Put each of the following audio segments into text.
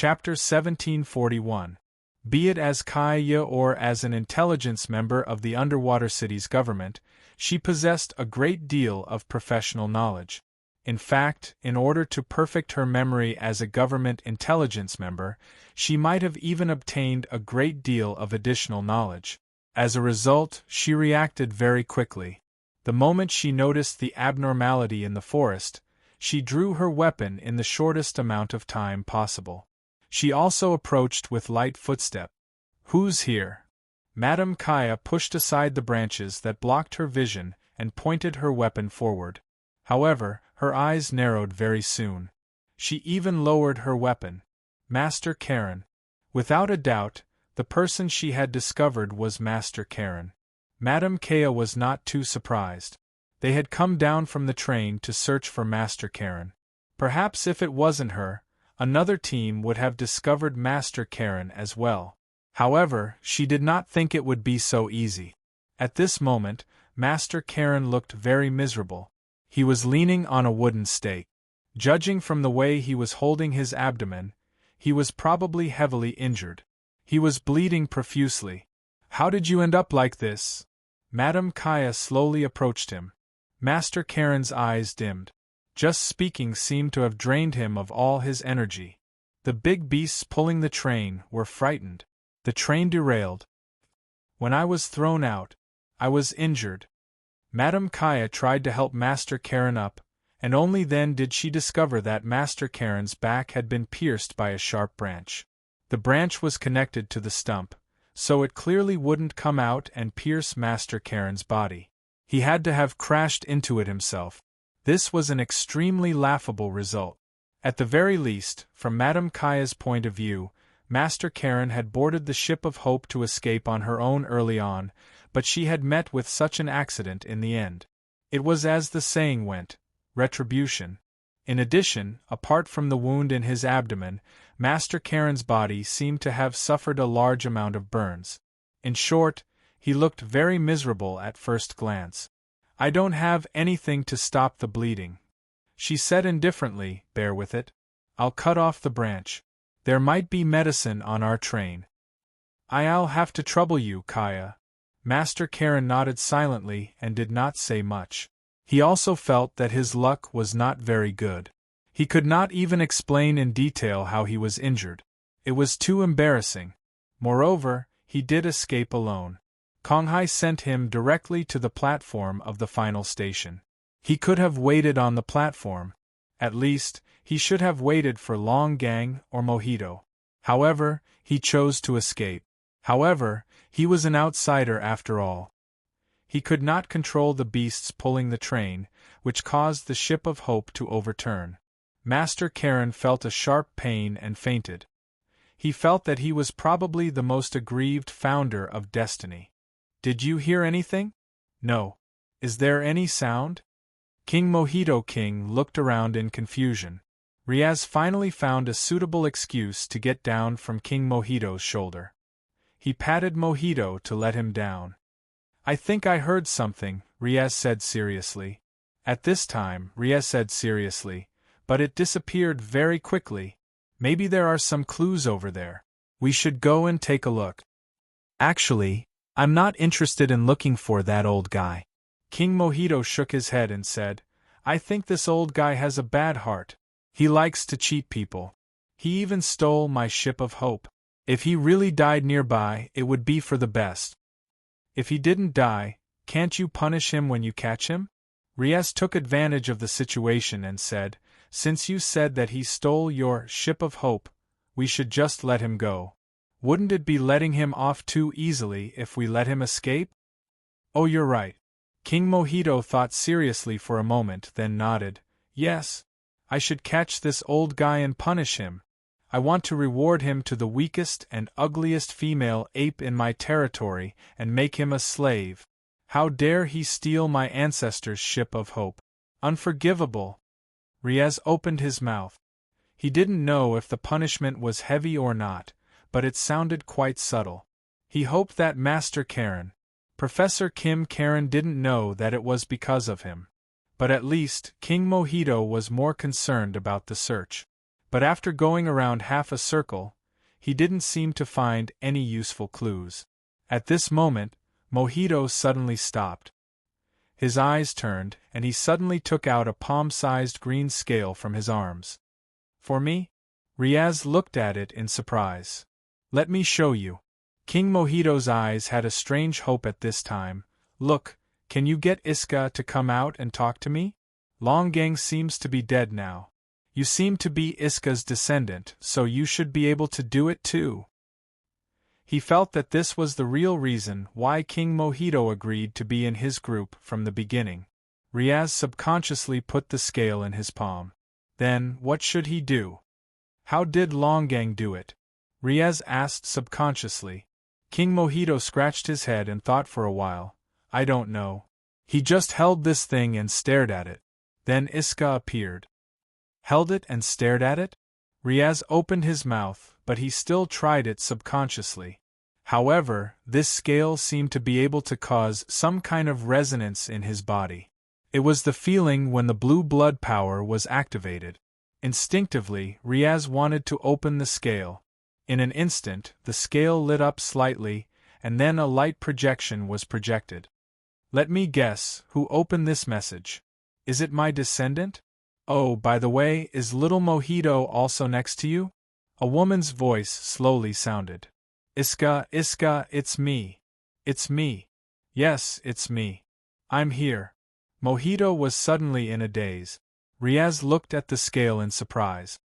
Chapter 1741. Be it as Kaya or as an intelligence member of the underwater city's government, she possessed a great deal of professional knowledge. In fact, in order to perfect her memory as a government intelligence member, she might have even obtained a great deal of additional knowledge. As a result, she reacted very quickly. The moment she noticed the abnormality in the forest, she drew her weapon in the shortest amount of time possible. She also approached with light footstep. "Who's here?" Madame Kaya pushed aside the branches that blocked her vision and pointed her weapon forward. However, her eyes narrowed very soon. She even lowered her weapon. Master Karen. Without a doubt, the person she had discovered was Master Karen. Madame Kaya was not too surprised. They had come down from the train to search for Master Karen. Perhaps if it wasn't her, another team would have discovered Master Karen as well. However, she did not think it would be so easy. At this moment, Master Karen looked very miserable. He was leaning on a wooden stake. Judging from the way he was holding his abdomen, he was probably heavily injured. He was bleeding profusely. "How did you end up like this?" Madame Kaya slowly approached him. Master Karen's eyes dimmed. Just speaking seemed to have drained him of all his energy. The big beasts pulling the train were frightened. The train derailed. "When I was thrown out, I was injured." Madame Kaya tried to help Master Karen up, and only then did she discover that Master Karen's back had been pierced by a sharp branch. The branch was connected to the stump, so it clearly wouldn't come out and pierce Master Karen's body. He had to have crashed into it himself. This was an extremely laughable result. At the very least, from Madame Kaya's point of view, Master Karen had boarded the ship of hope to escape on her own early on, but she had met with such an accident in the end. It was as the saying went, retribution. In addition, apart from the wound in his abdomen, Master Karen's body seemed to have suffered a large amount of burns. In short, he looked very miserable at first glance. "I don't have anything to stop the bleeding," she said indifferently. "Bear with it. I'll cut off the branch. There might be medicine on our train." "I'll have to trouble you, Kaya." Master Karen nodded silently and did not say much. He also felt that his luck was not very good. He could not even explain in detail how he was injured. It was too embarrassing. Moreover, he did escape alone. Konghai sent him directly to the platform of the final station. He could have waited on the platform. At least, he should have waited for Long Gang or Mojito. However, he chose to escape. However, he was an outsider after all. He could not control the beasts pulling the train, which caused the ship of hope to overturn. Master Karen felt a sharp pain and fainted. He felt that he was probably the most aggrieved founder of destiny. "Did you hear anything?" "No." "Is there any sound?" King Mojito King looked around in confusion. Riaz finally found a suitable excuse to get down from King Mojito's shoulder. He patted Mojito to let him down. "I think I heard something," Riaz said seriously. At this time, Riaz said seriously, "but it disappeared very quickly. Maybe there are some clues over there. We should go and take a look." "Actually, I'm not interested in looking for that old guy." King Mojito shook his head and said, "I think this old guy has a bad heart. He likes to cheat people. He even stole my ship of hope. If he really died nearby, it would be for the best." "If he didn't die, can't you punish him when you catch him?" Riaz took advantage of the situation and said, "Since you said that he stole your ship of hope, we should just let him go. Wouldn't it be letting him off too easily if we let him escape?" "Oh, you're right." King Mojito thought seriously for a moment, then nodded. "Yes. I should catch this old guy and punish him. I want to reward him to the weakest and ugliest female ape in my territory and make him a slave. How dare he steal my ancestors' ship of hope? Unforgivable." Riaz opened his mouth. He didn't know if the punishment was heavy or not, but it sounded quite subtle. He hoped that Master Karen, Professor Kim Karen, didn't know that it was because of him. But at least, King Mojito was more concerned about the search. But after going around half a circle, he didn't seem to find any useful clues. At this moment, Mojito suddenly stopped. His eyes turned, and he suddenly took out a palm-sized green scale from his arms. For me? Riaz looked at it in surprise. Let me show you. King Mojito's eyes had a strange hope at this time. Look, can you get Iska to come out and talk to me? Longang seems to be dead now. You seem to be Iska's descendant, so you should be able to do it too. He felt that this was the real reason why King Mojito agreed to be in his group from the beginning. Riaz subconsciously put the scale in his palm. Then, what should he do? How did Longang do it? Riaz asked subconsciously. King Mojito scratched his head and thought for a while. I don't know. He just held this thing and stared at it. Then Iska appeared. Held it and stared at it? Riaz opened his mouth, but he still tried it subconsciously. However, this scale seemed to be able to cause some kind of resonance in his body. It was the feeling when the blue blood power was activated. Instinctively, Riaz wanted to open the scale. In an instant, the scale lit up slightly, and then a light projection was projected. Let me guess, who opened this message? Is it my descendant? Oh, by the way, is little Mojito also next to you? A woman's voice slowly sounded. Iska, it's me. It's me. Yes, it's me. I'm here. Mojito was suddenly in a daze. Riaz looked at the scale in surprise.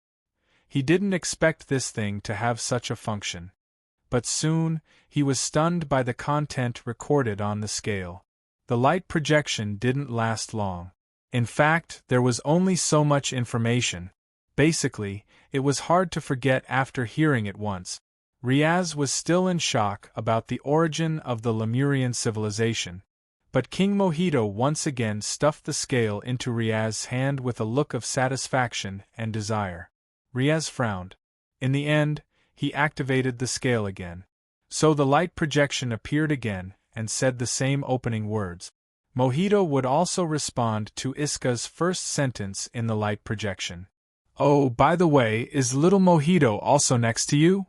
He didn't expect this thing to have such a function. But soon, he was stunned by the content recorded on the scale. The light projection didn't last long. In fact, there was only so much information. Basically, it was hard to forget after hearing it once. Riaz was still in shock about the origin of the Lemurian civilization. But King Mojito once again stuffed the scale into Riaz's hand with a look of satisfaction and desire. Riaz frowned. In the end, he activated the scale again. So the light projection appeared again, and said the same opening words. Mojito would also respond to Iska's first sentence in the light projection. Oh, by the way, is little Mojito also next to you?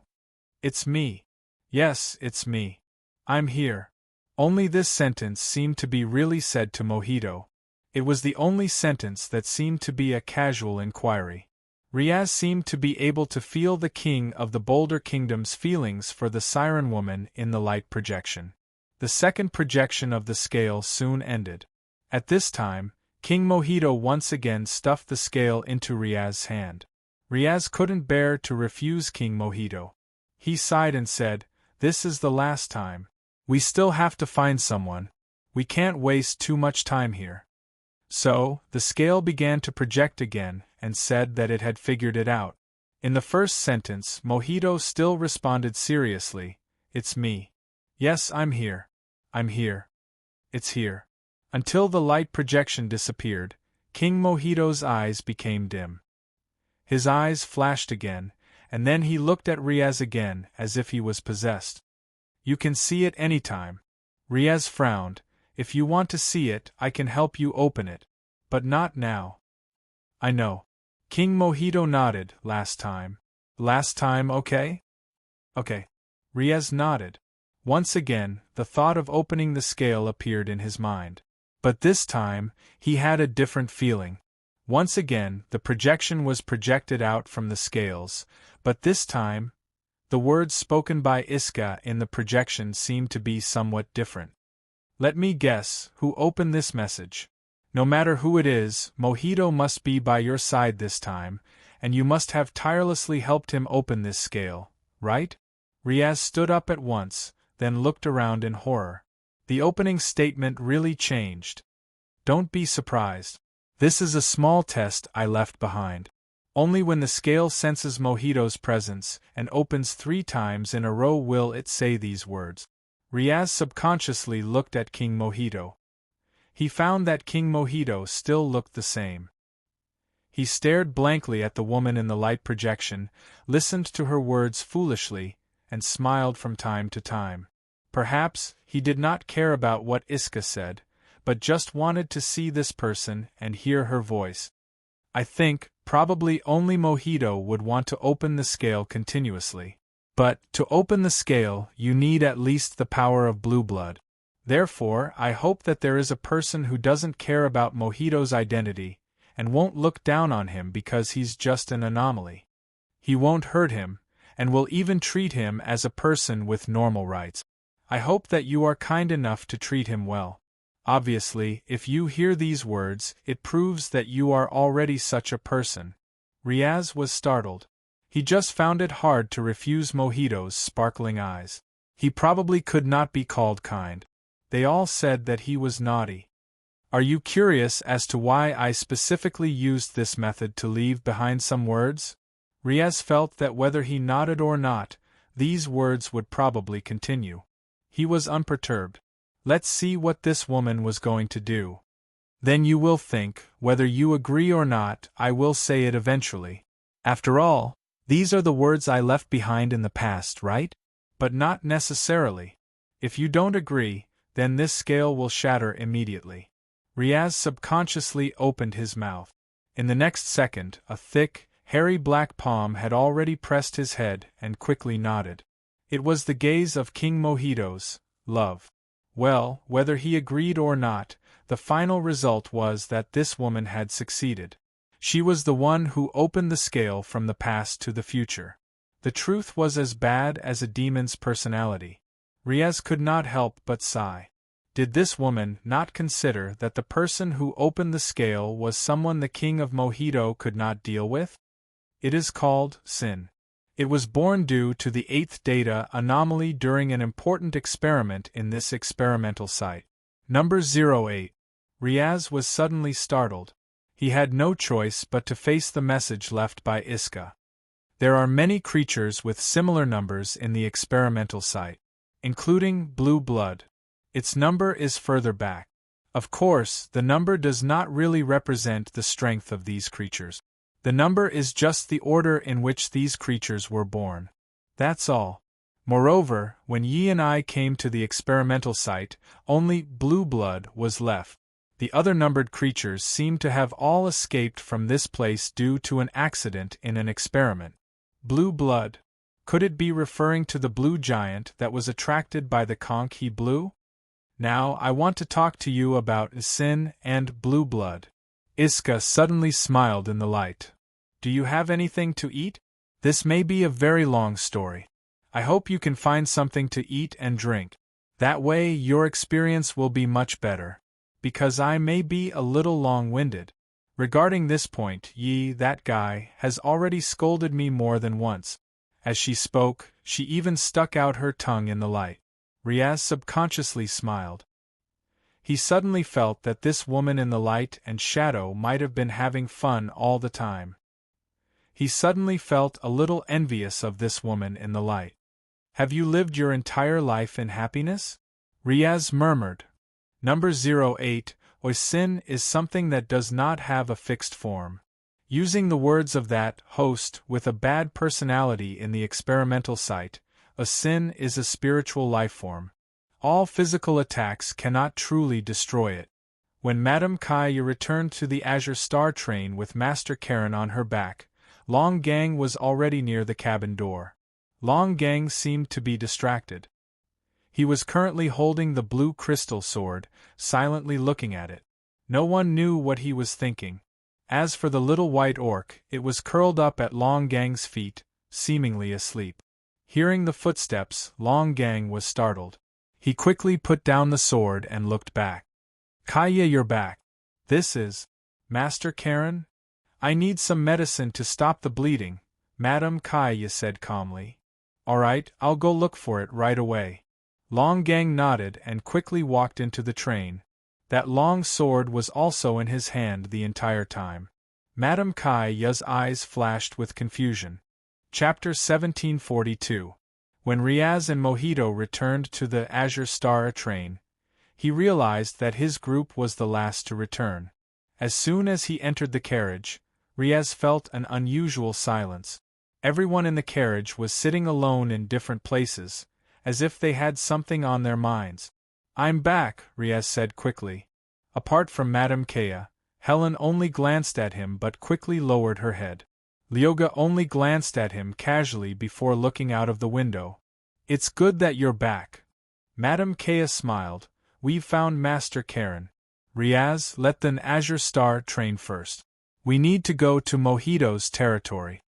It's me. Yes, it's me. I'm here. Only this sentence seemed to be really said to Mojito. It was the only sentence that seemed to be a casual inquiry. Riaz seemed to be able to feel the king of the Boulder Kingdom's feelings for the siren woman in the light projection. The second projection of the scale soon ended. At this time, King Mojito once again stuffed the scale into Riaz's hand. Riaz couldn't bear to refuse King Mojito. He sighed and said, "This is the last time. We still have to find someone. We can't waste too much time here." So, the scale began to project again, and said that it had figured it out. In the first sentence, Mojito still responded seriously, "It's me. Yes, I'm here. I'm here. It's here." Until the light projection disappeared, King Mojito's eyes became dim. His eyes flashed again, and then he looked at Riaz again as if he was possessed. "You can see it any time." Riaz frowned. "If you want to see it, I can help you open it. But not now." "I know." King Mojito nodded. Last time, okay? Okay. Riaz nodded. Once again, the thought of opening the scale appeared in his mind. But this time, he had a different feeling. Once again, the projection was projected out from the scales, but this time, the words spoken by Iska in the projection seemed to be somewhat different. "Let me guess, who opened this message? No matter who it is, Mojito must be by your side this time, and you must have tirelessly helped him open this scale, right?" Riaz stood up at once, then looked around in horror. The opening statement really changed. "Don't be surprised. This is a small test I left behind. Only when the scale senses Mojito's presence and opens 3 times in a row will it say these words." Riaz subconsciously looked at King Mojito. He found that King Mojito still looked the same. He stared blankly at the woman in the light projection, listened to her words foolishly, and smiled from time to time. Perhaps he did not care about what Iska said, but just wanted to see this person and hear her voice. "I think," Probably only Mojito would want to open the scale continuously. But, to open the scale, you need at least the power of blue blood. Therefore, I hope that there is a person who doesn't care about Mojito's identity, and won't look down on him because he's just an anomaly. He won't hurt him, and will even treat him as a person with normal rights. I hope that you are kind enough to treat him well. Obviously, if you hear these words, it proves that you are already such a person. Riaz was startled. He just found it hard to refuse Mojito's sparkling eyes. He probably could not be called kind. They all said that he was naughty. Are you curious as to why I specifically used this method to leave behind some words? Riaz felt that whether he nodded or not, these words would probably continue. He was unperturbed. Let's see what this woman was going to do. Then you will think, whether you agree or not, I will say it eventually. After all, these are the words I left behind in the past, right? But not necessarily. If you don't agree, then this scale will shatter immediately. Riaz subconsciously opened his mouth. In the next second, a thick, hairy black palm had already pressed his head and quickly nodded. It was the gaze of King Mojito's love. Well, whether he agreed or not, the final result was that this woman had succeeded. She was the one who opened the scale from the past to the future. The truth was as bad as a demon's personality. Riaz could not help but sigh. Did this woman not consider that the person who opened the scale was someone the king of Mojito could not deal with? It is called sin. It was born due to the 8th data anomaly during an important experiment in this experimental site. Number 08. Riaz was suddenly startled. He had no choice but to face the message left by Iska. There are many creatures with similar numbers in the experimental site, including blue blood. Its number is further back. Of course, the number does not really represent the strength of these creatures. The number is just the order in which these creatures were born. That's all. Moreover, when Yi and I came to the experimental site, only blue blood was left. The other numbered creatures seemed to have all escaped from this place due to an accident in an experiment. Blue blood. Could it be referring to the blue giant that was attracted by the conch he blew? Now I want to talk to you about sin and blue blood. Iska suddenly smiled in the light. Do you have anything to eat? This may be a very long story. I hope you can find something to eat and drink. That way your experience will be much better. Because I may be a little long-winded. Regarding this point, Yi, that guy, has already scolded me more than once. As she spoke, she even stuck out her tongue in the light. Riaz subconsciously smiled. He suddenly felt that this woman in the light and shadow might have been having fun all the time. He suddenly felt a little envious of this woman in the light. Have you lived your entire life in happiness? Riaz murmured. Number 08, sin is something that does not have a fixed form. Using the words of that host with a bad personality in the experimental site, a sin is a spiritual life form. All physical attacks cannot truly destroy it. When Madame Kaya returned to the Azure Star train with Master Karen on her back, Long Gang was already near the cabin door. Long Gang seemed to be distracted. He was currently holding the blue crystal sword, silently looking at it. No one knew what he was thinking. As for the little white orc, it was curled up at Long Gang's feet, seemingly asleep. Hearing the footsteps, Long Gang was startled. He quickly put down the sword and looked back. Kaya, you're back. This is Master Karen? I need some medicine to stop the bleeding, Madame Kaya said calmly. All right, I'll go look for it right away. Long Gang nodded and quickly walked into the train. That long sword was also in his hand the entire time. Madame Kaya's eyes flashed with confusion. Chapter 1742. When Riaz and Mojito returned to the Azure Star train, he realized that his group was the last to return. As soon as he entered the carriage, Riaz felt an unusual silence. Everyone in the carriage was sitting alone in different places, as if they had something on their minds. I'm back, Riaz said quickly. Apart from Madame Kaya, Helen only glanced at him but quickly lowered her head. Lyoga only glanced at him casually before looking out of the window. It's good that you're back. Madame Kea smiled. We've found Master Karen. Riaz, let the Azure Star train first. We need to go to Mojito's territory.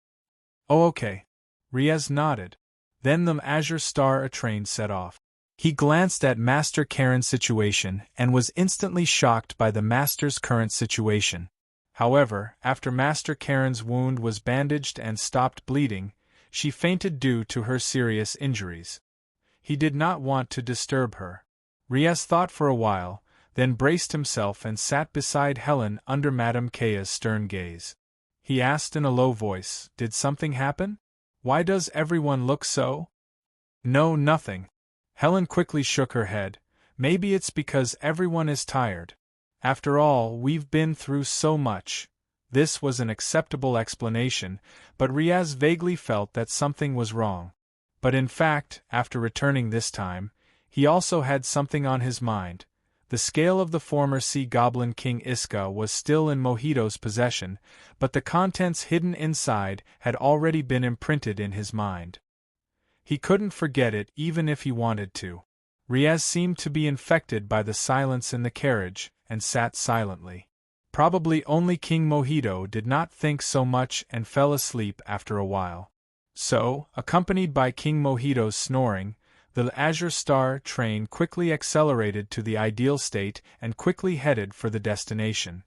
Oh, okay. Riaz nodded. Then the Azure Star train set off. He glanced at Master Karen's situation and was instantly shocked by the Master's current situation. However, after Master Karen's wound was bandaged and stopped bleeding, she fainted due to her serious injuries. He did not want to disturb her. Riaz thought for a while, then braced himself and sat beside Helen under Madame Kea's stern gaze. He asked in a low voice, "Did something happen? Why does everyone look so?" "No, nothing." Helen quickly shook her head. "Maybe it's because everyone is tired. After all, we've been through so much." This was an acceptable explanation, but Riaz vaguely felt that something was wrong. But in fact, after returning this time, he also had something on his mind. The scale of the former sea goblin King Iska was still in Mojito's possession, but the contents hidden inside had already been imprinted in his mind. He couldn't forget it even if he wanted to. Riaz seemed to be infected by the silence in the carriage, and sat silently. Probably only King Mojito did not think so much and fell asleep after a while. So, accompanied by King Mojito's snoring, the Azure Star train quickly accelerated to the ideal state and quickly headed for the destination.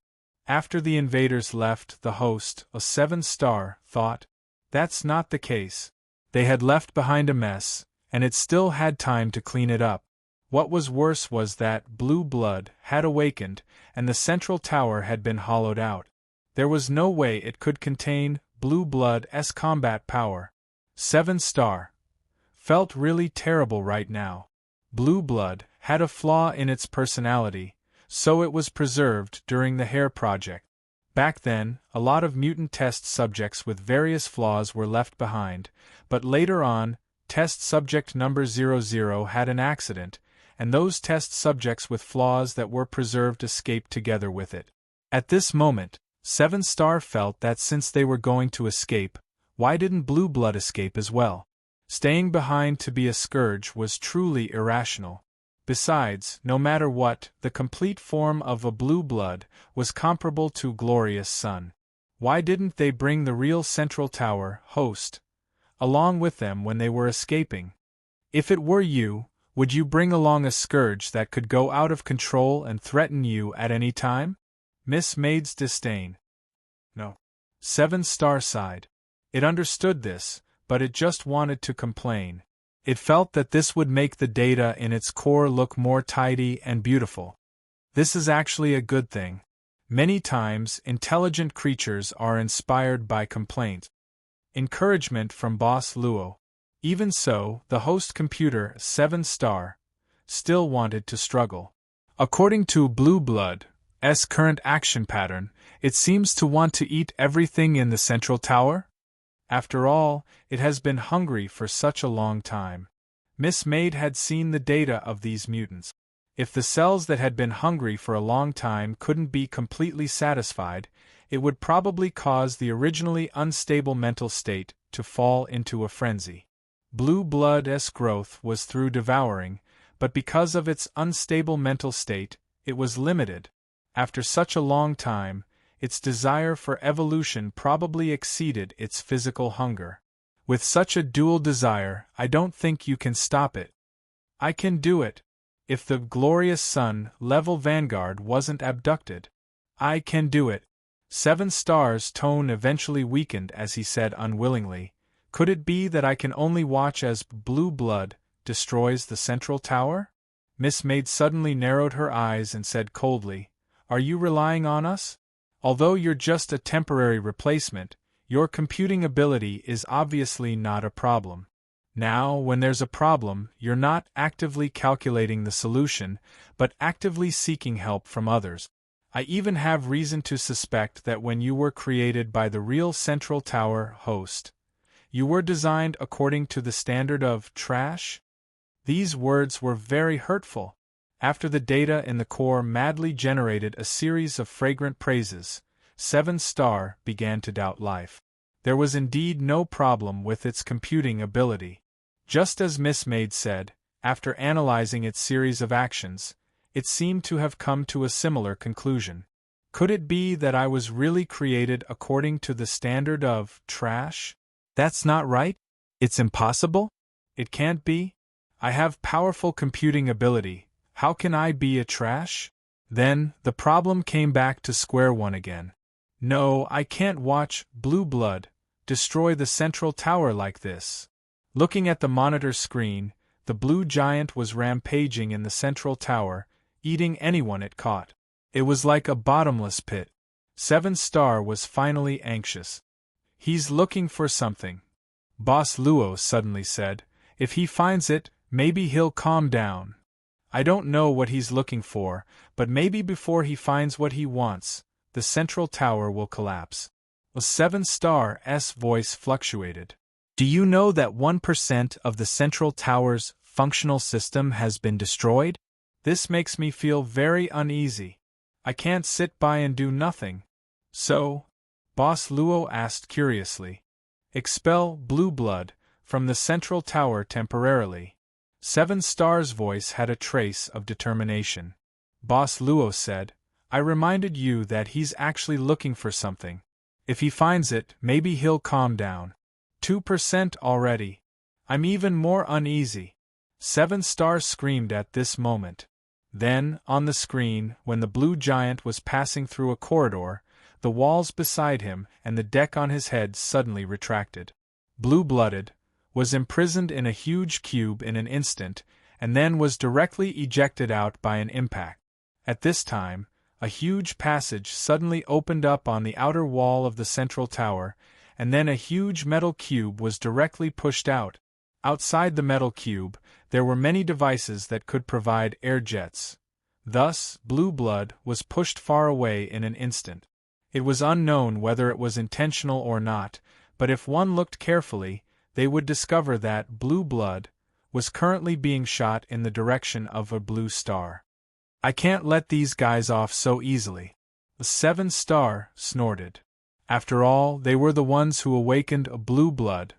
After the invaders left, the host, a 7-star, thought, "That's not the case. They had left behind a mess, and it still had time to clean it up." What was worse was that blue blood had awakened, and the central tower had been hollowed out. There was no way it could contain blue blood's combat power. 7-star felt really terrible right now. Blue blood had a flaw in its personality, so it was preserved during the Hair Project. Back then, a lot of mutant test subjects with various flaws were left behind, but later on, test subject number 00 had an accident, and those test subjects with flaws that were preserved escaped together with it. At this moment, 7-star felt that since they were going to escape, why didn't blue blood escape as well? Staying behind to be a scourge was truly irrational. Besides, no matter what, the complete form of a blue blood was comparable to glorious sun. Why didn't they bring the real central tower host along with them when they were escaping? If it were you, would you bring along a scourge that could go out of control and threaten you at any time? Miss Maid's disdain. No. 7-star sighed. It understood this, but it just wanted to complain. It felt that this would make the data in its core look more tidy and beautiful. This is actually a good thing. Many times, intelligent creatures are inspired by complaint. Encouragement from Boss Luo. Even so, the host computer, 7-star, still wanted to struggle. According to Blue Blood's current action pattern, it seems to want to eat everything in the central tower? After all, it has been hungry for such a long time. Miss Maid had seen the data of these mutants. If the cells that had been hungry for a long time couldn't be completely satisfied, it would probably cause the originally unstable mental state to fall into a frenzy. Blue blood's growth was through devouring, but because of its unstable mental state, it was limited. After such a long time, its desire for evolution probably exceeded its physical hunger. With such a dual desire, I don't think you can stop it. I can do it. If the glorious sun-level vanguard wasn't abducted. I can do it. 7-star's tone eventually weakened as he said unwillingly, "Could it be that I can only watch as blue blood destroys the central tower?" Miss Maid suddenly narrowed her eyes and said coldly, "Are you relying on us? Although you're just a temporary replacement, your computing ability is obviously not a problem. Now, when there's a problem, you're not actively calculating the solution, but actively seeking help from others. I even have reason to suspect that when you were created by the real Central Tower host, you were designed according to the standard of trash?" These words were very hurtful. After the data in the core madly generated a series of fragrant praises, 7-star began to doubt life. There was indeed no problem with its computing ability. Just as Miss Maid said, after analyzing its series of actions, it seemed to have come to a similar conclusion. Could it be that I was really created according to the standard of trash? That's not right? It's impossible? It can't be? I have powerful computing ability. How can I be a trash? Then, the problem came back to square one again. No, I can't watch Blue Blood destroy the central tower like this. Looking at the monitor screen, the blue giant was rampaging in the central tower, eating anyone it caught. It was like a bottomless pit. 7-star was finally anxious. He's looking for something. Boss Luo suddenly said, if he finds it, maybe he'll calm down. I don't know what he's looking for, but maybe before he finds what he wants, the central tower will collapse. A 7-star's voice fluctuated. Do you know that 1% of the central tower's functional system has been destroyed? This makes me feel very uneasy. I can't sit by and do nothing. So? Boss Luo asked curiously. Expel Blue Blood from the central tower temporarily. 7-star's voice had a trace of determination. Boss Luo said, I reminded you that he's actually looking for something. If he finds it, maybe he'll calm down. 2% already. I'm even more uneasy. 7-star screamed at this moment. Then, on the screen, when the blue giant was passing through a corridor, the walls beside him and the deck on his head suddenly retracted. Blue-blooded, was imprisoned in a huge cube in an instant, and then was directly ejected out by an impact. At this time, a huge passage suddenly opened up on the outer wall of the central tower, and then a huge metal cube was directly pushed out. Outside the metal cube, there were many devices that could provide air jets. Thus, Blue Blood was pushed far away in an instant. It was unknown whether it was intentional or not, but if one looked carefully, they would discover that Blue Blood was currently being shot in the direction of a blue star. I can't let these guys off so easily. The 7-star snorted. After all, they were the ones who awakened a Blue Blood.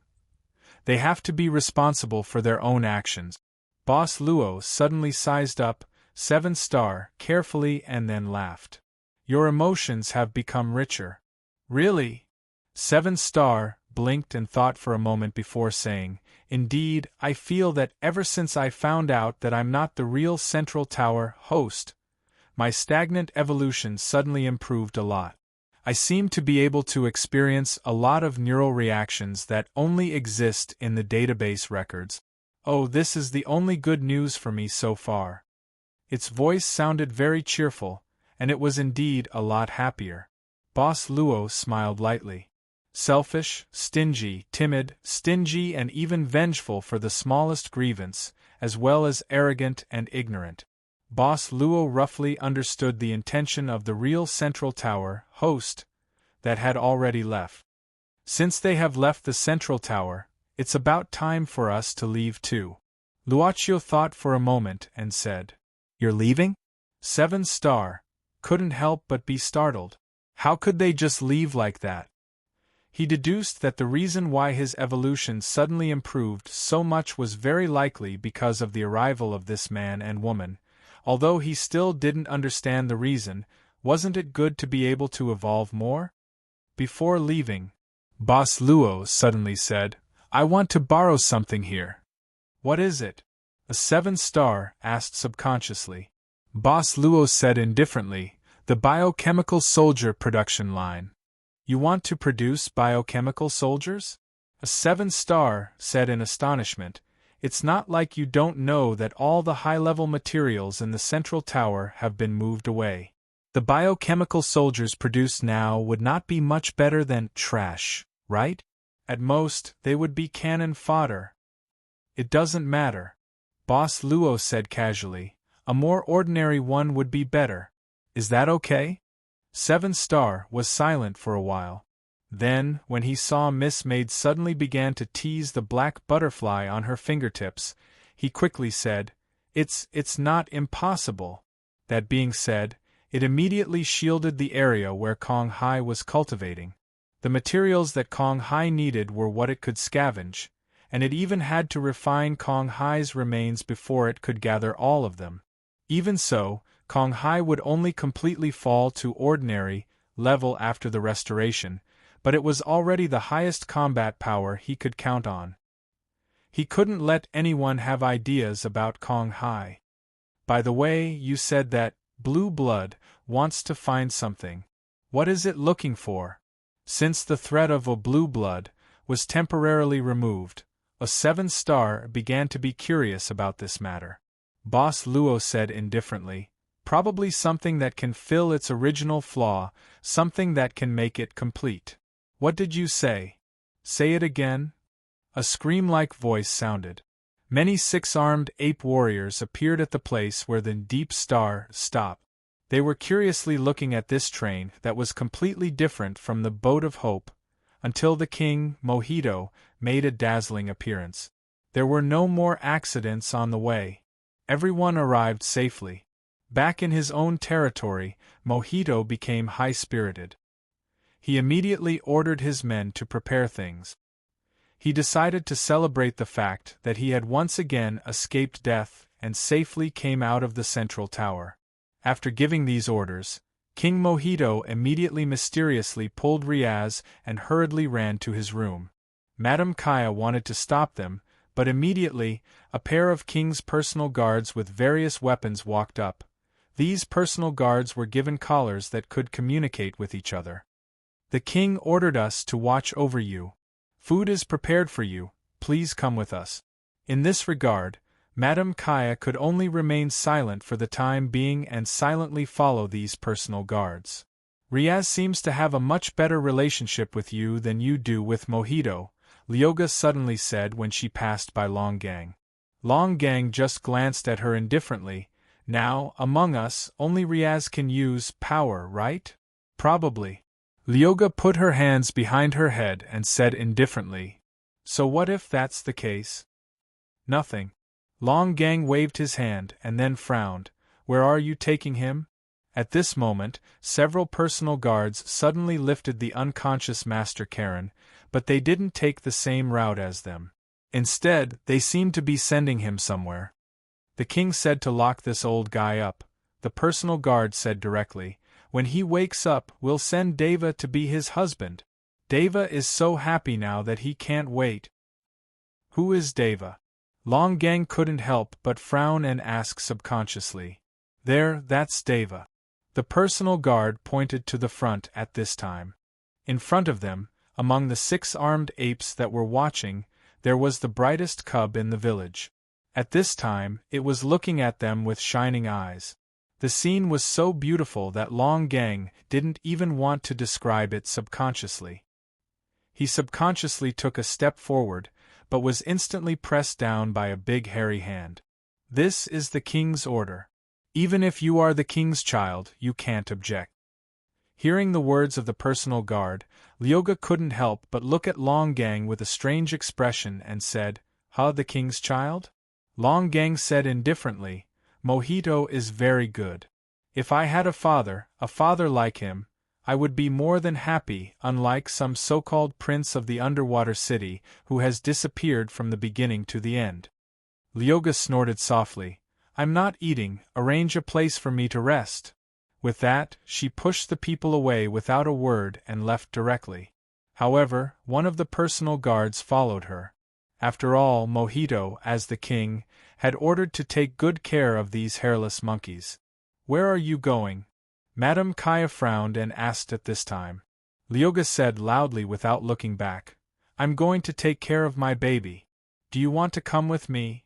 They have to be responsible for their own actions. Boss Luo suddenly sized up 7-star carefully and then laughed. Your emotions have become richer. Really? 7-star blinked and thought for a moment before saying, Indeed, I feel that ever since I found out that I'm not the real Central Tower host, my stagnant evolution suddenly improved a lot. I seem to be able to experience a lot of neural reactions that only exist in the database records. Oh, this is the only good news for me so far. Its voice sounded very cheerful, and it was indeed a lot happier. Boss Luo smiled lightly. Selfish, stingy, timid, stingy and even vengeful for the smallest grievance, as well as arrogant and ignorant. Boss Luo roughly understood the intention of the real Central Tower host that had already left. Since they have left the Central Tower, it's about time for us to leave too. Luochio thought for a moment and said, You're leaving? 7-star couldn't help but be startled. How could they just leave like that? He deduced that the reason why his evolution suddenly improved so much was very likely because of the arrival of this man and woman. Although he still didn't understand the reason, wasn't it good to be able to evolve more? Before leaving, Boss Luo suddenly said, I want to borrow something here. What is it? A 7-star asked subconsciously. Boss Luo said indifferently, the biochemical soldier production line. You want to produce biochemical soldiers? A 7-star said in astonishment, It's not like you don't know that all the high-level materials in the Central Tower have been moved away. The biochemical soldiers produced now would not be much better than trash, right? At most, they would be cannon fodder. It doesn't matter. Boss Luo said casually, a more ordinary one would be better. Is that okay? 7-star was silent for a while. Then, when he saw Miss Maid suddenly began to tease the black butterfly on her fingertips, he quickly said, It's not impossible." That being said, it immediately shielded the area where Kong Hai was cultivating. The materials that Kong Hai needed were what it could scavenge, and it even had to refine Kong Hai's remains before it could gather all of them. Even so, Kong Hai would only completely fall to ordinary level after the restoration, but it was already the highest combat power he could count on. He couldn't let anyone have ideas about Kong Hai. "By the way, you said that blue blood wants to find something. What is it looking for?" Since the threat of a blue blood was temporarily removed, a 7-star began to be curious about this matter. Boss Luo said indifferently, "Probably something that can fill its original flaw, something that can make it complete." "What did you say? Say it again?" A scream-like voice sounded. Many 6-armed ape warriors appeared at the place where the deep star stopped. They were curiously looking at this train that was completely different from the Boat of Hope, until the king, Mojito, made a dazzling appearance. There were no more accidents on the way. Everyone arrived safely. Back in his own territory, Mojito became high-spirited. He immediately ordered his men to prepare things. He decided to celebrate the fact that he had once again escaped death and safely came out of the central tower. After giving these orders, King Mojito immediately mysteriously pulled Riaz and hurriedly ran to his room. Madame Kaya wanted to stop them, but immediately, a pair of King's personal guards with various weapons walked up. These personal guards were given collars that could communicate with each other. "The king ordered us to watch over you. Food is prepared for you, please come with us." In this regard, Madame Kaya could only remain silent for the time being and silently follow these personal guards. "Riaz seems to have a much better relationship with you than you do with Mojito," Lyoga suddenly said when she passed by Longgang. Longgang just glanced at her indifferently. "Now, among us, only Riaz can use power, right?" "Probably." Lyoga put her hands behind her head and said indifferently, "So what if that's the case?" "Nothing." Longgang waved his hand and then frowned. "Where are you taking him?" At this moment, several personal guards suddenly lifted the unconscious Master Karen, but they didn't take the same route as them. Instead, they seemed to be sending him somewhere. "The king said to lock this old guy up," the personal guard said directly. "When he wakes up, we'll send Deva to be his husband. Deva is so happy now that he can't wait." "Who is Deva?" Longgang couldn't help but frown and ask subconsciously. "There, that's Deva." The personal guard pointed to the front at this time. In front of them, among the 6-armed apes that were watching, there was the brightest cub in the village. At this time, it was looking at them with shining eyes. The scene was so beautiful that Longgang didn't even want to describe it subconsciously. He subconsciously took a step forward, but was instantly pressed down by a big hairy hand. "This is the king's order. Even if you are the king's child, you can't object." Hearing the words of the personal guard, Lyoga couldn't help but look at Longgang with a strange expression and said, "Huh, the king's child?" Longgang said indifferently, "Mojito is very good. If I had a father like him, I would be more than happy, unlike some so-called prince of the underwater city who has disappeared from the beginning to the end." Lyoga snorted softly. "I'm not eating, arrange a place for me to rest." With that, she pushed the people away without a word and left directly. However, one of the personal guards followed her. After all, Mojito, as the king, had ordered to take good care of these hairless monkeys. "Where are you going?" Madame Kaya frowned and asked at this time. Lyoga said loudly without looking back, "I'm going to take care of my baby. Do you want to come with me?"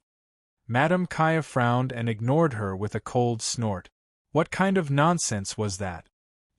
Madame Kaya frowned and ignored her with a cold snort. What kind of nonsense was that?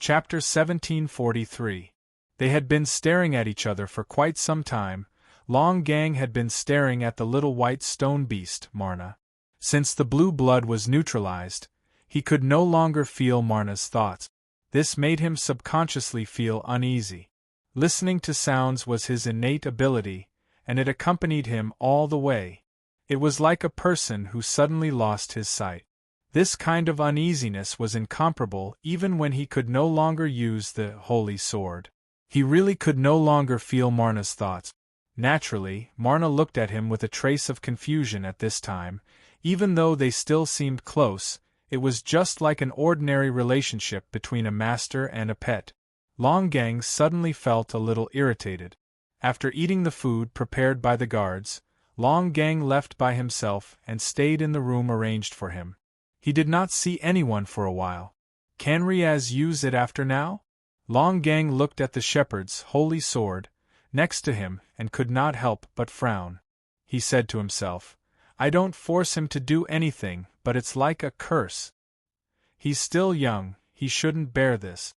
Chapter 1743. They had been staring at each other for quite some time. Longgang had been staring at the little white stone beast, Marna. Since the blue blood was neutralized, he could no longer feel Marna's thoughts. This made him subconsciously feel uneasy. Listening to sounds was his innate ability, and it accompanied him all the way. It was like a person who suddenly lost his sight. This kind of uneasiness was incomparable even when he could no longer use the holy sword. He really could no longer feel Marna's thoughts. Naturally, Marna looked at him with a trace of confusion at this time. Even though they still seemed close, it was just like an ordinary relationship between a master and a pet. Long Gang suddenly felt a little irritated. After eating the food prepared by the guards, Long Gang left by himself and stayed in the room arranged for him. He did not see anyone for a while. Can Riaz use it after now? Long Gang looked at the shepherd's holy sword next to him and could not help but frown. He said to himself, I don't force him to do anything, but it's like a curse. He's still young, he shouldn't bear this.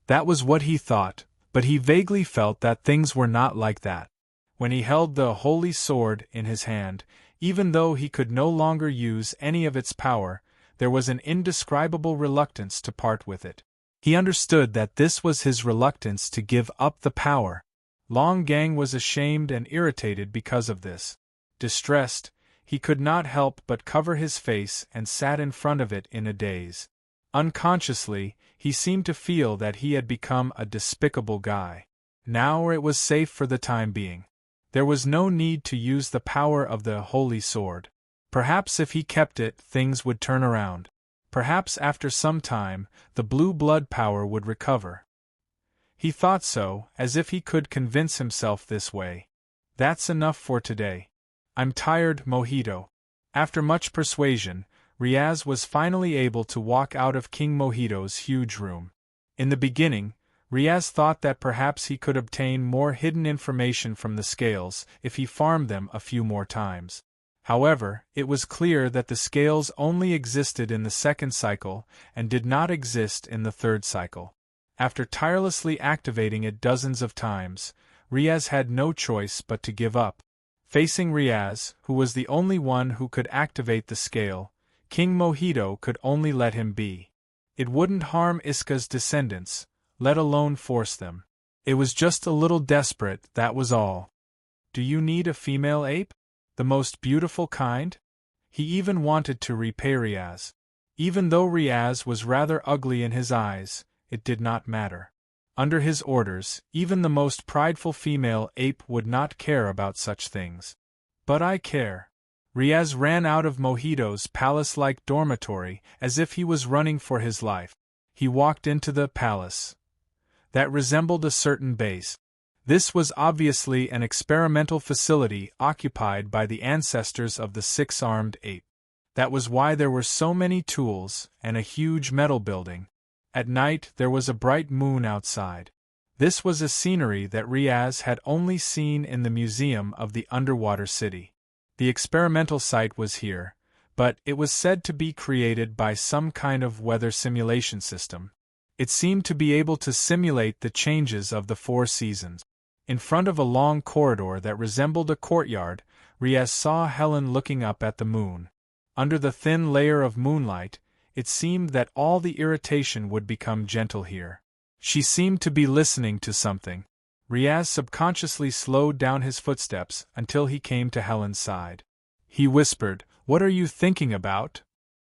That was what he thought, but he vaguely felt that things were not like that. When he held the holy sword in his hand, even though he could no longer use any of its power, there was an indescribable reluctance to part with it. He understood that this was his reluctance to give up the power. Long Gang was ashamed and irritated because of this. Distressed, he could not help but cover his face and sat in front of it in a daze. Unconsciously, he seemed to feel that he had become a despicable guy. Now it was safe for the time being. There was no need to use the power of the holy sword. Perhaps if he kept it, things would turn around. Perhaps after some time, the blue blood power would recover. He thought so, as if he could convince himself this way. That's enough for today. I'm tired, Mojito. After much persuasion, Riaz was finally able to walk out of King Mojito's huge room. In the beginning, Riaz thought that perhaps he could obtain more hidden information from the scales if he farmed them a few more times. However, it was clear that the scales only existed in the second cycle and did not exist in the third cycle. After tirelessly activating it dozens of times, Riaz had no choice but to give up. Facing Riaz, who was the only one who could activate the scale, King Mojito could only let him be. It wouldn't harm Iska's descendants, let alone force them. It was just a little desperate, that was all. Do you need a female ape? The most beautiful kind? He even wanted to repay Riaz. Even though Riaz was rather ugly in his eyes, it did not matter. Under his orders, even the most prideful female ape would not care about such things. But I care. Riaz ran out of Mojito's palace-like dormitory as if he was running for his life. He walked into the palace. That resembled a certain base. This was obviously an experimental facility occupied by the ancestors of the six-armed ape. That was why there were so many tools and a huge metal building. At night there was a bright moon outside. This was a scenery that Riaz had only seen in the museum of the underwater city. The experimental site was here, but it was said to be created by some kind of weather simulation system. It seemed to be able to simulate the changes of the 4 seasons. In front of a long corridor that resembled a courtyard, Riaz saw Helen looking up at the moon. Under the thin layer of moonlight, it seemed that all the irritation would become gentle here. She seemed to be listening to something. Riaz subconsciously slowed down his footsteps until he came to Helen's side. He whispered, "What are you thinking about?"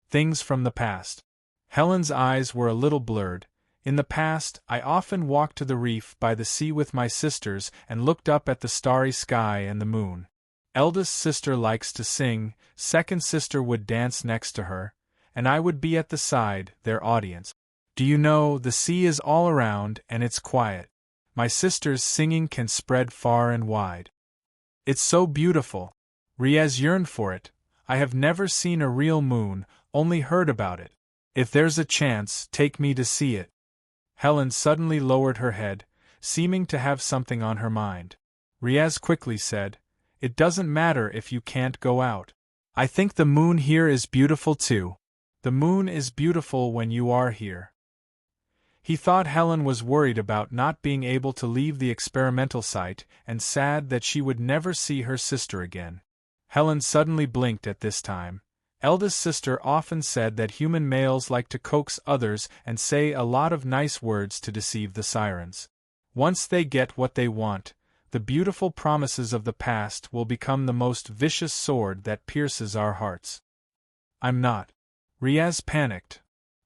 "Things from the past." Helen's eyes were a little blurred. "In the past, I often walked to the reef by the sea with my sisters and looked up at the starry sky and the moon. Eldest sister likes to sing, second sister would dance next to her, and I would be at the side, their audience. Do you know, the sea is all around and it's quiet. My sister's singing can spread far and wide. It's so beautiful." Riaz yearned for it. "I have never seen a real moon, only heard about it. If there's a chance, take me to see it." Helen suddenly lowered her head, seeming to have something on her mind. Riaz quickly said, "It doesn't matter if you can't go out. I think the moon here is beautiful too. The moon is beautiful when you are here." He thought Helen was worried about not being able to leave the experimental site and sad that she would never see her sister again. Helen suddenly blinked at this time. Eldest sister often said that human males like to coax others and say a lot of nice words to deceive the sirens. Once they get what they want, The beautiful promises of the past will become the most vicious sword that pierces our hearts. I'm not. Riaz panicked.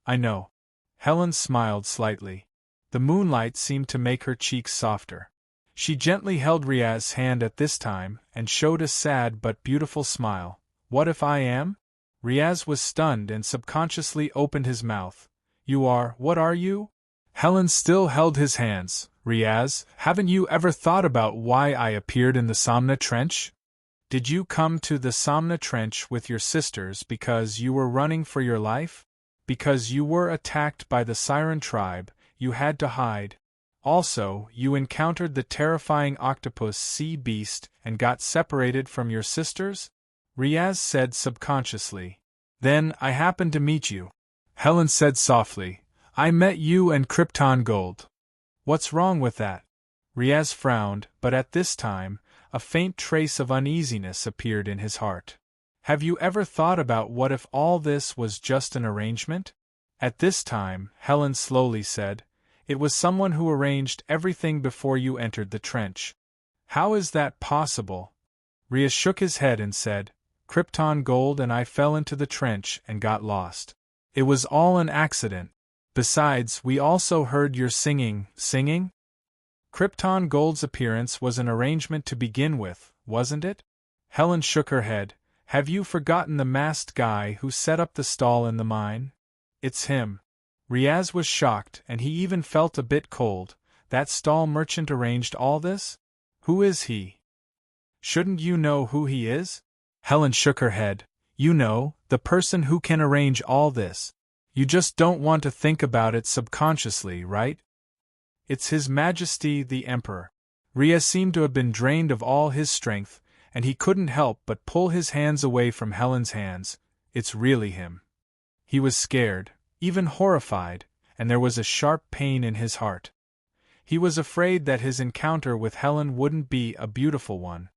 I know. Helen smiled slightly. The moonlight seemed to make her cheeks softer. She gently held Riaz's hand at this time and showed a sad but beautiful smile. What if I am? Riaz was stunned and subconsciously opened his mouth. You are, what are you? Helen still held his hands. Riaz, haven't you ever thought about why I appeared in the Samna Trench? Did you come to the Samna Trench with your sisters because you were running for your life? Because you were attacked by the Siren tribe, you had to hide. Also, you encountered the terrifying octopus sea beast and got separated from your sisters? Riaz said subconsciously. Then, I happened to meet you. Helen said softly. I met you and Krypton Gold. What's wrong with that? Riaz frowned, but at this time, a faint trace of uneasiness appeared in his heart. Have you ever thought about what if all this was just an arrangement? At this time, Helen slowly said, it was someone who arranged everything before you entered the trench. How is that possible? Riaz shook his head and said, Krypton Gold and I fell into the trench and got lost. It was all an accident. Besides, we also heard your singing. Singing? Krypton Gold's appearance was an arrangement to begin with, wasn't it? Helen shook her head. Have you forgotten the masked guy who set up the stall in the mine? It's him. Riaz was shocked, and he even felt a bit cold. That stall merchant arranged all this? Who is he? Shouldn't you know who he is? Helen shook her head. You know, the person who can arrange all this. You just don't want to think about it subconsciously, right? It's His Majesty the Emperor. Riaz seemed to have been drained of all his strength, and he couldn't help but pull his hands away from Helen's hands. It's really him. He was scared, even horrified, and there was a sharp pain in his heart. He was afraid that his encounter with Helen wouldn't be a beautiful one.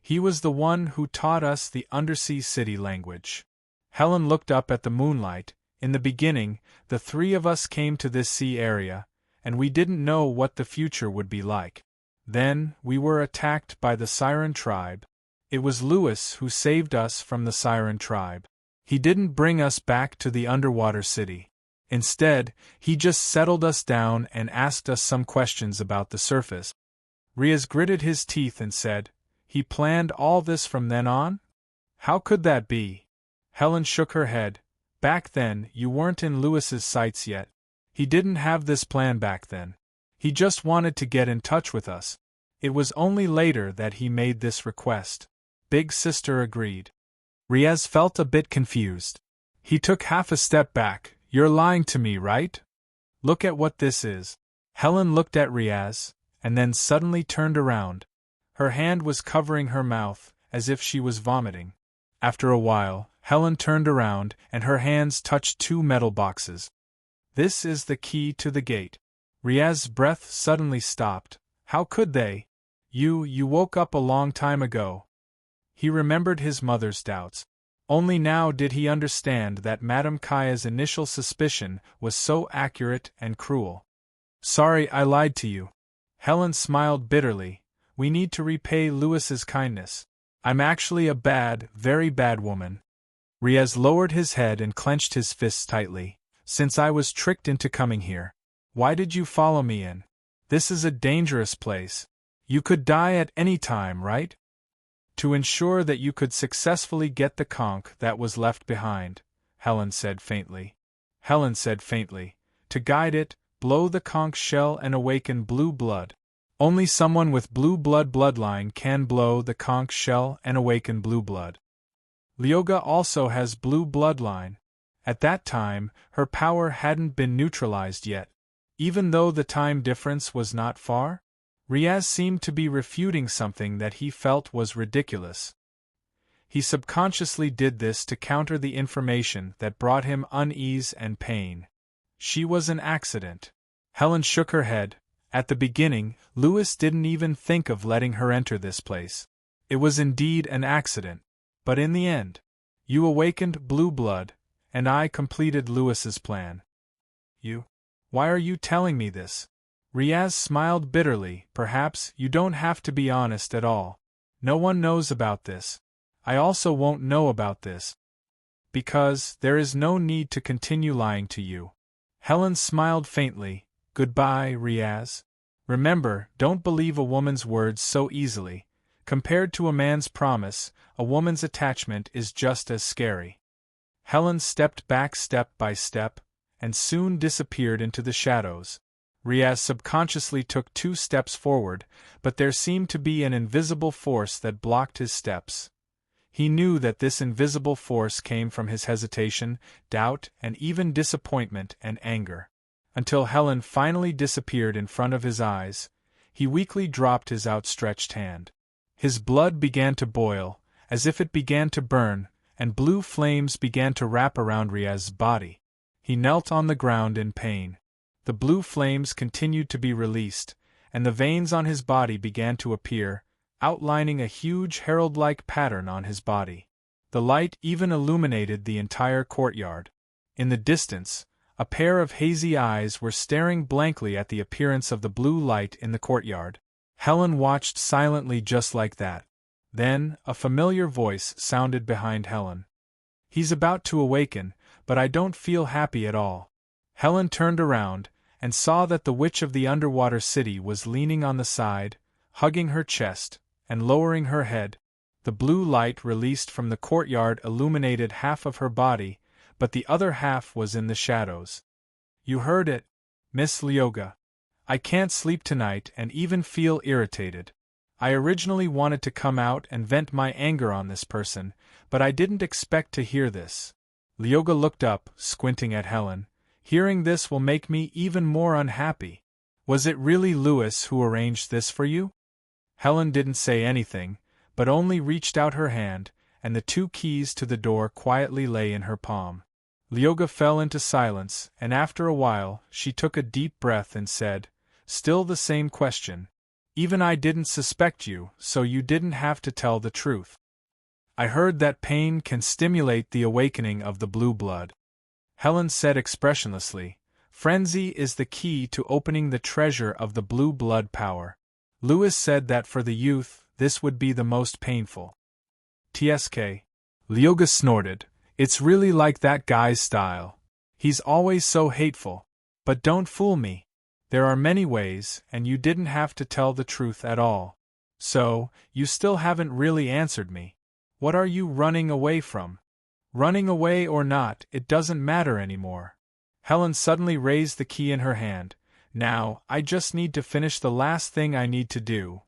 He was the one who taught us the undersea city language. Helen looked up at the moonlight. In the beginning, the three of us came to this sea area, and we didn't know what the future would be like. Then, we were attacked by the Siren tribe. It was Lewis who saved us from the Siren tribe. He didn't bring us back to the underwater city. Instead, he just settled us down and asked us some questions about the surface. Riaz gritted his teeth and said, He planned all this from then on? How could that be? Helen shook her head. Back then, you weren't in Lewis's sights yet. He didn't have this plan back then. He just wanted to get in touch with us. It was only later that he made this request. Big Sister agreed. Riaz felt a bit confused. He took half a step back. You're lying to me, right? Look at what this is. Helen looked at Riaz, and then suddenly turned around. Her hand was covering her mouth, as if she was vomiting. After a while, Helen turned around, and her hands touched two metal boxes. This is the key to the gate. Riaz's breath suddenly stopped. How could they? You woke up a long time ago. He remembered his mother's doubts. Only now did he understand that Madame Kaya's initial suspicion was so accurate and cruel. Sorry I lied to you. Helen smiled bitterly. We need to repay Lewis's kindness. I'm actually a bad, very bad woman. Riaz lowered his head and clenched his fists tightly. Since I was tricked into coming here. Why did you follow me in? This is a dangerous place. You could die at any time, right? To ensure that you could successfully get the conch that was left behind, Helen said faintly. To guide it, blow the conch shell and awaken blue blood. Only someone with blue blood bloodline can blow the conch shell and awaken blue blood. Lyoga also has blue bloodline. At that time, her power hadn't been neutralized yet. Even though the time difference was not far, Riaz seemed to be refuting something that he felt was ridiculous. He subconsciously did this to counter the information that brought him unease and pain. She was an accident. Helen shook her head. At the beginning, Lewis didn't even think of letting her enter this place. It was indeed an accident. But in the end, you awakened blue blood, and I completed Lewis's plan. You? Why are you telling me this? Riaz smiled bitterly. Perhaps you don't have to be honest at all. No one knows about this. I also won't know about this. Because there is no need to continue lying to you. Helen smiled faintly. Goodbye, Riaz. Remember, don't believe a woman's words so easily. Compared to a man's promise, a woman's attachment is just as scary. Helen stepped back step by step, and soon disappeared into the shadows. Riaz subconsciously took 2 steps forward, but there seemed to be an invisible force that blocked his steps. He knew that this invisible force came from his hesitation, doubt, and even disappointment and anger. Until Helen finally disappeared in front of his eyes, he weakly dropped his outstretched hand. His blood began to boil, as if it began to burn, and blue flames began to wrap around Riaz's body. He knelt on the ground in pain. The blue flames continued to be released, and the veins on his body began to appear, outlining a huge herald-like pattern on his body. The light even illuminated the entire courtyard. In the distance, a pair of hazy eyes were staring blankly at the appearance of the blue light in the courtyard. Helen watched silently just like that. Then, a familiar voice sounded behind Helen. He's about to awaken, but I don't feel happy at all. Helen turned around, and saw that the witch of the underwater city was leaning on the side, hugging her chest, and lowering her head. The blue light released from the courtyard illuminated half of her body, but the other half was in the shadows. You heard it, Miss Lyoga. I can't sleep tonight and even feel irritated. I originally wanted to come out and vent my anger on this person, but I didn't expect to hear this. Lyoga looked up, squinting at Helen. Hearing this will make me even more unhappy. Was it really Louis who arranged this for you? Helen didn't say anything, but only reached out her hand, and the 2 keys to the door quietly lay in her palm. Lyoga fell into silence, and after a while, she took a deep breath and said, Still the same question. Even I didn't suspect you, so you didn't have to tell the truth. I heard that pain can stimulate the awakening of the blue blood. Helen said expressionlessly, Frenzy is the key to opening the treasure of the blue blood power. Louis said that for the youth, this would be the most painful. TSK. Lyoga snorted. It's really like that guy's style. He's always so hateful. But don't fool me. There are many ways, and you didn't have to tell the truth at all. So, you still haven't really answered me. What are you running away from? Running away or not, it doesn't matter anymore. Helen suddenly raised the key in her hand. Now, I just need to finish the last thing I need to do.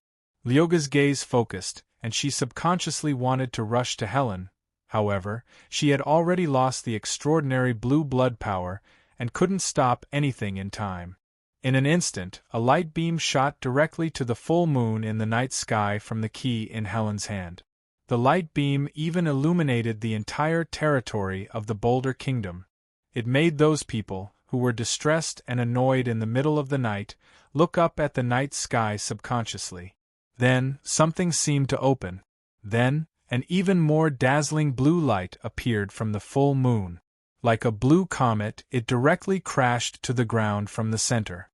Lyoga's gaze focused, and she subconsciously wanted to rush to Helen. However, she had already lost the extraordinary blue blood power, and couldn't stop anything in time. In an instant, a light beam shot directly to the full moon in the night sky from the key in Helen's hand. The light beam even illuminated the entire territory of the Boulder Kingdom. It made those people, who were distressed and annoyed in the middle of the night, look up at the night sky subconsciously. Then, something seemed to open. Then, an even more dazzling blue light appeared from the full moon. Like a blue comet, it directly crashed to the ground from the center.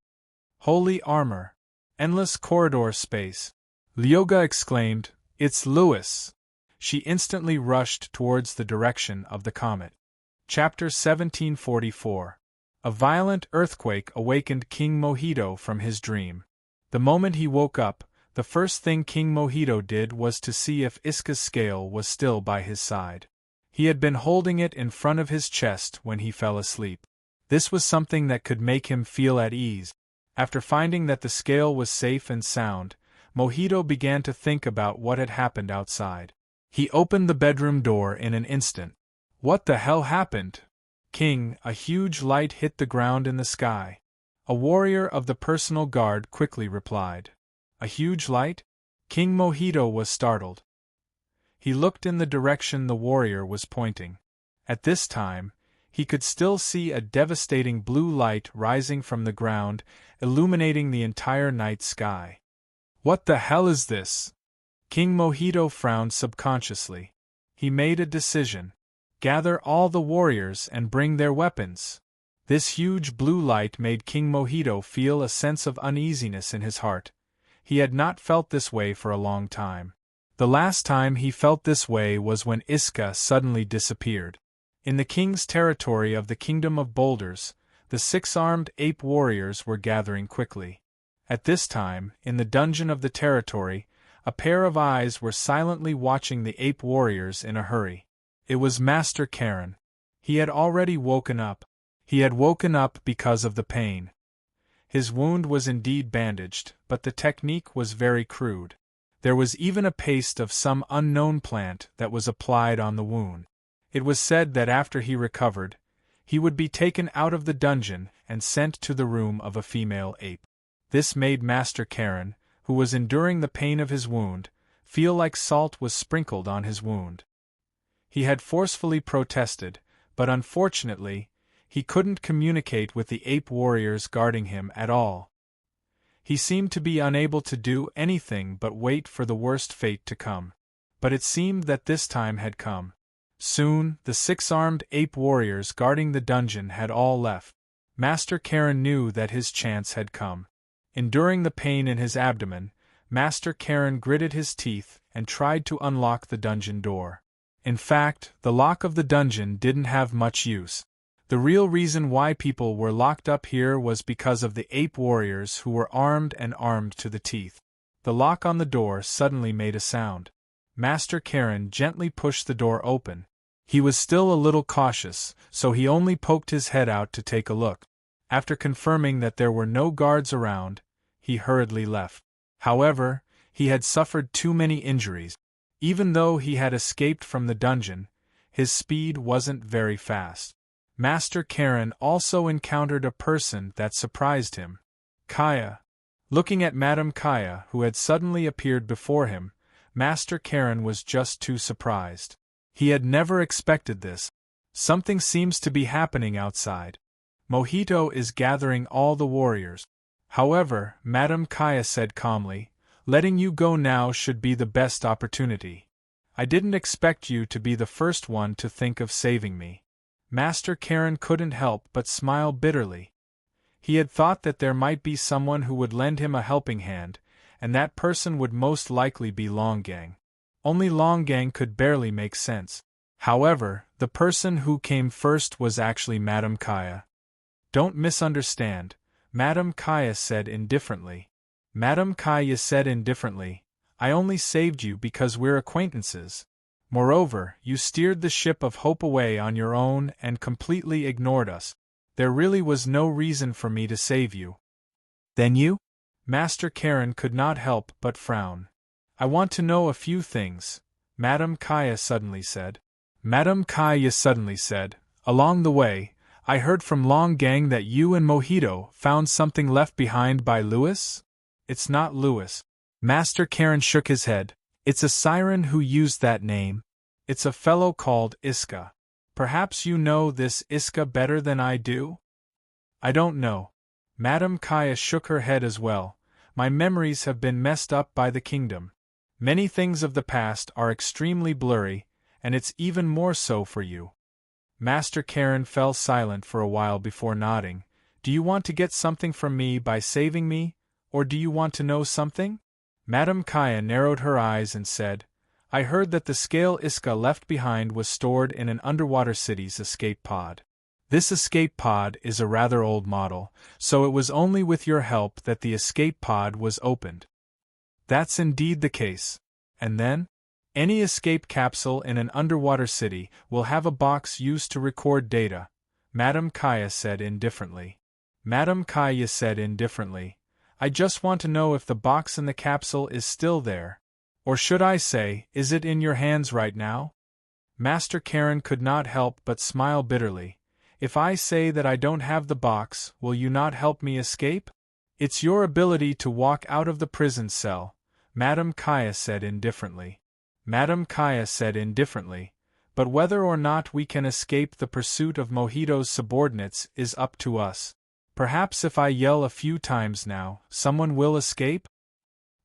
Holy armor! Endless corridor space! Lyoga exclaimed, It's Louis! She instantly rushed towards the direction of the comet. Chapter 1744. A violent earthquake awakened King Mojito from his dream. The moment he woke up, the first thing King Mojito did was to see if Iska's scale was still by his side. He had been holding it in front of his chest when he fell asleep. This was something that could make him feel at ease. After finding that the scale was safe and sound, Mojito began to think about what had happened outside. He opened the bedroom door in an instant. What the hell happened? King, a huge light hit the ground in the sky. A warrior of the personal guard quickly replied. A huge light? King Mojito was startled. He looked in the direction the warrior was pointing. At this time, he could still see a devastating blue light rising from the ground, illuminating the entire night sky. What the hell is this? King Mojito frowned subconsciously. He made a decision. Gather all the warriors and bring their weapons. This huge blue light made King Mojito feel a sense of uneasiness in his heart. He had not felt this way for a long time. The last time he felt this way was when Iska suddenly disappeared. In the king's territory of the Kingdom of Boulders, the six-armed ape warriors were gathering quickly. At this time, in the dungeon of the territory, a pair of eyes were silently watching the ape warriors in a hurry. It was Master Karen. He had already woken up. He had woken up because of the pain. His wound was indeed bandaged, but the technique was very crude. There was even a paste of some unknown plant that was applied on the wound. It was said that after he recovered, he would be taken out of the dungeon and sent to the room of a female ape. This made Master Karen, who was enduring the pain of his wound, feel like salt was sprinkled on his wound. He had forcefully protested, but unfortunately, he couldn't communicate with the ape warriors guarding him at all. He seemed to be unable to do anything but wait for the worst fate to come. But it seemed that this time had come. Soon, the six-armed ape warriors guarding the dungeon had all left. Master Karen knew that his chance had come. Enduring the pain in his abdomen, Master Karen gritted his teeth and tried to unlock the dungeon door. In fact, the lock of the dungeon didn't have much use. The real reason why people were locked up here was because of the ape warriors who were armed to the teeth. The lock on the door suddenly made a sound. Master Karen gently pushed the door open. He was still a little cautious, so he only poked his head out to take a look. After confirming that there were no guards around, he hurriedly left. However, he had suffered too many injuries. Even though he had escaped from the dungeon, his speed wasn't very fast. Master Karen also encountered a person that surprised him. Kaya. Looking at Madame Kaya, who had suddenly appeared before him, Master Karen was just too surprised. He had never expected this. Something seems to be happening outside. Mojito is gathering all the warriors. However, Madame Kaya said calmly, letting you go now should be the best opportunity. I didn't expect you to be the first one to think of saving me. Master Karen couldn't help but smile bitterly. He had thought that there might be someone who would lend him a helping hand, and that person would most likely be Longang. Only Longang could barely make sense. However, the person who came first was actually Madame Kaya. Don't misunderstand, Madame Kaya said indifferently. Madame Kaya said indifferently, I only saved you because we're acquaintances. Moreover, you steered the ship of hope away on your own and completely ignored us. There really was no reason for me to save you. Then you? Master Karen could not help but frown. I want to know a few things, Madame Kaya suddenly said. Madame Kaya suddenly said, along the way, I heard from Longang that you and Mojito found something left behind by Louis? It's not Louis. Master Karen shook his head. It's a siren who used that name. It's a fellow called Iska. Perhaps you know this Iska better than I do? I don't know. Madame Kaya shook her head as well. My memories have been messed up by the kingdom. Many things of the past are extremely blurry, and it's even more so for you. Master Karen fell silent for a while before nodding. Do you want to get something from me by saving me, or do you want to know something? Madame Kaya narrowed her eyes and said, I heard that the scale Iska left behind was stored in an underwater city's escape pod. This escape pod is a rather old model, so it was only with your help that the escape pod was opened. That's indeed the case. And then? Any escape capsule in an underwater city will have a box used to record data, Madame Kaya said indifferently. Madame Kaya said indifferently, I just want to know if the box in the capsule is still there. Or should I say, is it in your hands right now? Master Karen could not help but smile bitterly. If I say that I don't have the box, will you not help me escape? It's your ability to walk out of the prison cell, Madame Kaya said indifferently. Madame Kaya said indifferently, but whether or not we can escape the pursuit of Mojito's subordinates is up to us. Perhaps if I yell a few times now, someone will escape?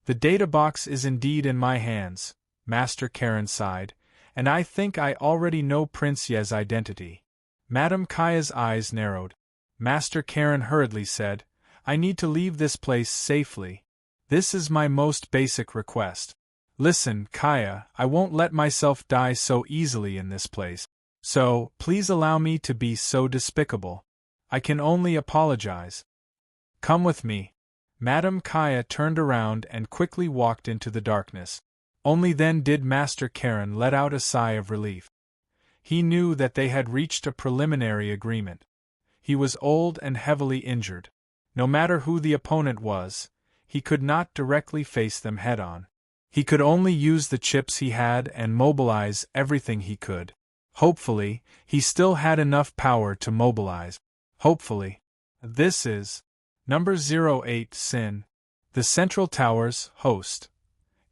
The data box is indeed in my hands, Master Karen sighed, and I think I already know Prince Ye's identity. Madame Kaya's eyes narrowed. Master Karen hurriedly said. I need to leave this place safely. This is my most basic request. Listen, Kaya, I won't let myself die so easily in this place. So, please allow me to be so despicable. I can only apologize. Come with me. Madame Kaya turned around and quickly walked into the darkness. Only then did Master Karen let out a sigh of relief. He knew that they had reached a preliminary agreement. He was old and heavily injured. No matter who the opponent was, he could not directly face them head-on. He could only use the chips he had and mobilize everything he could. Hopefully, he still had enough power to mobilize. Hopefully. This is Number 08 Sin. The Central Tower's host.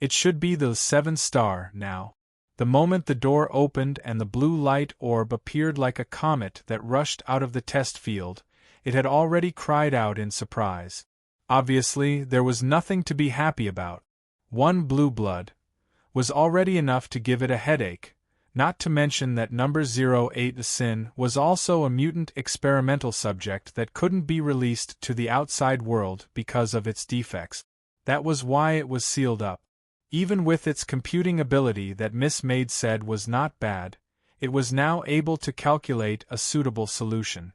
It should be the 7-star now. The moment the door opened and the blue light orb appeared like a comet that rushed out of the test field, it had already cried out in surprise. Obviously, there was nothing to be happy about. One blue blood was already enough to give it a headache, not to mention that number 08 Sin was also a mutant experimental subject that couldn't be released to the outside world because of its defects. That was why it was sealed up. Even with its computing ability that Miss Maid said was not bad, it was now able to calculate a suitable solution.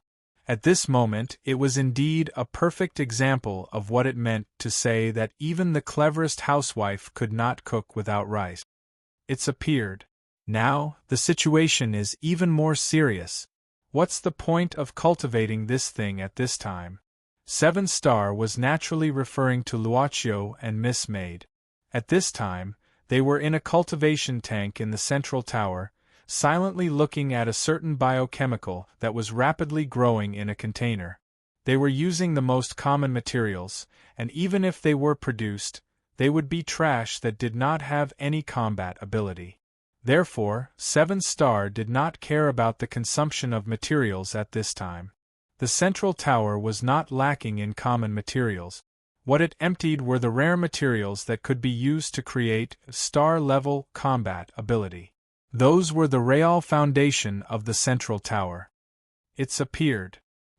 At this moment, it was indeed a perfect example of what it meant to say that even the cleverest housewife could not cook without rice. It's appeared. Now, the situation is even more serious. What's the point of cultivating this thing at this time? 7-star was naturally referring to Luochio and Miss Maid. At this time, they were in a cultivation tank in the central tower, silently looking at a certain biochemical that was rapidly growing in a container. They were using the most common materials, and even if they were produced, they would be trash that did not have any combat ability. Therefore, 7-star did not care about the consumption of materials at this time. The central tower was not lacking in common materials. What it emptied were the rare materials that could be used to create star-level combat ability. Those were the real foundation of the central tower. It's appeared.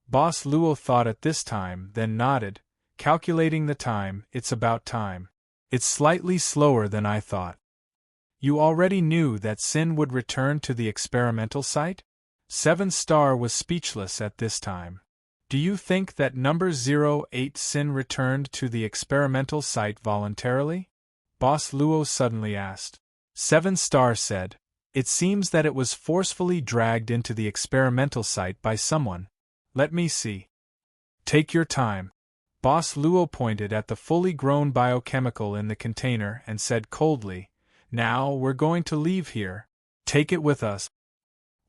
Boss Luo thought at this time, then nodded, calculating the time. It's about time. It's slightly slower than I thought. You already knew that Sin would return to the experimental site? 7-star was speechless at this time. Do you think that number 08 Sin returned to the experimental site voluntarily? Boss Luo suddenly asked. 7-star said. It seems that it was forcefully dragged into the experimental site by someone. Let me see. Take your time. Boss Luo pointed at the fully grown biochemical in the container and said coldly, Now we're going to leave here. Take it with us.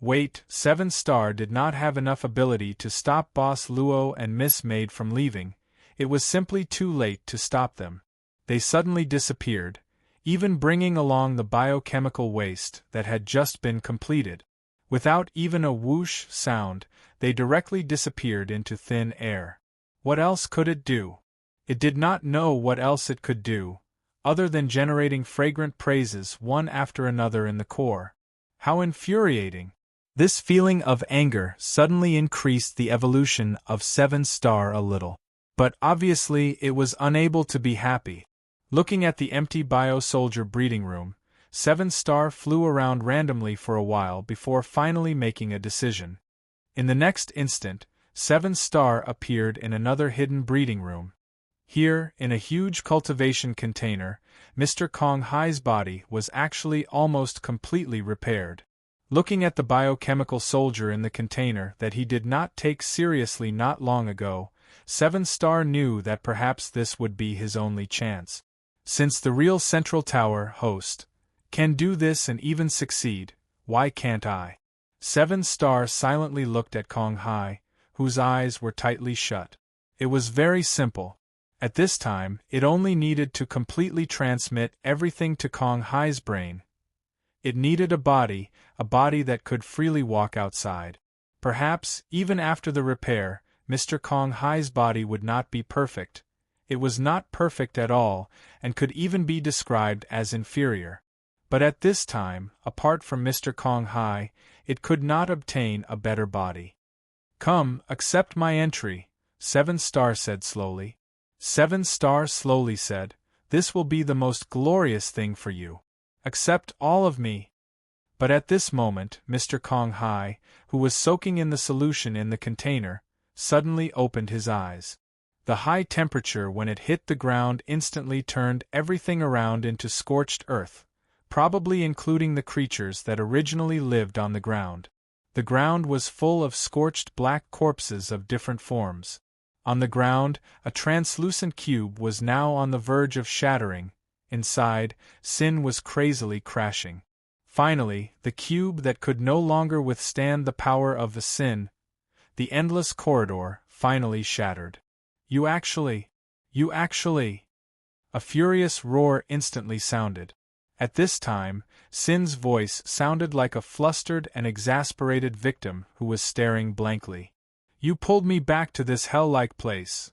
Wait, 7-star did not have enough ability to stop Boss Luo and Miss Maid from leaving. It was simply too late to stop them. They suddenly disappeared, even bringing along the biochemical waste that had just been completed. Without even a whoosh sound, they directly disappeared into thin air. What else could it do? It did not know what else it could do, other than generating fragrant praises one after another in the core. How infuriating! This feeling of anger suddenly increased the evolution of 7-star a little. But obviously it was unable to be happy. Looking at the empty bio-soldier breeding room, 7-star flew around randomly for a while before finally making a decision. In the next instant, 7-star appeared in another hidden breeding room. Here, in a huge cultivation container, Mr. Kong Hai's body was actually almost completely repaired. Looking at the biochemical soldier in the container that he did not take seriously not long ago, 7-star knew that perhaps this would be his only chance. Since the real Central Tower host can do this and even succeed, why can't I? 7-star silently looked at Kong Hai, whose eyes were tightly shut. It was very simple. At this time, it only needed to completely transmit everything to Kong Hai's brain. It needed a body that could freely walk outside. Perhaps, even after the repair, Mr. Kong Hai's body would not be perfect. It was not perfect at all, and could even be described as inferior. But at this time, apart from Mr. Kong Hai, it could not obtain a better body. Come, accept my entry, 7-star said slowly. 7-star slowly said, this will be the most glorious thing for you. Accept all of me. But at this moment, Mr. Kong Hai, who was soaking in the solution in the container, suddenly opened his eyes. The high temperature when it hit the ground instantly turned everything around into scorched earth, probably including the creatures that originally lived on the ground. The ground was full of scorched black corpses of different forms. On the ground, a translucent cube was now on the verge of shattering. Inside, Sin was crazily crashing. Finally, the cube that could no longer withstand the power of the Sin, the endless corridor, finally shattered. You actually... A furious roar instantly sounded. At this time, Sin's voice sounded like a flustered and exasperated victim who was staring blankly. You pulled me back to this hell-like place.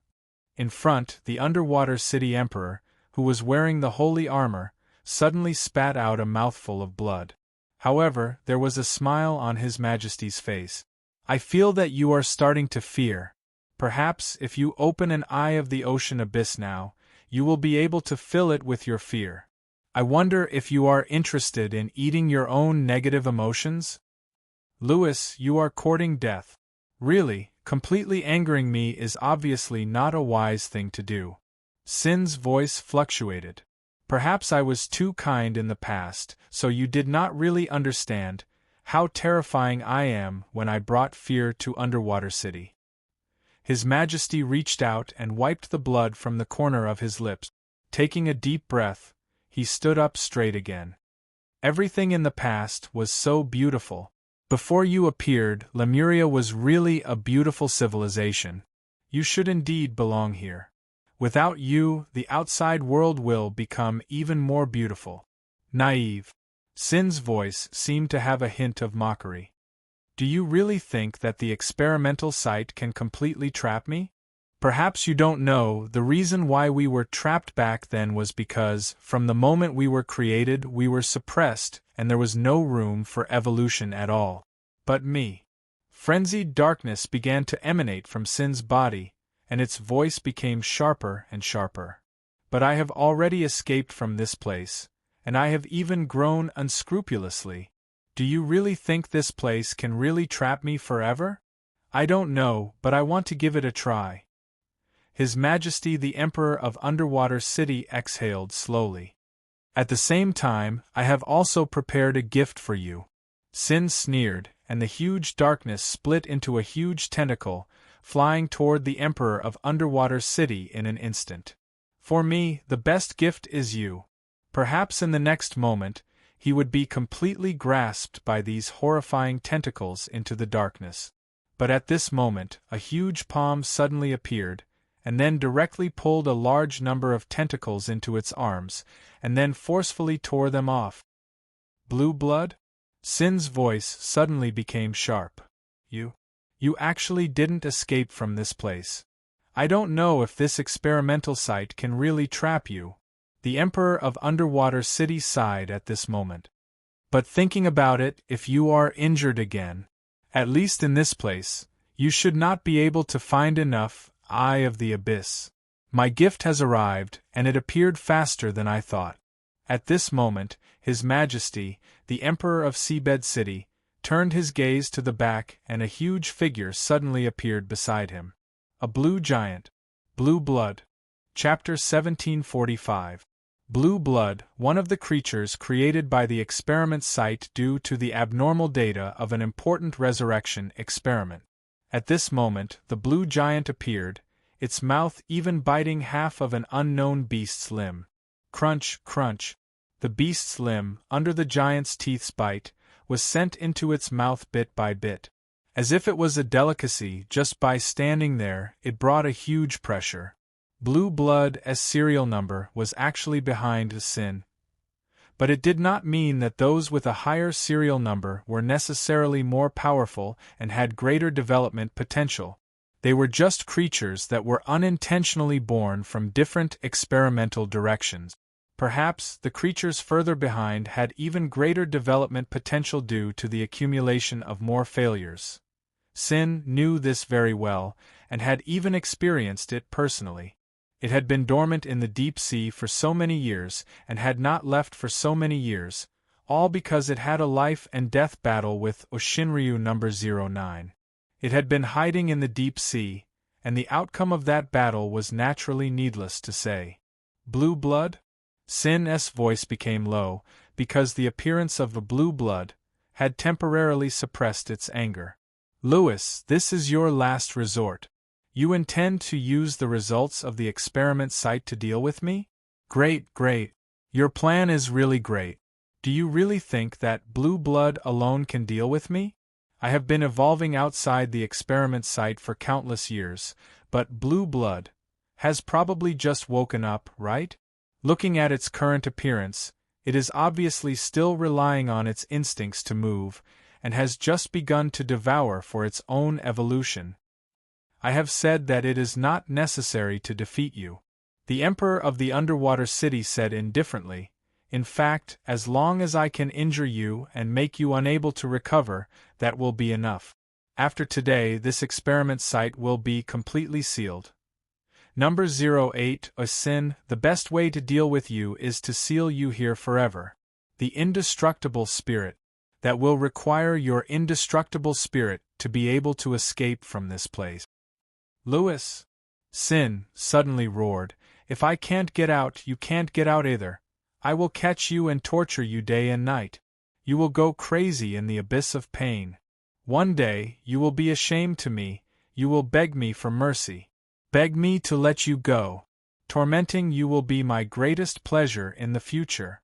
In front, the underwater city emperor, who was wearing the holy armor, suddenly spat out a mouthful of blood. However, there was a smile on His Majesty's face. I feel that you are starting to fear. Perhaps if you open an eye of the ocean abyss now, you will be able to fill it with your fear. I wonder if you are interested in eating your own negative emotions? Louis, you are courting death. Really, completely angering me is obviously not a wise thing to do. Sin's voice fluctuated. Perhaps I was too kind in the past, so you did not really understand how terrifying I am when I brought fear to Underwater City. His Majesty reached out and wiped the blood from the corner of his lips. Taking a deep breath, he stood up straight again. Everything in the past was so beautiful. Before you appeared, Lemuria was really a beautiful civilization. You should indeed belong here. Without you, the outside world will become even more beautiful. Naive. Sin's voice seemed to have a hint of mockery. Do you really think that the experimental site can completely trap me? Perhaps you don't know, the reason why we were trapped back then was because, from the moment we were created, we were suppressed, and there was no room for evolution at all. But me. Frenzied darkness began to emanate from Sin's body, and its voice became sharper and sharper. But I have already escaped from this place, and I have even grown unscrupulously. Do you really think this place can really trap me forever? I don't know, but I want to give it a try. His Majesty the Emperor of Underwater City exhaled slowly. At the same time, I have also prepared a gift for you. Sin sneered, and the huge darkness split into a huge tentacle, flying toward the Emperor of Underwater City in an instant. For me, the best gift is you. Perhaps in the next moment, he would be completely grasped by these horrifying tentacles into the darkness. But at this moment, a huge palm suddenly appeared, and then directly pulled a large number of tentacles into its arms, and then forcefully tore them off. Blue blood? Sin's voice suddenly became sharp. You actually didn't escape from this place. I don't know if this experimental site can really trap you. The Emperor of Underwater City sighed at this moment. But thinking about it, if you are injured again, at least in this place, you should not be able to find enough Eye of the Abyss. My gift has arrived, and it appeared faster than I thought. At this moment, His Majesty, the Emperor of Seabed City, turned his gaze to the back, and a huge figure suddenly appeared beside him. A blue giant. Blue blood. Chapter 1745. Blue blood, one of the creatures created by the experiment site due to the abnormal data of an important resurrection experiment. At this moment, the blue giant appeared, its mouth even biting half of an unknown beast's limb. Crunch, crunch. The beast's limb, under the giant's teeth's bite, was sent into its mouth bit by bit. As if it was a delicacy, just by standing there, it brought a huge pressure. Blue blood as serial number was actually behind the Sin. But it did not mean that those with a higher serial number were necessarily more powerful and had greater development potential. They were just creatures that were unintentionally born from different experimental directions. Perhaps the creatures further behind had even greater development potential due to the accumulation of more failures. Sin knew this very well, and had even experienced it personally. It had been dormant in the deep sea for so many years, and had not left for so many years, all because it had a life and death battle with Oshinryu number 09. It had been hiding in the deep sea, and the outcome of that battle was naturally needless to say. Blue blood? Sin's voice became low, because the appearance of the blue blood had temporarily suppressed its anger. Lewis, this is your last resort. You intend to use the results of the experiment site to deal with me? Great, great. Your plan is really great. Do you really think that blue blood alone can deal with me? I have been evolving outside the experiment site for countless years, but blue blood has probably just woken up, right? Looking at its current appearance, it is obviously still relying on its instincts to move, and has just begun to devour for its own evolution. I have said that it is not necessary to defeat you. The Emperor of the Underwater City said indifferently, in fact, as long as I can injure you and make you unable to recover, that will be enough. After today, this experiment site will be completely sealed. Number 08, Sin, the best way to deal with you is to seal you here forever. The indestructible spirit. That will require your indestructible spirit to be able to escape from this place. Lewis! Sin suddenly roared, if I can't get out, you can't get out either. I will catch you and torture you day and night. You will go crazy in the abyss of pain. One day, you will be ashamed to me, you will beg me for mercy. Beg me to let you go. Tormenting you will be my greatest pleasure in the future.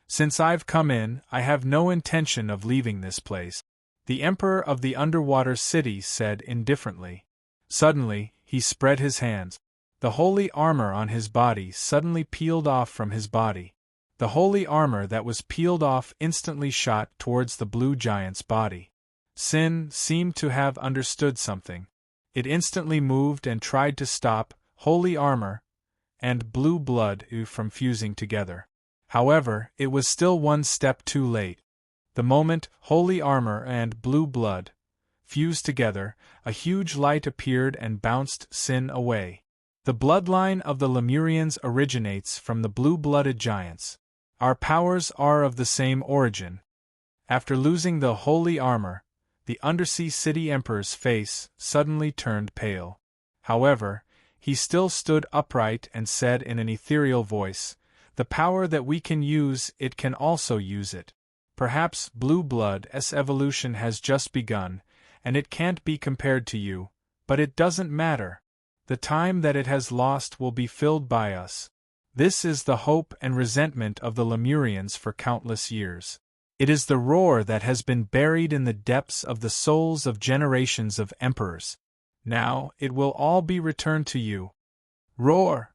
Since I've come in, I have no intention of leaving this place. The Emperor of the Underwater City said indifferently. Suddenly, he spread his hands. The holy armor on his body suddenly peeled off from his body. The holy armor that was peeled off instantly shot towards the blue giant's body. Sin seemed to have understood something. It instantly moved and tried to stop holy armor and blue blood from fusing together. However, it was still one step too late. The moment holy armor and blue blood fused together, a huge light appeared and bounced Sin away. The bloodline of the Lemurians originates from the blue-blooded giants. Our powers are of the same origin. After losing the holy armor, the Undersea City Emperor's face suddenly turned pale. However, he still stood upright and said in an ethereal voice, the power that we can use, it can also use it. Perhaps blue blood's evolution has just begun, and it can't be compared to you, but it doesn't matter. The time that it has lost will be filled by us. This is the hope and resentment of the Lemurians for countless years. It is the roar that has been buried in the depths of the souls of generations of emperors. Now, it will all be returned to you. Roar!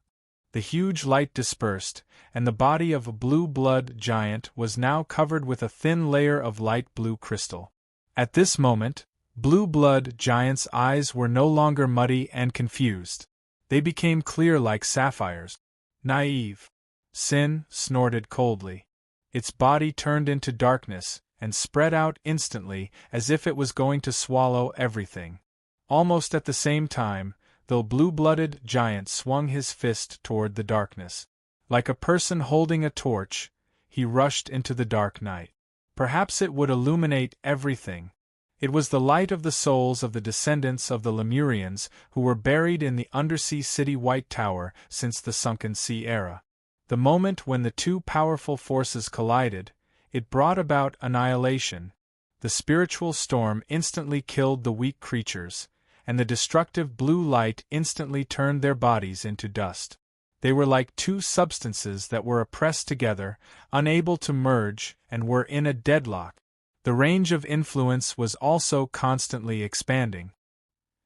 The huge light dispersed, and the body of a blue blood giant was now covered with a thin layer of light blue crystal. At this moment, blue blood giant's eyes were no longer muddy and confused. They became clear like sapphires. Naive. Sin snorted coldly. Its body turned into darkness and spread out instantly as if it was going to swallow everything. Almost at the same time, the blue-blooded giant swung his fist toward the darkness. Like a person holding a torch, he rushed into the dark night. Perhaps it would illuminate everything. It was the light of the souls of the descendants of the Lemurians who were buried in the Undersea City White Tower since the Sunken Sea era. The moment when the two powerful forces collided, it brought about annihilation. The spiritual storm instantly killed the weak creatures, and the destructive blue light instantly turned their bodies into dust. They were like two substances that were oppressed together, unable to merge, and were in a deadlock. The range of influence was also constantly expanding.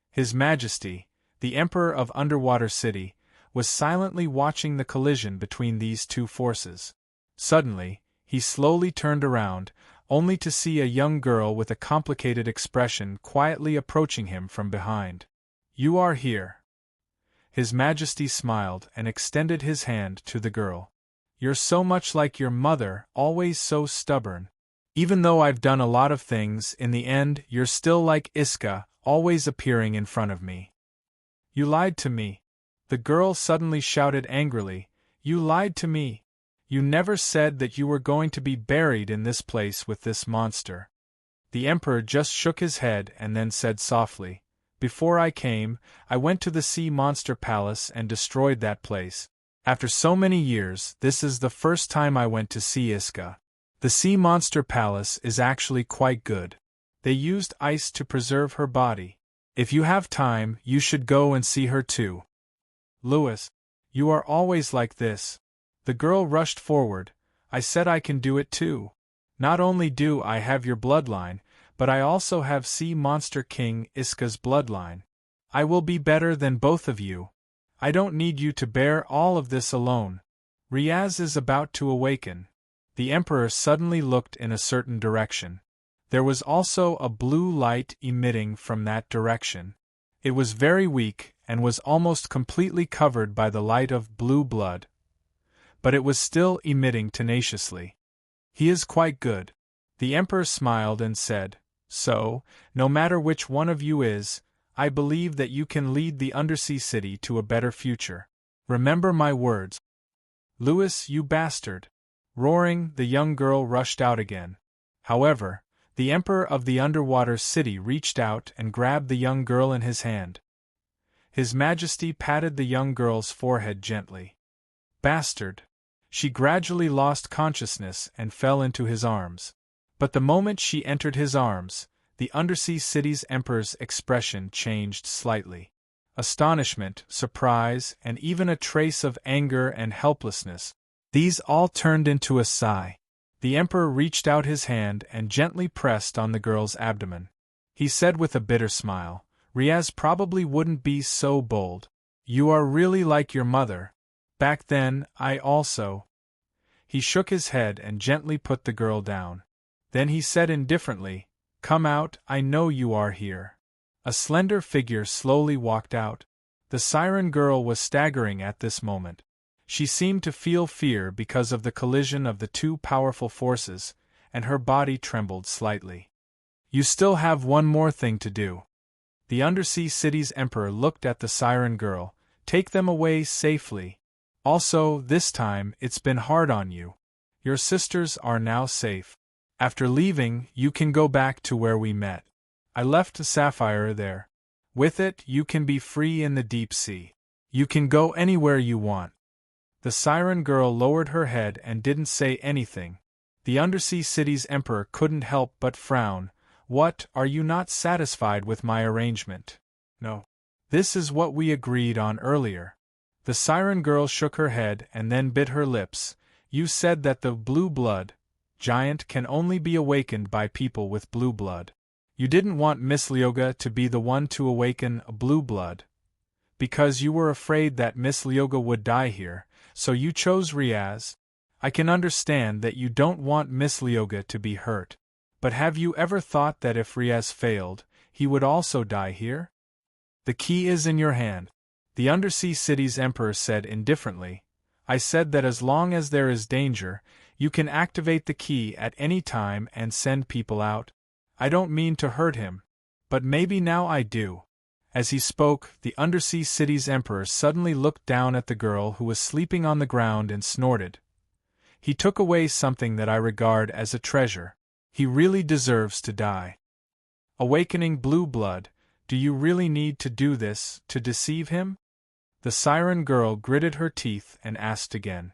His Majesty, the Emperor of Underwater City, was silently watching the collision between these two forces. Suddenly, he slowly turned around, only to see a young girl with a complicated expression quietly approaching him from behind. "You are here." His Majesty smiled and extended his hand to the girl. "You're so much like your mother, always so stubborn." Even though I've done a lot of things, in the end, you're still like Iska, always appearing in front of me. You lied to me. The girl suddenly shouted angrily, You lied to me. You never said that you were going to be buried in this place with this monster. The Emperor just shook his head and then said softly, Before I came, I went to the sea monster palace and destroyed that place. After so many years, this is the first time I went to see Iska. The sea monster palace is actually quite good. They used ice to preserve her body. If you have time, you should go and see her too. Louis, you are always like this. The girl rushed forward. I said I can do it too. Not only do I have your bloodline, but I also have Sea Monster King Iska's bloodline. I will be better than both of you. I don't need you to bear all of this alone. Riaz is about to awaken. The Emperor suddenly looked in a certain direction. There was also a blue light emitting from that direction. It was very weak, and was almost completely covered by the light of blue blood. But it was still emitting tenaciously. He is quite good. The Emperor smiled and said, So, no matter which one of you is, I believe that you can lead the undersea city to a better future. Remember my words. Louis, you bastard! Roaring, the young girl rushed out again. However, the Emperor of the underwater city reached out and grabbed the young girl in his hand. His Majesty patted the young girl's forehead gently. Bastard! She gradually lost consciousness and fell into his arms. But the moment she entered his arms, the undersea city's emperor's expression changed slightly. Astonishment, surprise, and even a trace of anger and helplessness. These all turned into a sigh. The emperor reached out his hand and gently pressed on the girl's abdomen. He said with a bitter smile, Riaz probably wouldn't be so bold. You are really like your mother. Back then, I also. He shook his head and gently put the girl down. Then he said indifferently, Come out, I know you are here. A slender figure slowly walked out. The siren girl was staggering at this moment. She seemed to feel fear because of the collision of the two powerful forces, and her body trembled slightly. You still have one more thing to do. The undersea city's emperor looked at the siren girl. Take them away safely. Also, this time, it's been hard on you. Your sisters are now safe. After leaving, you can go back to where we met. I left a sapphire there. With it, you can be free in the deep sea. You can go anywhere you want. The siren girl lowered her head and didn't say anything. The undersea city's emperor couldn't help but frown. What, are you not satisfied with my arrangement? No. This is what we agreed on earlier. The siren girl shook her head and then bit her lips. You said that the blue blood giant can only be awakened by people with blue blood. You didn't want Miss Lyoga to be the one to awaken a blue blood. Because you were afraid that Miss Lyoga would die here, so you chose Riaz. I can understand that you don't want Miss Lyoga to be hurt. But have you ever thought that if Riaz failed, he would also die here? The key is in your hand. The undersea city's emperor said indifferently. I said that as long as there is danger, you can activate the key at any time and send people out. I don't mean to hurt him. But maybe now I do. As he spoke, the undersea city's emperor suddenly looked down at the girl who was sleeping on the ground and snorted. He took away something that I regard as a treasure. He really deserves to die. Awakening blue blood, do you really need to do this to deceive him? The siren girl gritted her teeth and asked again.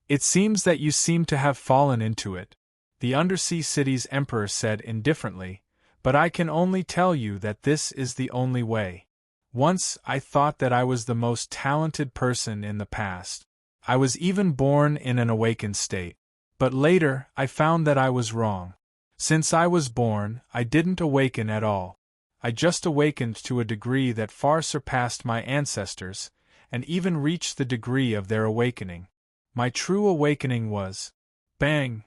It seems that you seem to have fallen into it. The undersea city's emperor said indifferently, but I can only tell you that this is the only way. Once I thought that I was the most talented person in the past. I was even born in an awakened state. But later, I found that I was wrong. Since I was born, I didn't awaken at all. I just awakened to a degree that far surpassed my ancestors, and even reached the degree of their awakening. My true awakening was... Bang!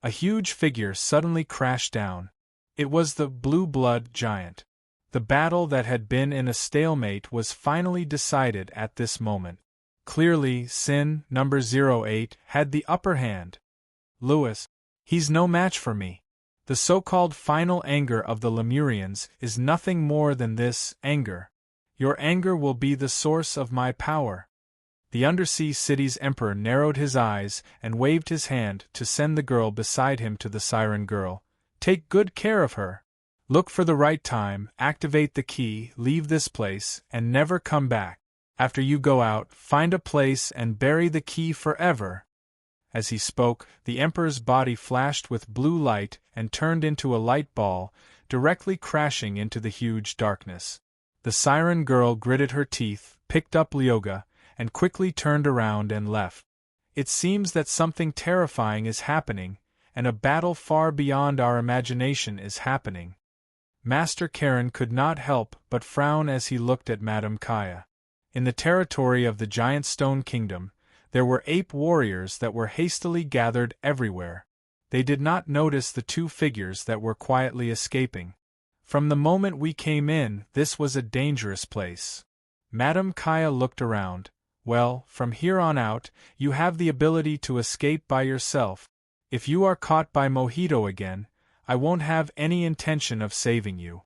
A huge figure suddenly crashed down. It was the blue blood giant. The battle that had been in a stalemate was finally decided at this moment. Clearly, Sin, number 08, had the upper hand. Louis, he's no match for me. The so-called final anger of the Lemurians is nothing more than this, anger. Your anger will be the source of my power. The undersea city's emperor narrowed his eyes and waved his hand to send the girl beside him to the siren girl. Take good care of her. Look for the right time, activate the key, leave this place, and never come back. After you go out, find a place and bury the key forever. As he spoke, the emperor's body flashed with blue light and turned into a light ball, directly crashing into the huge darkness. The siren girl gritted her teeth, picked up Lyoga, and quickly turned around and left. It seems that something terrifying is happening, and a battle far beyond our imagination is happening. Master Karen could not help but frown as he looked at Madame Kaya. In the territory of the giant stone kingdom, there were ape warriors that were hastily gathered everywhere. They did not notice the two figures that were quietly escaping. From the moment we came in, this was a dangerous place. Madame Kaya looked around. Well, from here on out, you have the ability to escape by yourself. If you are caught by Mojito again, I won't have any intention of saving you.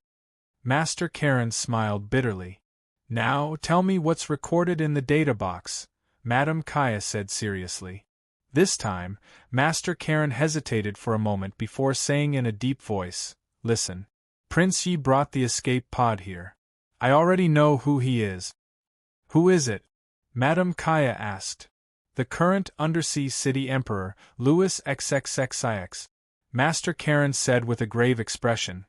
Master Karen smiled bitterly. Now, tell me what's recorded in the data box, Madame Kaya said seriously. This time, Master Karen hesitated for a moment before saying in a deep voice, Listen. Prince Yi brought the escape pod here. I already know who he is. Who is it? Madame Kaya asked. The current undersea city emperor, Louis XXXIX. Master Karen said with a grave expression.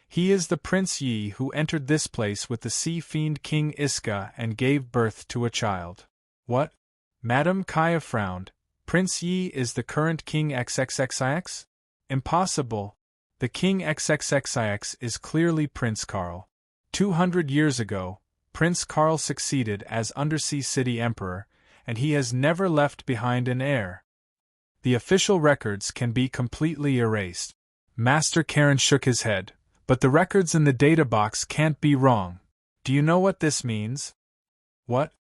He is the Prince Yi who entered this place with the sea fiend King Iska and gave birth to a child. What? Madame Kaya frowned. Prince Yi is the current King XXXIX? Impossible. The King XXXIX is clearly Prince Karl. 200 years ago, Prince Karl succeeded as undersea city emperor, and he has never left behind an heir. The official records can be completely erased. Master Karen shook his head. But the records in the data box can't be wrong. Do you know what this means? What?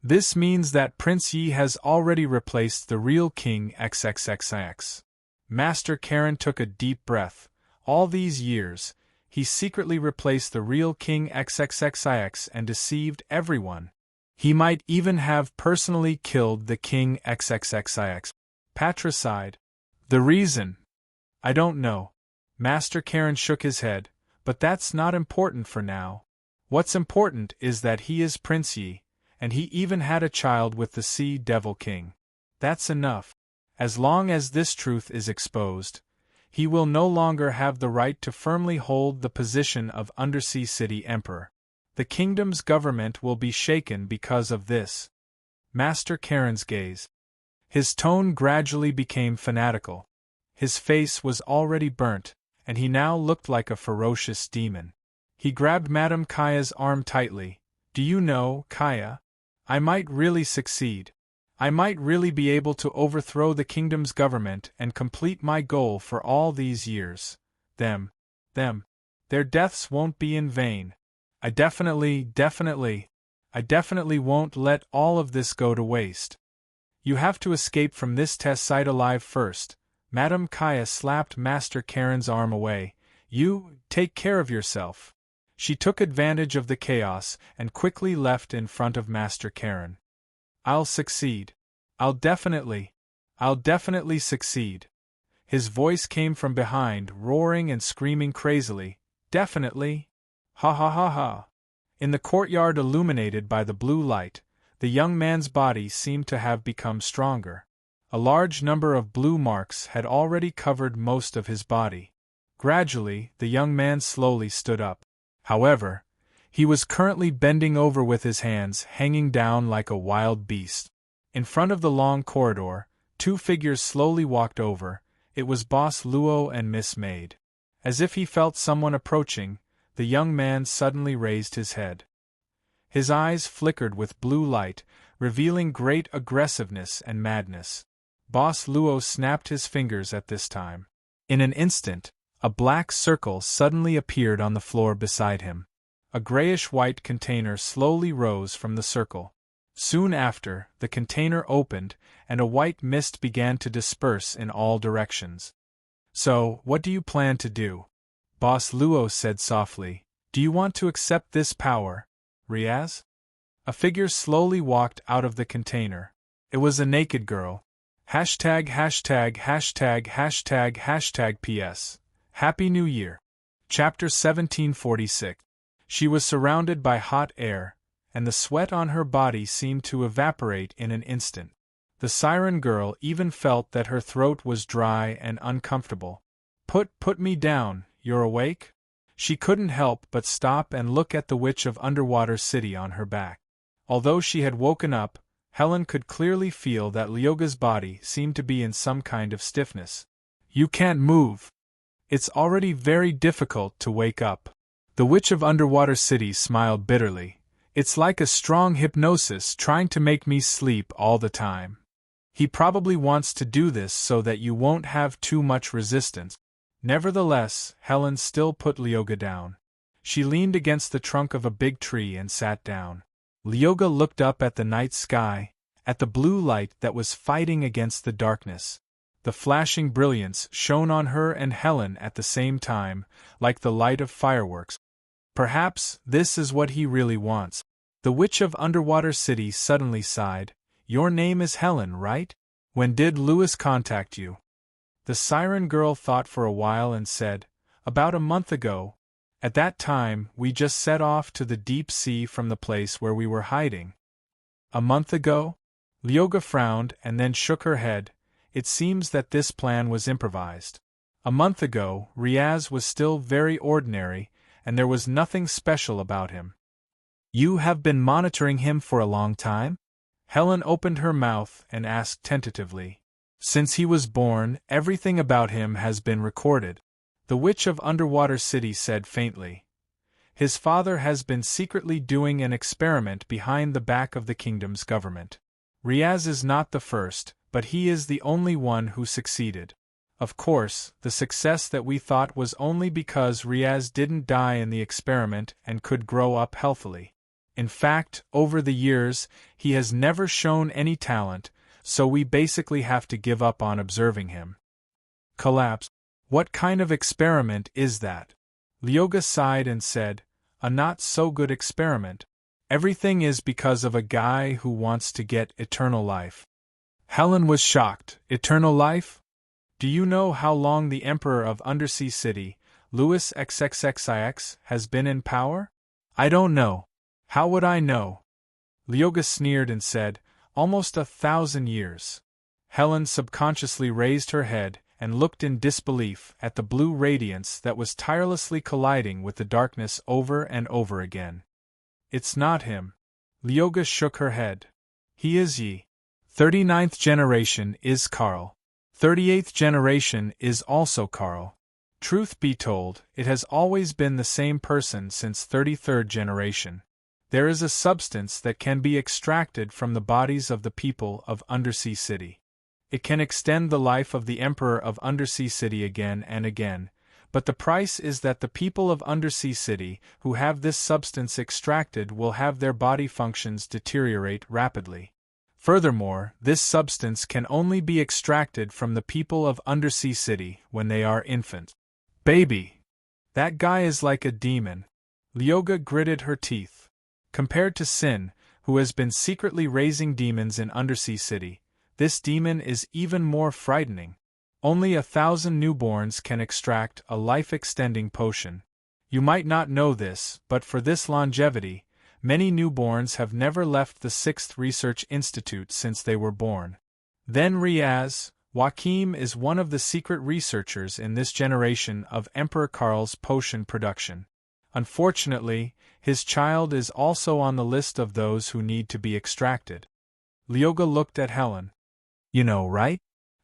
This means that Prince Yi has already replaced the real King XXXIX. Master Karen took a deep breath. All these years, he secretly replaced the real King XXXIX and deceived everyone. He might even have personally killed the King XXXIX. Patricide. The reason? I don't know. Master Karen shook his head, but that's not important for now. What's important is that he is Prince Yi, and he even had a child with the Sea Devil King. That's enough. As long as this truth is exposed, he will no longer have the right to firmly hold the position of Undersea City Emperor. The kingdom's government will be shaken because of this. Master Karen's gaze. His tone gradually became fanatical. His face was already burnt, and he now looked like a ferocious demon. He grabbed Madame Kaya's arm tightly. Do you know, Kaya? I might really succeed. I might really be able to overthrow the kingdom's government and complete my goal for all these years. Their deaths won't be in vain. I definitely won't let all of this go to waste. You have to escape from this test site alive first. Madame Kaya slapped Master Karen's arm away. You, take care of yourself. She took advantage of the chaos and quickly left in front of Master Karen. I'll succeed. I'll definitely succeed. His voice came from behind, roaring and screaming crazily. Definitely? Ha ha ha ha. In the courtyard illuminated by the blue light, the young man's body seemed to have become stronger. A large number of blue marks had already covered most of his body. Gradually, the young man slowly stood up. However, he was currently bending over with his hands hanging down like a wild beast. In front of the long corridor, two figures slowly walked over. It was Boss Luo and Miss Maid. As if he felt someone approaching, the young man suddenly raised his head. His eyes flickered with blue light, revealing great aggressiveness and madness. Boss Luo snapped his fingers at this time. In an instant, a black circle suddenly appeared on the floor beside him. A grayish-white container slowly rose from the circle. Soon after, the container opened, and a white mist began to disperse in all directions. So, what do you plan to do? Boss Luo said softly. Do you want to accept this power, Riaz? A figure slowly walked out of the container. It was a naked girl. Hashtag hashtag hashtag hashtag hashtag PS. Happy New Year. Chapter 1746. She was surrounded by hot air, and the sweat on her body seemed to evaporate in an instant. The siren girl even felt that her throat was dry and uncomfortable. Put me down, you're awake? She couldn't help but stop and look at the Witch of Underwater City on her back. Although she had woken up, Helen could clearly feel that Lyoga's body seemed to be in some kind of stiffness. You can't move. It's already very difficult to wake up. The Witch of Underwater City smiled bitterly. It's like a strong hypnosis trying to make me sleep all the time. He probably wants to do this so that you won't have too much resistance. Nevertheless, Helen still put Lyoga down. She leaned against the trunk of a big tree and sat down. Lyoga looked up at the night sky, at the blue light that was fighting against the darkness. The flashing brilliance shone on her and Helen at the same time, like the light of fireworks. Perhaps this is what he really wants. The Witch of Underwater City suddenly sighed. Your name is Helen, right? When did Lewis contact you? The siren girl thought for a while and said, About a month ago. At that time, we just set off to the deep sea from the place where we were hiding. A month ago? Lyoga frowned and then shook her head. It seems that this plan was improvised. A month ago, Riaz was still very ordinary, and there was nothing special about him. You have been monitoring him for a long time? Helen opened her mouth and asked tentatively. Since he was born, everything about him has been recorded. The Witch of Underwater City said faintly. His father has been secretly doing an experiment behind the back of the kingdom's government. Riaz is not the first, but he is the only one who succeeded. Of course, the success that we thought was only because Riaz didn't die in the experiment and could grow up healthily. In fact, over the years, he has never shown any talent, so we basically have to give up on observing him. Collapse. What kind of experiment is that? Lyoga sighed and said, A not-so-good experiment. Everything is because of a guy who wants to get eternal life. Helen was shocked. Eternal life? Do you know how long the Emperor of Undersea City, Louis XXXIX, has been in power? I don't know. How would I know? Lyoga sneered and said, Almost 1,000 years. Helen subconsciously raised her head and looked in disbelief at the blue radiance that was tirelessly colliding with the darkness over and over again. It's not him. Lyoga shook her head. He is ye. 39th generation is Carl. 38th generation is also Carl. Truth be told, it has always been the same person since 33rd generation. There is a substance that can be extracted from the bodies of the people of Undersea City. It can extend the life of the Emperor of Undersea City again and again, but the price is that the people of Undersea City who have this substance extracted will have their body functions deteriorate rapidly. Furthermore, this substance can only be extracted from the people of Undersea City when they are infant. Baby! That guy is like a demon. Lyoga gritted her teeth. Compared to Sin, who has been secretly raising demons in Undersea City, this demon is even more frightening. Only 1,000 newborns can extract a life-extending potion. You might not know this, but for this longevity, many newborns have never left the 6th Research Institute since they were born. Then Riaz, Joachim is one of the secret researchers in this generation of Emperor Karl's potion production. Unfortunately, his child is also on the list of those who need to be extracted. Lyoga looked at Helen. You know, right?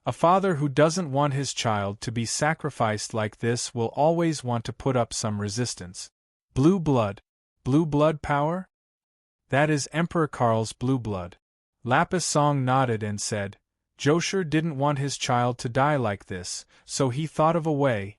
A father who doesn't want his child to be sacrificed like this will always want to put up some resistance. Blue blood. Blue blood power? That is Emperor Karl's blue blood. Lapis Song nodded and said, Josher didn't want his child to die like this, so he thought of a way.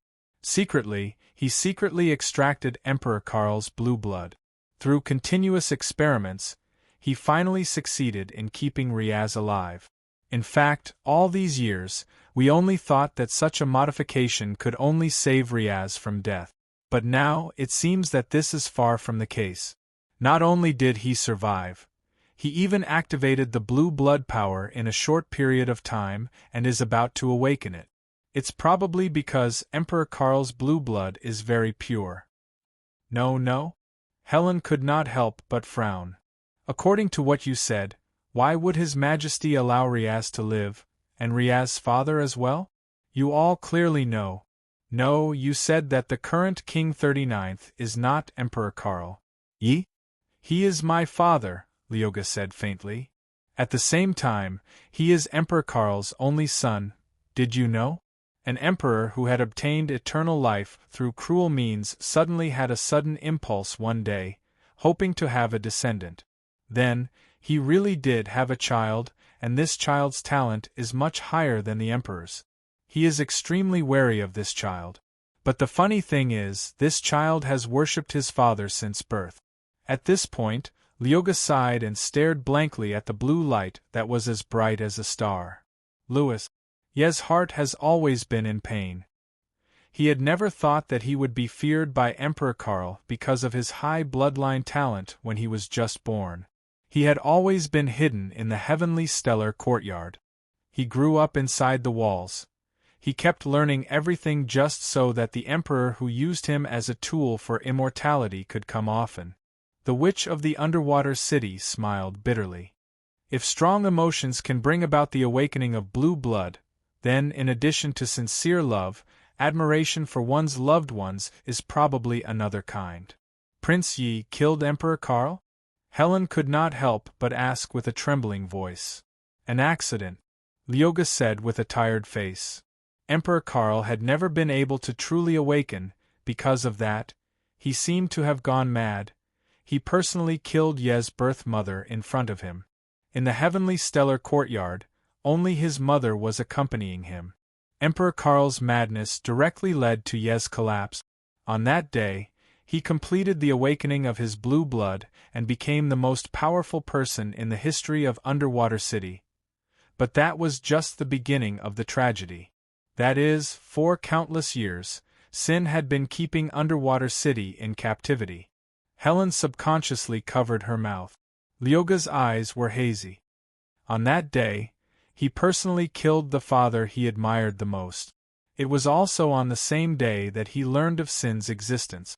He secretly extracted Emperor Karl's blue blood. Through continuous experiments, he finally succeeded in keeping Riaz alive. In fact, all these years, we only thought that such a modification could only save Riaz from death. But now, it seems that this is far from the case. Not only did he survive, he even activated the blue blood power in a short period of time and is about to awaken it. It's probably because Emperor Karl's blue blood is very pure. No. Helen could not help but frown. According to what you said, why would His Majesty allow Riaz to live, and Riaz's father as well? You all clearly know. No, you said that the current King 39th is not Emperor Karl. He is my father, Lyoga said faintly. At the same time, he is Emperor Karl's only son, did you know? An emperor who had obtained eternal life through cruel means suddenly had a sudden impulse one day, hoping to have a descendant. Then, he really did have a child, and this child's talent is much higher than the emperor's. He is extremely wary of this child. But the funny thing is, this child has worshipped his father since birth. At this point, Lyoga sighed and stared blankly at the blue light that was as bright as a star. Ye's heart has always been in pain. He had never thought that he would be feared by Emperor Karl because of his high bloodline talent when he was just born. He had always been hidden in the heavenly stellar courtyard. He grew up inside the walls. He kept learning everything just so that the emperor who used him as a tool for immortality could come often. The witch of the underwater city smiled bitterly. If strong emotions can bring about the awakening of blue blood, then, in addition to sincere love, admiration for one's loved ones is probably another kind. Prince Yi killed Emperor Karl? Helen could not help but ask with a trembling voice. An accident, Lyoga said with a tired face. Emperor Karl had never been able to truly awaken. Because of that, he seemed to have gone mad. He personally killed Ye's birth mother in front of him. In the heavenly stellar courtyard, only his mother was accompanying him. Emperor Karl's madness directly led to Ye's collapse. On that day, he completed the awakening of his blue blood and became the most powerful person in the history of Underwater City. But that was just the beginning of the tragedy. That is, for countless years, Sin had been keeping Underwater City in captivity. Helen subconsciously covered her mouth. Lyoga's eyes were hazy. On that day, he personally killed the father he admired the most. It was also on the same day that he learned of Sin's existence.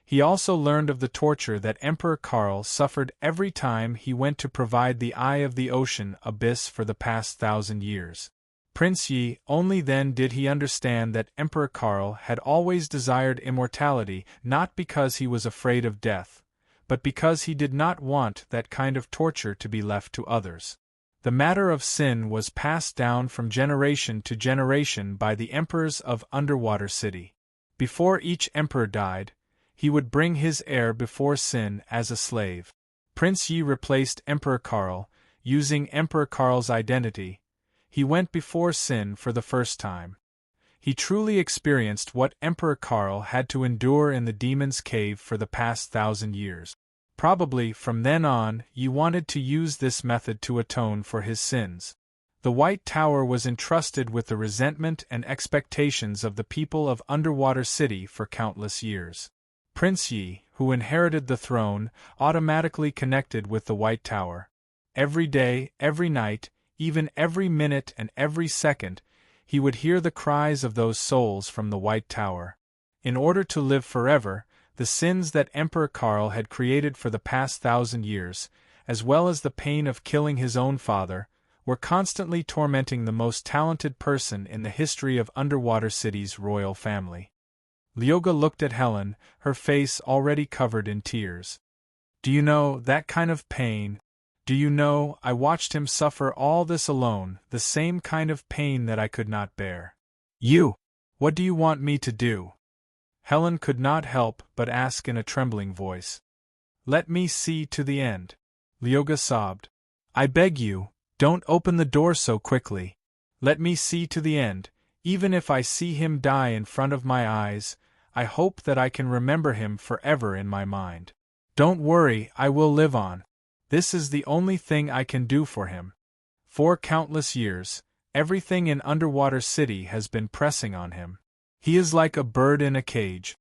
He also learned of the torture that Emperor Karl suffered every time he went to provide the Eye of the Ocean abyss for the past 1,000 years. Prince Yi, only then did he understand that Emperor Karl had always desired immortality not because he was afraid of death, but because he did not want that kind of torture to be left to others. The matter of Sin was passed down from generation to generation by the emperors of Underwater City. Before each emperor died, he would bring his heir before Sin as a slave. Prince Yi replaced Emperor Karl, using Emperor Karl's identity. He went before Sin for the first time. He truly experienced what Emperor Karl had to endure in the Demon's Cave for the past 1,000 years. Probably from then on, Yi wanted to use this method to atone for his sins. The White Tower was entrusted with the resentment and expectations of the people of Underwater City for countless years. Prince Yi, who inherited the throne, automatically connected with the White Tower. Every day, every night, even every minute and every second, he would hear the cries of those souls from the White Tower. In order to live forever, the sins that Emperor Karl had created for the past 1,000 years, as well as the pain of killing his own father, were constantly tormenting the most talented person in the history of Underwater City's royal family. Lyoga looked at Helen, her face already covered in tears. Do you know that kind of pain? Do you know, I watched him suffer all this alone, the same kind of pain that I could not bear. What do you want me to do? Helen could not help but ask in a trembling voice. Let me see to the end. Lyoga sobbed. I beg you, don't open the door so quickly. Let me see to the end. Even if I see him die in front of my eyes, I hope that I can remember him forever in my mind. Don't worry, I will live on. This is the only thing I can do for him. For countless years, everything in Underwater City has been pressing on him. He is like a bird in a cage.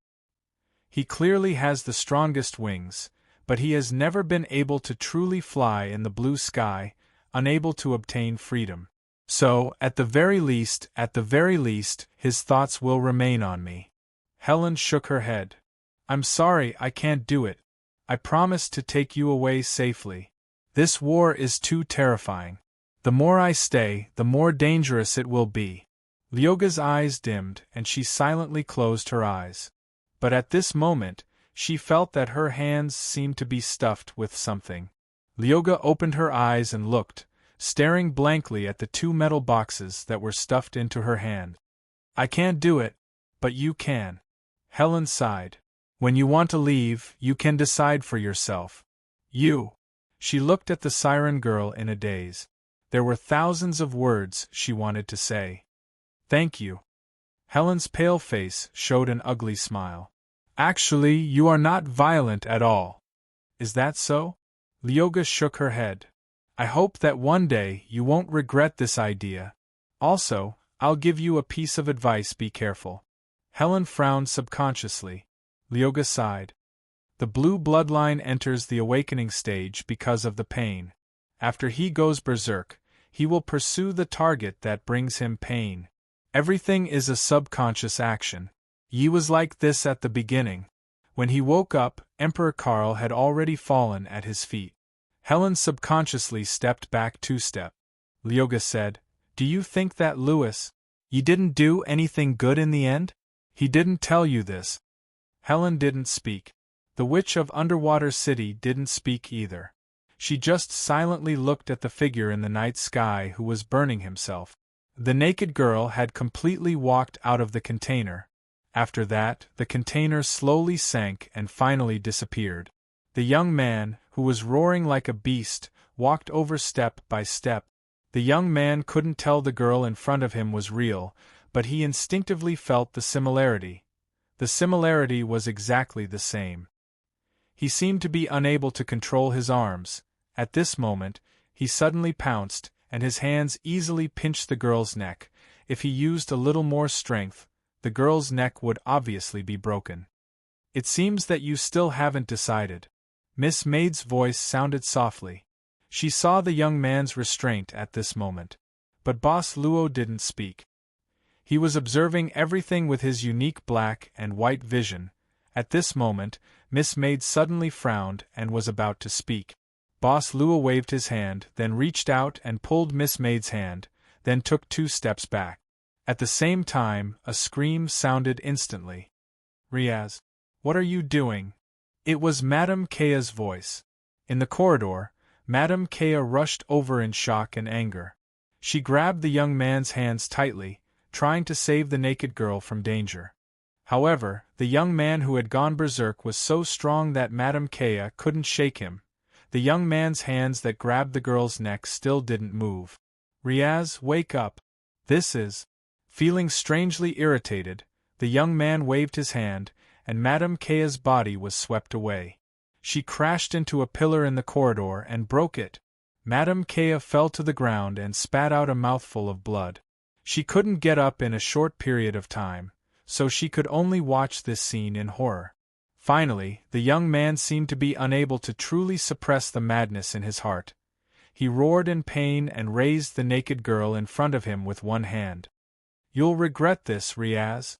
He clearly has the strongest wings, but he has never been able to truly fly in the blue sky, unable to obtain freedom. So, at the very least, his thoughts will remain on me. Helen shook her head. I'm sorry, I can't do it. I promised to take you away safely. This war is too terrifying. The more I stay, the more dangerous it will be. Lyoga's eyes dimmed, and she silently closed her eyes. But at this moment, she felt that her hands seemed to be stuffed with something. Lyoga opened her eyes and looked, staring blankly at the two metal boxes that were stuffed into her hand. I can't do it, but you can. Helen sighed. When you want to leave, you can decide for yourself. You. She looked at the siren girl in a daze. There were thousands of words she wanted to say. Thank you. Helen's pale face showed an ugly smile. Actually, you are not violent at all. Is that so? Lyoga shook her head. I hope that one day you won't regret this idea. Also, I'll give you a piece of advice: be careful. Helen frowned subconsciously. Lyoga sighed. The blue bloodline enters the awakening stage because of the pain. After he goes berserk, he will pursue the target that brings him pain. Everything is a subconscious action. Yi was like this at the beginning. When he woke up, Emperor Karl had already fallen at his feet. Helen subconsciously stepped back 2 steps. Lyoga said, Do you think that Yi didn't do anything good in the end? He didn't tell you this. Helen didn't speak. The Witch of Underwater City didn't speak either. She just silently looked at the figure in the night sky who was burning himself. The naked girl had completely walked out of the container. After that, the container slowly sank and finally disappeared. The young man, who was roaring like a beast, walked over step by step. The young man couldn't tell the girl in front of him was real, but he instinctively felt the similarity. The similarity was exactly the same. He seemed to be unable to control his arms. At this moment, he suddenly pounced, and his hands easily pinched the girl's neck. If he used a little more strength, the girl's neck would obviously be broken. It seems that you still haven't decided. Miss Maid's voice sounded softly. She saw the young man's restraint at this moment. But Boss Luo didn't speak. He was observing everything with his unique black and white vision. At this moment, Miss Maid suddenly frowned and was about to speak. Boss Luo waved his hand, then reached out and pulled Miss Maid's hand, then took 2 steps back. At the same time, a scream sounded instantly. Riaz, what are you doing? It was Madame Kaya's voice. In the corridor, Madame Kaya rushed over in shock and anger. She grabbed the young man's hands tightly, trying to save the naked girl from danger. However, the young man who had gone berserk was so strong that Madame Kaya couldn't shake him. The young man's hands that grabbed the girl's neck still didn't move. Riaz, wake up. This is... Feeling strangely irritated, the young man waved his hand, and Madame Kaya's body was swept away. She crashed into a pillar in the corridor and broke it. Madame Kaya fell to the ground and spat out a mouthful of blood. She couldn't get up in a short period of time, so she could only watch this scene in horror. Finally, the young man seemed to be unable to truly suppress the madness in his heart. He roared in pain and raised the naked girl in front of him with one hand. You'll regret this, Riaz.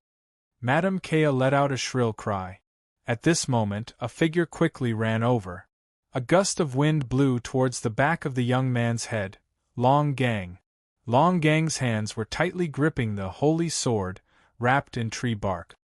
Madame Kaya let out a shrill cry. At this moment, a figure quickly ran over. A gust of wind blew towards the back of the young man's head. Long Gang. Long Gang's hands were tightly gripping the holy sword, wrapped in tree bark.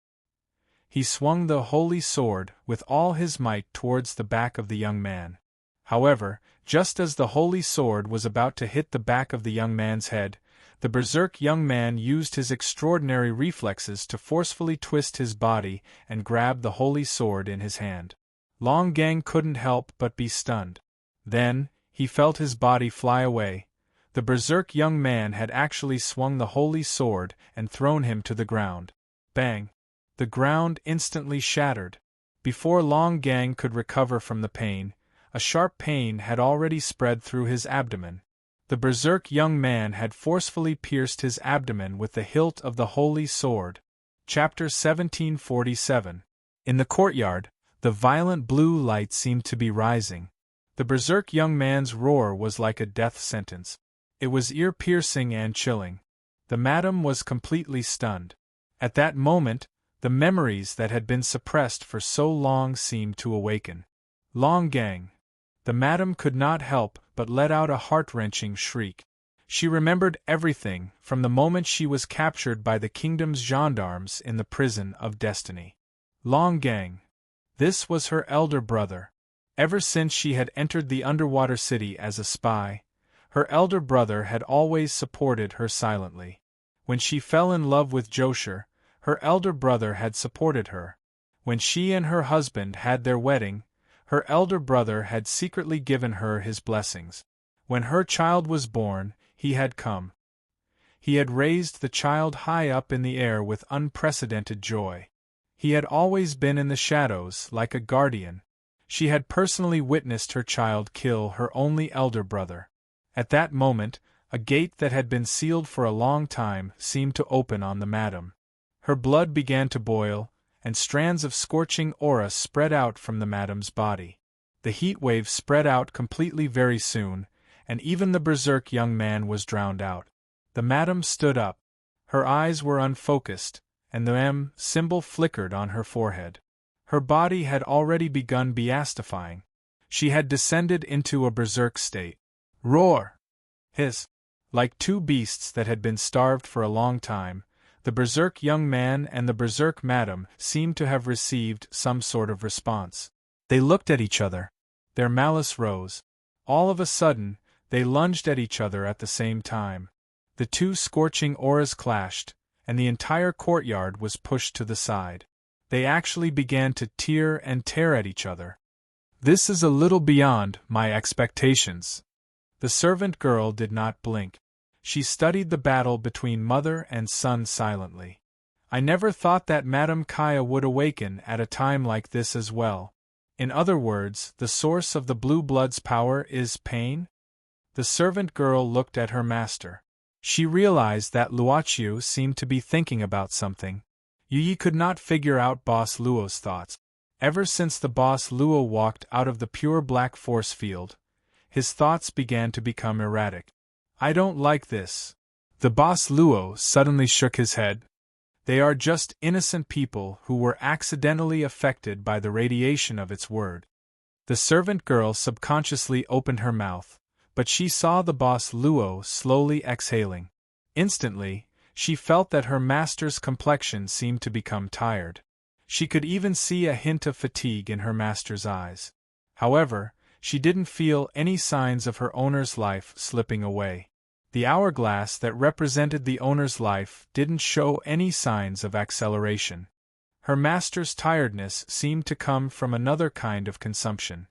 He swung the holy sword with all his might towards the back of the young man. However, just as the holy sword was about to hit the back of the young man's head, the berserk young man used his extraordinary reflexes to forcefully twist his body and grab the holy sword in his hand. Long Gang couldn't help but be stunned. Then, he felt his body fly away. The berserk young man had actually swung the holy sword and thrown him to the ground. Bang! The ground instantly shattered. Before Long Gang could recover from the pain, a sharp pain had already spread through his abdomen. The berserk young man had forcefully pierced his abdomen with the hilt of the holy sword. Chapter 1747. In the courtyard, the violent blue light seemed to be rising. The berserk young man's roar was like a death sentence. It was ear-piercing and chilling. The madam was completely stunned. At that moment, the memories that had been suppressed for so long seemed to awaken. Long gang. The madam could not help but let out a heart-wrenching shriek. She remembered everything from the moment she was captured by the kingdom's gendarmes in the prison of destiny. Long gang. This was her elder brother. Ever since she had entered the underwater city as a spy, her elder brother had always supported her silently. When she fell in love with Josher, her elder brother had supported her. When she and her husband had their wedding, her elder brother had secretly given her his blessings. When her child was born, he had come. He had raised the child high up in the air with unprecedented joy. He had always been in the shadows, like a guardian. She had personally witnessed her child kill her only elder brother. At that moment, a gate that had been sealed for a long time seemed to open on the madam. Her blood began to boil, and strands of scorching aura spread out from the madam's body. The heat wave spread out completely very soon, and even the berserk young man was drowned out. The madam stood up. Her eyes were unfocused, and the M symbol flickered on her forehead. Her body had already begun beastifying. She had descended into a berserk state. Roar! Hiss! Like two beasts that had been starved for a long time, the berserk young man and the berserk madam seemed to have received some sort of response. They looked at each other. Their malice rose. All of a sudden, they lunged at each other at the same time. The two scorching auras clashed, and the entire courtyard was pushed to the side. They actually began to tear and tear at each other. This is a little beyond my expectations. The servant girl did not blink. She studied the battle between mother and son silently. I never thought that Madame Kaya would awaken at a time like this as well. In other words, the source of the blue blood's power is pain? The servant girl looked at her master. She realized that Luoqiu seemed to be thinking about something. Yi could not figure out Boss Luo's thoughts. Ever since the Boss Luo walked out of the pure black force field, his thoughts began to become erratic. I don't like this. The Boss Luo suddenly shook his head. They are just innocent people who were accidentally affected by the radiation of its word. The servant girl subconsciously opened her mouth, but she saw the Boss Luo slowly exhaling. Instantly, she felt that her master's complexion seemed to become tired. She could even see a hint of fatigue in her master's eyes. However, she didn't feel any signs of her owner's life slipping away. The hourglass that represented the owner's life didn't show any signs of acceleration. Her master's tiredness seemed to come from another kind of consumption.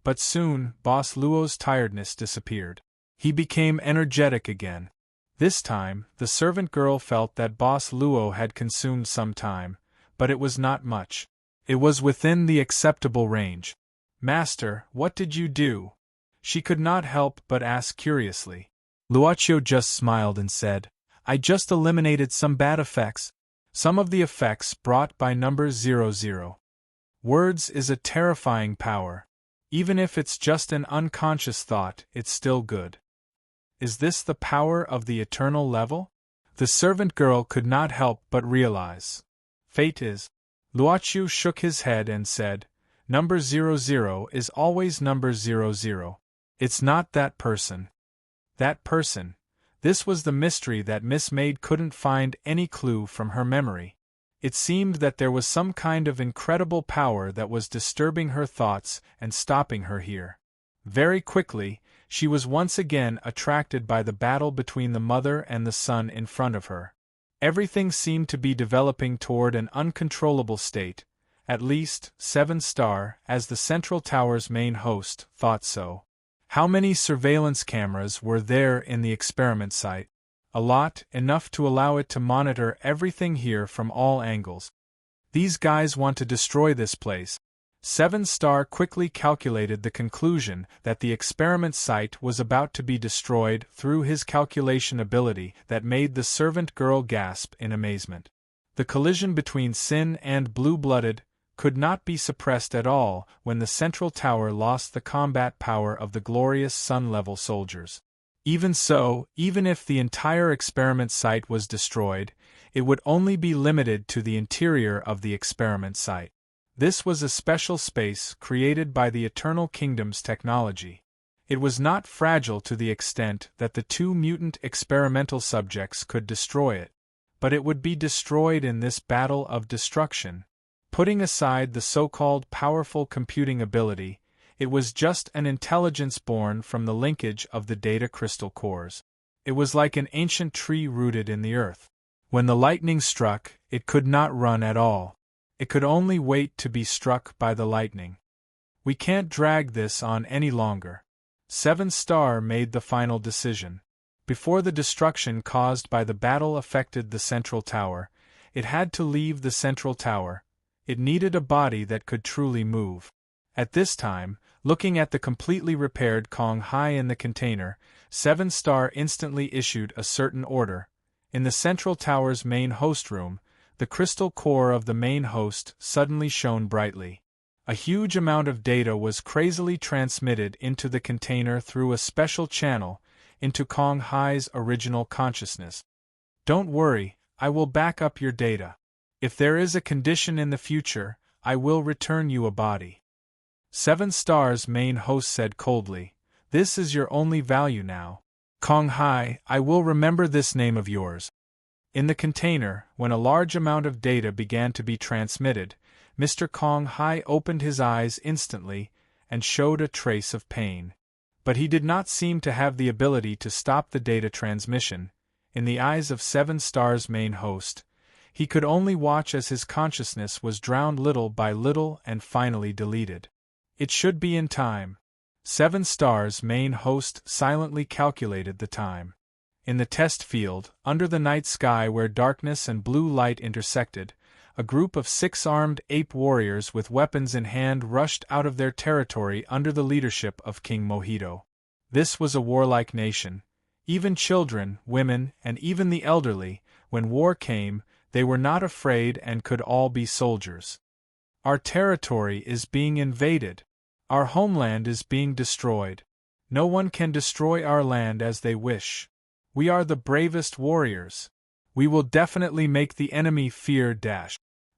But soon, Boss Luo's tiredness disappeared. He became energetic again. This time, the servant girl felt that Boss Luo had consumed some time, but it was not much. It was within the acceptable range. Master, what did you do? She could not help but ask curiously. Luoqiu just smiled and said, I just eliminated some bad effects. Some of the effects brought by number 00. Words is a terrifying power. Even if it's just an unconscious thought, it's still good. Is this the power of the eternal level? The servant girl could not help but realize. Fate is. Luoqiu shook his head and said, Number 00 is always number 00. It's not that person. That person. This was the mystery that Miss Maid couldn't find any clue from her memory. It seemed that there was some kind of incredible power that was disturbing her thoughts and stopping her here. Very quickly, she was once again attracted by the battle between the mother and the son in front of her. Everything seemed to be developing toward an uncontrollable state. At least, 7-star, as the Central Tower's main host, thought so. How many surveillance cameras were there in the experiment site? A lot, enough to allow it to monitor everything here from all angles. These guys want to destroy this place. Seven Star quickly calculated the conclusion that the experiment site was about to be destroyed through his calculation ability that made the servant girl gasp in amazement. The collision between Sin and Blue-Blooded could not be suppressed at all when the central tower lost the combat power of the glorious Sun-level soldiers. Even so, even if the entire experiment site was destroyed, it would only be limited to the interior of the experiment site. This was a special space created by the Eternal Kingdom's technology. It was not fragile to the extent that the two mutant experimental subjects could destroy it, but it would be destroyed in this battle of destruction. Putting aside the so-called powerful computing ability, it was just an intelligence born from the linkage of the data crystal cores. It was like an ancient tree rooted in the earth. When the lightning struck, it could not run at all. It could only wait to be struck by the lightning. We can't drag this on any longer. Seven Star made the final decision. Before the destruction caused by the battle affected the central tower, it had to leave the central tower. It needed a body that could truly move. At this time, looking at the completely repaired Kong Hai in the container, Seven Star instantly issued a certain order. In the central tower's main host room, the crystal core of the main host suddenly shone brightly. A huge amount of data was crazily transmitted into the container through a special channel, into Kong Hai's original consciousness. Don't worry, I will back up your data. If there is a condition in the future, I will return you a body. Seven Star's main host said coldly, "This is your only value now. Kong Hai, I will remember this name of yours." In the container, when a large amount of data began to be transmitted, Mr. Kong Hai opened his eyes instantly and showed a trace of pain. But he did not seem to have the ability to stop the data transmission. In the eyes of Seven Star's main host, he could only watch as his consciousness was drowned little by little and finally deleted. It should be in time. Seven Star's main host silently calculated the time. In the test field, under the night sky where darkness and blue light intersected, a group of 6 armed ape warriors with weapons in hand rushed out of their territory under the leadership of King Mojito. This was a warlike nation. Even children, women, and even the elderly, when war came, they were not afraid and could all be soldiers. Our territory is being invaded. Our homeland is being destroyed. No one can destroy our land as they wish. We are the bravest warriors. We will definitely make the enemy fear.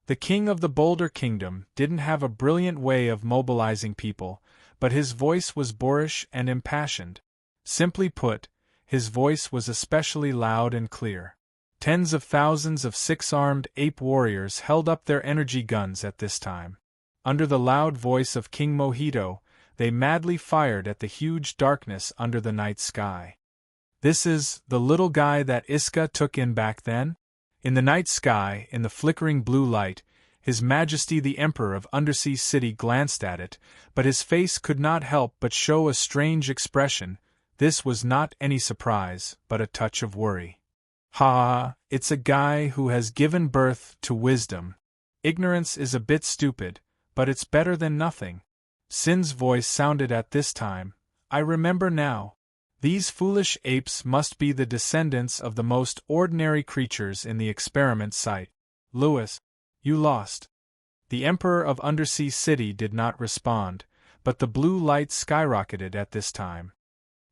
The king of the Boulder Kingdom didn't have a brilliant way of mobilizing people, but his voice was boorish and impassioned. Simply put, his voice was especially loud and clear. Tens of thousands of 6-armed ape warriors held up their energy guns at this time. Under the loud voice of King Mojito, they madly fired at the huge darkness under the night sky. This is the little guy that Iska took in back then? In the night sky, in the flickering blue light, His Majesty the Emperor of Undersea City glanced at it, but his face could not help but show a strange expression. This was not any surprise, but a touch of worry. Ha, it's a guy who has given birth to wisdom. Ignorance is a bit stupid, but it's better than nothing. Sin's voice sounded at this time. I remember now. These foolish apes must be the descendants of the most ordinary creatures in the experiment site. Lewis, you lost. The Emperor of Undersea City did not respond, but the blue light skyrocketed at this time.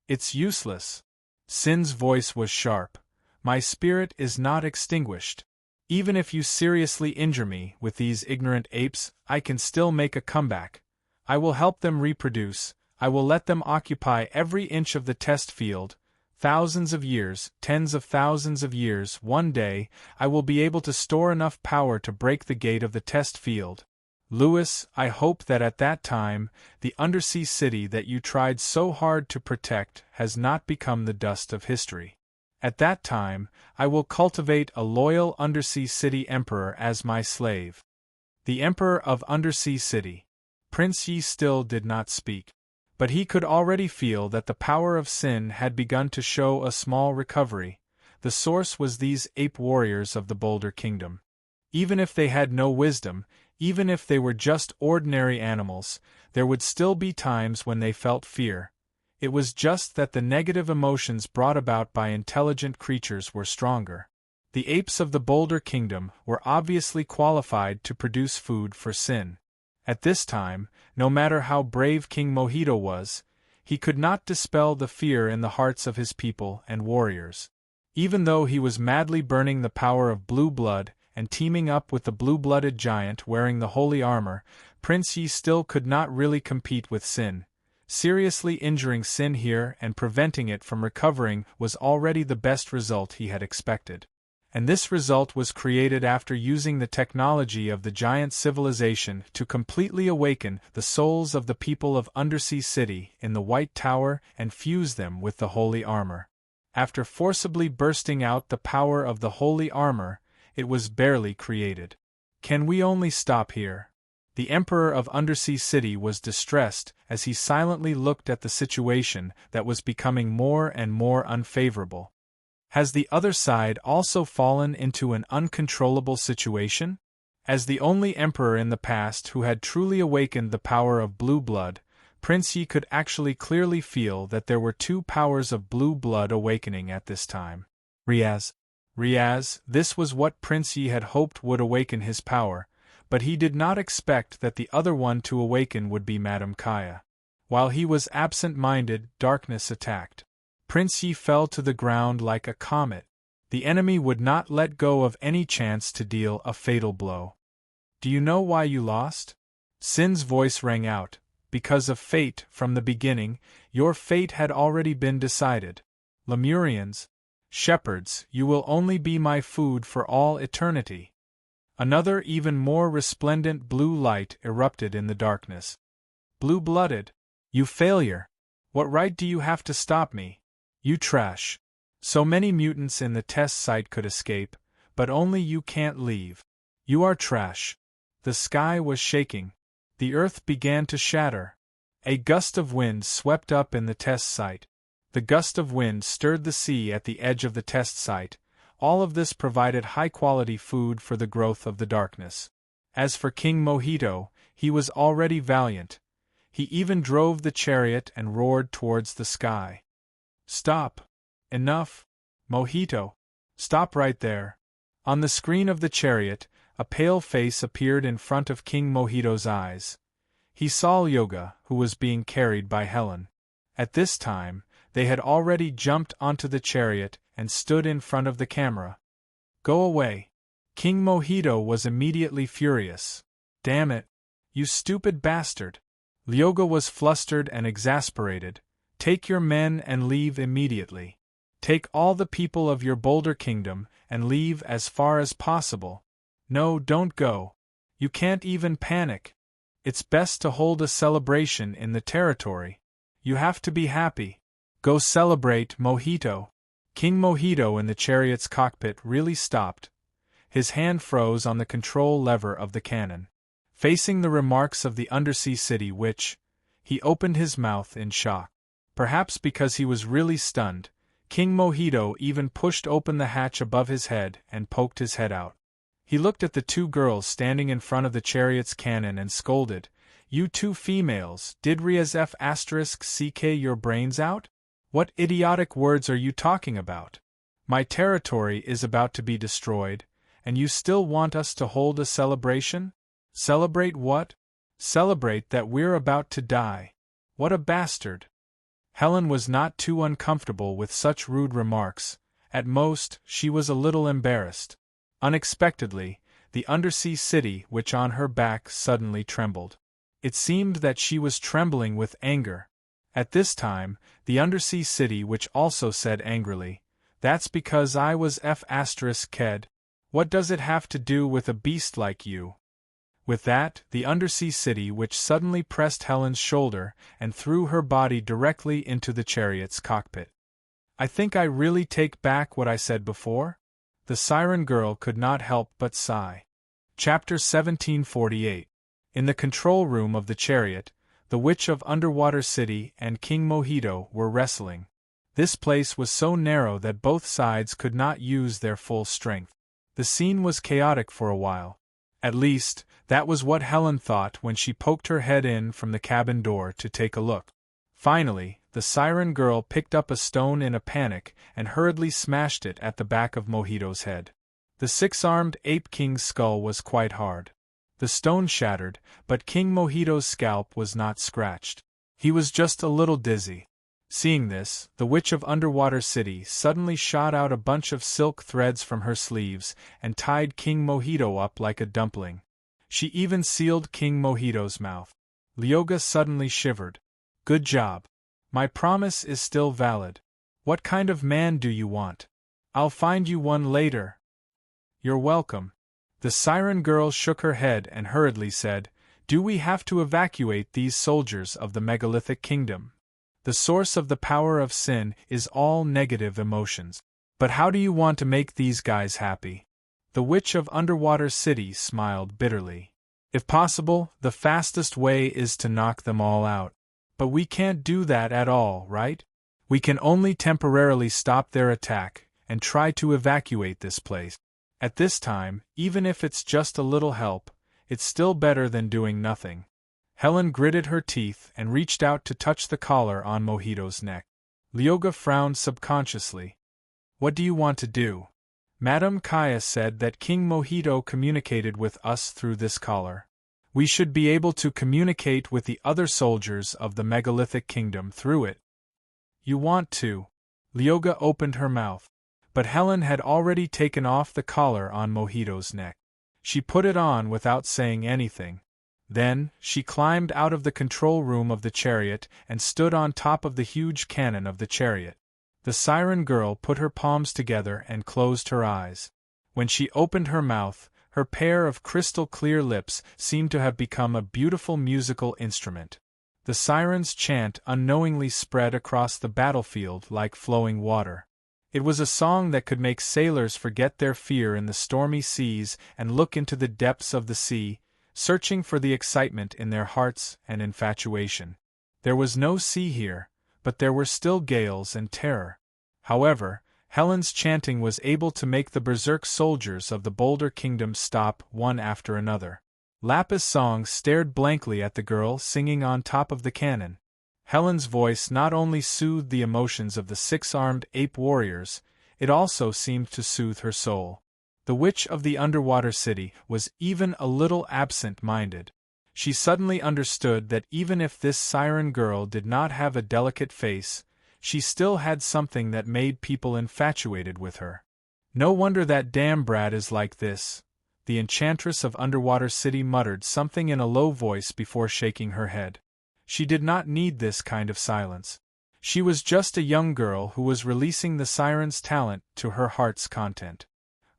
It's useless. Sin's voice was sharp. My spirit is not extinguished. Even if you seriously injure me with these ignorant apes, I can still make a comeback. I will help them reproduce. I will let them occupy every inch of the test field. Thousands of years, tens of thousands of years, one day, I will be able to store enough power to break the gate of the test field. Lewis, I hope that at that time, the undersea city that you tried so hard to protect has not become the dust of history. At that time, I will cultivate a loyal undersea city emperor as my slave. The Emperor of Undersea City. Prince Yi still did not speak. But he could already feel that the power of Sin had begun to show a small recovery. The source was these ape warriors of the Boulder Kingdom. Even if they had no wisdom, Even if they were just ordinary animals, there would still be times when they felt fear. It was just that the negative emotions brought about by intelligent creatures were stronger. The apes of the Boulder Kingdom were obviously qualified to produce food for Sin. At this time, no matter how brave King Mojito was, he could not dispel the fear in the hearts of his people and warriors. Even though he was madly burning the power of blue blood and teaming up with the blue-blooded giant wearing the holy armor, Prince Yi still could not really compete with Sin. Seriously injuring Sin here and preventing it from recovering was already the best result he had expected. And this result was created after using the technology of the giant civilization to completely awaken the souls of the people of Undersea City in the White Tower and fuse them with the holy armor. After forcibly bursting out the power of the holy armor, it was barely created. Can we only stop here? The Emperor of Undersea City was distressed as he silently looked at the situation that was becoming more and more unfavorable. Has the other side also fallen into an uncontrollable situation? As the only emperor in the past who had truly awakened the power of blue blood, Prince Yi could actually clearly feel that there were two powers of blue blood awakening at this time. Riaz, this was what Prince Yi had hoped would awaken his power, but he did not expect that the other one to awaken would be Madame Kaya. While he was absent-minded, darkness attacked. Prince Yi fell to the ground like a comet. The enemy would not let go of any chance to deal a fatal blow. Do you know why you lost? Sin's voice rang out. Because of fate, from the beginning, your fate had already been decided. Lemurians, shepherds, you will only be my food for all eternity. Another even more resplendent blue light erupted in the darkness. Blue-blooded, you failure! What right do you have to stop me? You trash! So many mutants in the test site could escape, but only you can't leave. You are trash. The sky was shaking. The earth began to shatter. A gust of wind swept up in the test site. The gust of wind stirred the sea at the edge of the test site. All of this provided high-quality food for the growth of the darkness. As for King Mojito, he was already valiant. He even drove the chariot and roared towards the sky. Stop! Enough! Mojito! Stop right there! On the screen of the chariot, a pale face appeared in front of King Mojito's eyes. He saw Yoga, who was being carried by Helen. At this time, they had already jumped onto the chariot and stood in front of the camera. Go away! King Mojito was immediately furious. Damn it! You stupid bastard! Lyoga was flustered and exasperated. Take your men and leave immediately. Take all the people of your Boulder Kingdom and leave as far as possible. No, don't go. You can't even panic. It's best to hold a celebration in the territory. You have to be happy. Go celebrate, Mojito. King Mojito in the chariot's cockpit really stopped. His hand froze on the control lever of the cannon. Facing the remarks of the Undersea City he opened his mouth in shock. Perhaps because he was really stunned, King Mojito even pushed open the hatch above his head and poked his head out. He looked at the two girls standing in front of the chariot's cannon and scolded, You two females, did Riaz *CK your brains out? What idiotic words are you talking about? My territory is about to be destroyed, and you still want us to hold a celebration? Celebrate what? Celebrate that we're about to die. What a bastard! Helen was not too uncomfortable with such rude remarks. At most, she was a little embarrassed. Unexpectedly, the Undersea City on her back suddenly trembled. It seemed that she was trembling with anger. At this time, the Undersea City also said angrily, That's because I was *Ked. What does it have to do with a beast like you? With that, the Undersea City suddenly pressed Helen's shoulder and threw her body directly into the chariot's cockpit. I think I really take back what I said before? The siren girl could not help but sigh. Chapter 1748. In the control room of the chariot, the Witch of Underwater City and King Mojito were wrestling. This place was so narrow that both sides could not use their full strength. The scene was chaotic for a while. At least, that was what Helen thought when she poked her head in from the cabin door to take a look. Finally, the siren girl picked up a stone in a panic and hurriedly smashed it at the back of Mojito's head. The six-armed ape king's skull was quite hard. The stone shattered, but King Mojito's scalp was not scratched. He was just a little dizzy. Seeing this, the Witch of Underwater City suddenly shot out a bunch of silk threads from her sleeves and tied King Mojito up like a dumpling. She even sealed King Mojito's mouth. Lyoga suddenly shivered. Good job. My promise is still valid. What kind of man do you want? I'll find you one later. You're welcome. The siren girl shook her head and hurriedly said, Do we have to evacuate these soldiers of the megalithic kingdom? The source of the power of sin is all negative emotions. But how do you want to make these guys happy? The Witch of Underwater City smiled bitterly. If possible, the fastest way is to knock them all out. But we can't do that at all, right? We can only temporarily stop their attack and try to evacuate this place. At this time, even if it's just a little help, it's still better than doing nothing. Helen gritted her teeth and reached out to touch the collar on Mojito's neck. Lyoga frowned subconsciously. What do you want to do? Madame Kaya said that King Mojito communicated with us through this collar. We should be able to communicate with the other soldiers of the megalithic kingdom through it. You want to? Lyoga opened her mouth. But Helen had already taken off the collar on Mojito's neck. She put it on without saying anything. Then, she climbed out of the control room of the chariot and stood on top of the huge cannon of the chariot. The siren girl put her palms together and closed her eyes. When she opened her mouth, her pair of crystal-clear lips seemed to have become a beautiful musical instrument. The siren's chant unknowingly spread across the battlefield like flowing water. It was a song that could make sailors forget their fear in the stormy seas and look into the depths of the sea, searching for the excitement in their hearts and infatuation. There was no sea here, but there were still gales and terror. However, Helen's chanting was able to make the berserk soldiers of the Boulder Kingdom stop one after another. Lapis Song stared blankly at the girl singing on top of the cannon. Helen's voice not only soothed the emotions of the six-armed ape warriors, it also seemed to soothe her soul. The Witch of the Underwater City was even a little absent-minded. She suddenly understood that even if this siren girl did not have a delicate face, she still had something that made people infatuated with her. No wonder that damn brat is like this. The Enchantress of Underwater City muttered something in a low voice before shaking her head. She did not need this kind of silence. She was just a young girl who was releasing the siren's talent to her heart's content.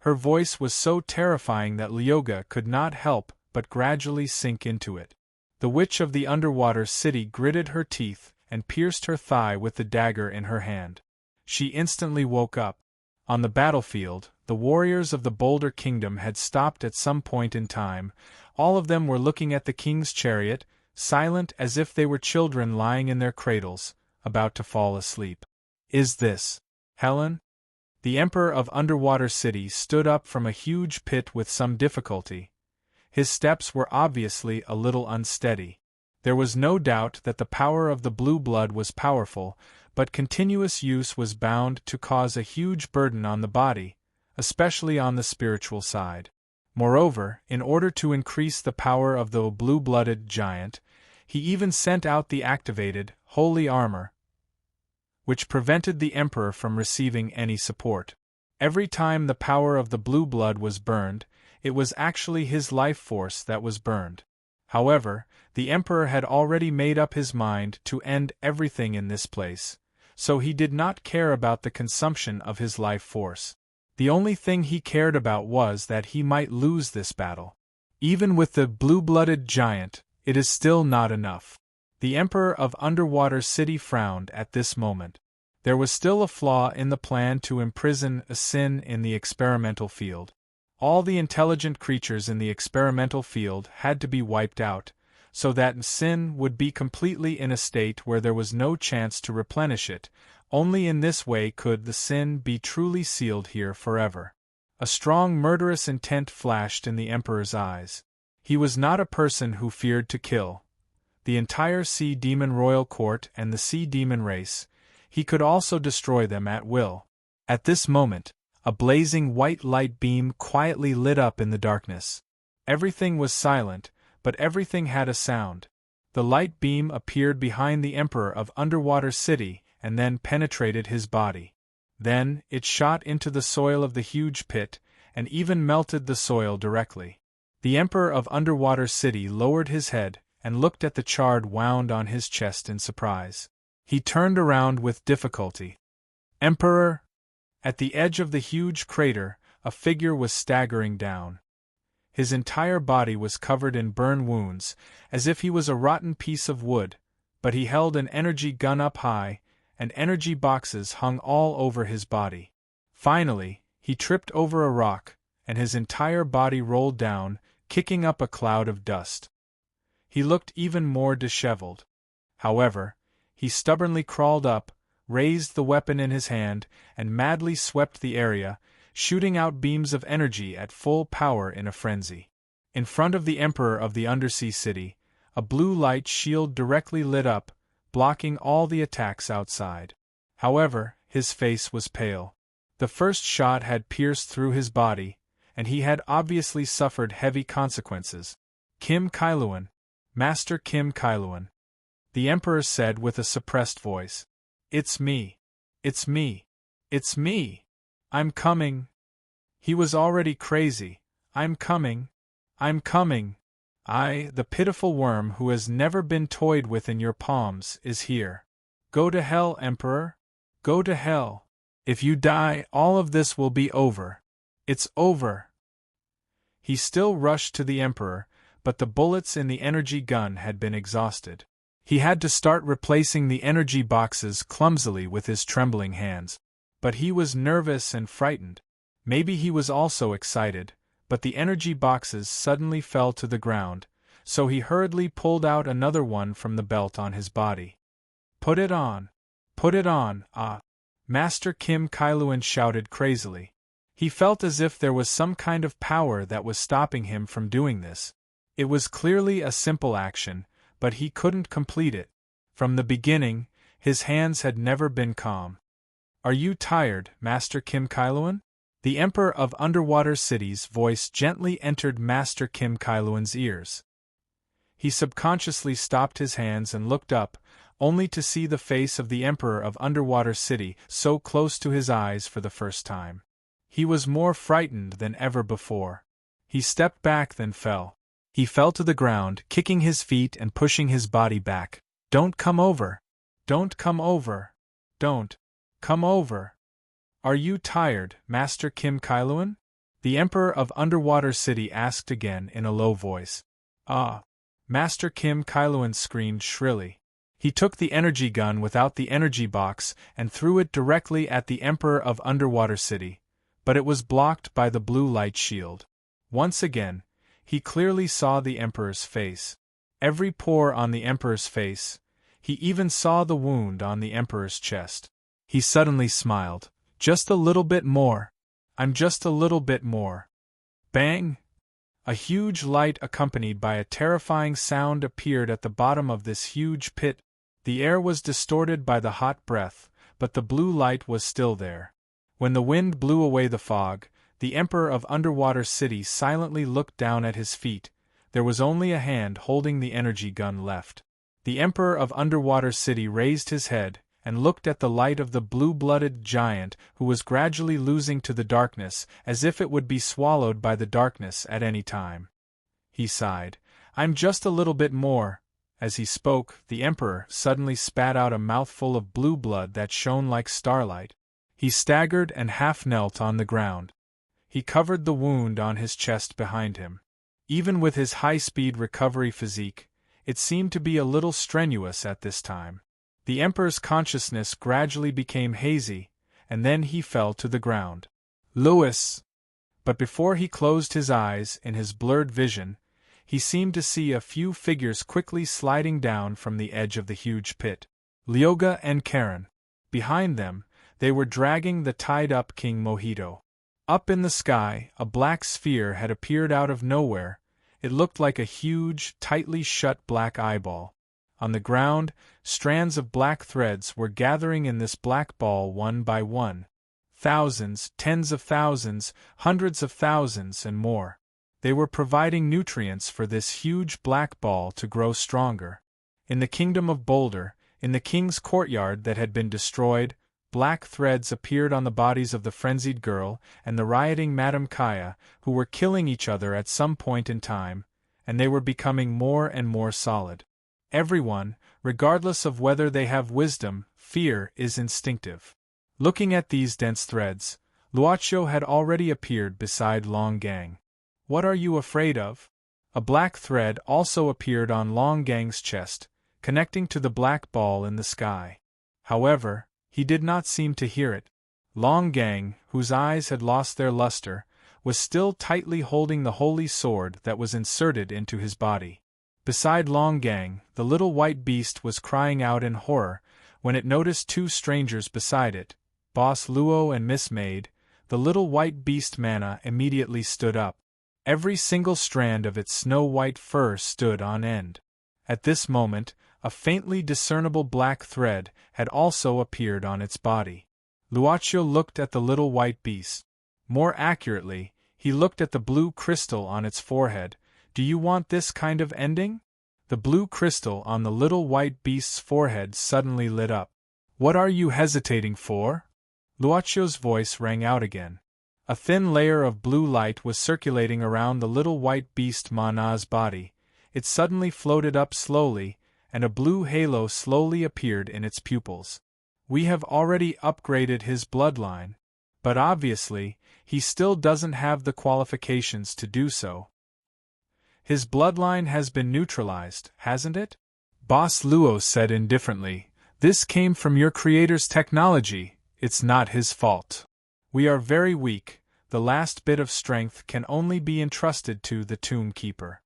Her voice was so terrifying that Lyoga could not help but gradually sink into it. The Witch of the Underwater City gritted her teeth and pierced her thigh with the dagger in her hand. She instantly woke up. On the battlefield, the warriors of the Boulder Kingdom had stopped at some point in time. All of them were looking at the king's chariot, silent as if they were children lying in their cradles, about to fall asleep. Is this Helen? The Emperor of Underwater City stood up from a huge pit with some difficulty. His steps were obviously a little unsteady. There was no doubt that the power of the blue blood was powerful, but continuous use was bound to cause a huge burden on the body, especially on the spiritual side. Moreover, in order to increase the power of the blue-blooded giant, he even sent out the activated, holy armor, which prevented the Emperor from receiving any support. Every time the power of the blue blood was burned, it was actually his life force that was burned. However, the Emperor had already made up his mind to end everything in this place, so he did not care about the consumption of his life force. The only thing he cared about was that he might lose this battle. Even with the blue-blooded giant, it is still not enough. The Emperor of Underwater City frowned at this moment. There was still a flaw in the plan to imprison a sin in the experimental field. All the intelligent creatures in the experimental field had to be wiped out, so that sin would be completely in a state where there was no chance to replenish it. Only in this way could the sin be truly sealed here forever. A strong murderous intent flashed in the Emperor's eyes. He was not a person who feared to kill. The entire Sea Demon royal court and the Sea Demon race, he could also destroy them at will. At this moment, a blazing white light beam quietly lit up in the darkness. Everything was silent, but everything had a sound. The light beam appeared behind the Emperor of Underwater City and then penetrated his body. Then, it shot into the soil of the huge pit, and even melted the soil directly. The Emperor of Underwater City lowered his head and looked at the charred wound on his chest in surprise. He turned around with difficulty. "Emperor!" At the edge of the huge crater, a figure was staggering down. His entire body was covered in burn wounds, as if he was a rotten piece of wood, but he held an energy gun up high, and energy boxes hung all over his body. Finally, he tripped over a rock, and his entire body rolled down, kicking up a cloud of dust. He looked even more disheveled. However, he stubbornly crawled up, raised the weapon in his hand, and madly swept the area, shooting out beams of energy at full power in a frenzy. In front of the Emperor of the Undersea City, a blue light shield directly lit up, blocking all the attacks outside. However, his face was pale. The first shot had pierced through his body, and he had obviously suffered heavy consequences. "Kim Kailuan, Master Kim Kailuan," the Emperor said with a suppressed voice. "It's me. It's me. It's me. I'm coming." He was already crazy. "I'm coming. I'm coming. I, the pitiful worm who has never been toyed with in your palms, is here. Go to hell, Emperor. Go to hell. If you die, all of this will be over. It's over." He still rushed to the Emperor, but the bullets in the energy gun had been exhausted. He had to start replacing the energy boxes clumsily with his trembling hands. But he was nervous and frightened. Maybe he was also excited, but the energy boxes suddenly fell to the ground, so he hurriedly pulled out another one from the belt on his body. "Put it on! Put it on, ah!" Master Kim Kailuan shouted crazily. He felt as if there was some kind of power that was stopping him from doing this. It was clearly a simple action, but he couldn't complete it. From the beginning, his hands had never been calm. "Are you tired, Master Kim Kailuan?" The Emperor of Underwater City's voice gently entered Master Kim Kailuan's ears. He subconsciously stopped his hands and looked up, only to see the face of the Emperor of Underwater City so close to his eyes for the first time. He was more frightened than ever before. He stepped back then fell. He fell to the ground, kicking his feet and pushing his body back. "Don't come over! Don't come over! Don't come over! Are you tired, Master Kim Kailuan?" the Emperor of Underwater City asked again in a low voice. "Ah!" Master Kim Kailuan screamed shrilly. He took the energy gun without the energy box and threw it directly at the Emperor of Underwater City, but it was blocked by the blue light shield. Once again, he clearly saw the Emperor's face. Every pore on the Emperor's face. He even saw the wound on the Emperor's chest. He suddenly smiled. "Just a little bit more. I'm just a little bit more." Bang! A huge light accompanied by a terrifying sound appeared at the bottom of this huge pit. The air was distorted by the hot breath, but the blue light was still there. When the wind blew away the fog, the Emperor of Underwater City silently looked down at his feet. There was only a hand holding the energy gun left. The Emperor of Underwater City raised his head and looked at the light of the blue-blooded giant who was gradually losing to the darkness as if it would be swallowed by the darkness at any time. He sighed. "I'm just a little bit more." As he spoke, the Emperor suddenly spat out a mouthful of blue blood that shone like starlight. He staggered and half knelt on the ground. He covered the wound on his chest behind him. Even with his high-speed recovery physique, it seemed to be a little strenuous at this time. The Emperor's consciousness gradually became hazy, and then he fell to the ground. "Louis!" But before he closed his eyes in his blurred vision, he seemed to see a few figures quickly sliding down from the edge of the huge pit. Lyoga and Karen. Behind them, they were dragging the tied-up King Mojito. Up in the sky, a black sphere had appeared out of nowhere. It looked like a huge, tightly shut black eyeball. On the ground, strands of black threads were gathering in this black ball one by one. Thousands, tens of thousands, hundreds of thousands, and more. They were providing nutrients for this huge black ball to grow stronger. In the kingdom of Boulder, in the king's courtyard that had been destroyed, black threads appeared on the bodies of the frenzied girl and the rioting Madame Kaya, who were killing each other at some point in time, and they were becoming more and more solid. Everyone, regardless of whether they have wisdom, fear is instinctive. Looking at these dense threads, Luocio had already appeared beside Long Gang. "What are you afraid of?" A black thread also appeared on Long Gang's chest, connecting to the black ball in the sky. However, he did not seem to hear it. Long Gang, whose eyes had lost their luster, was still tightly holding the holy sword that was inserted into his body. Beside Long Gang, the little white beast was crying out in horror when it noticed two strangers beside it, Boss Luo and Miss Maid. The little white beast Mana immediately stood up. Every single strand of its snow-white fur stood on end. At this moment, a faintly discernible black thread had also appeared on its body. Luocio looked at the little white beast. More accurately, he looked at the blue crystal on its forehead. "Do you want this kind of ending?" The blue crystal on the little white beast's forehead suddenly lit up. "What are you hesitating for?" Luocio's voice rang out again. A thin layer of blue light was circulating around the little white beast Mana's body. It suddenly floated up slowly, and a blue halo slowly appeared in its pupils. "We have already upgraded his bloodline, but obviously, he still doesn't have the qualifications to do so. His bloodline has been neutralized, hasn't it?" Boss Luo said indifferently. "This came from your creator's technology, it's not his fault. We are very weak, the last bit of strength can only be entrusted to the Tomb Keeper.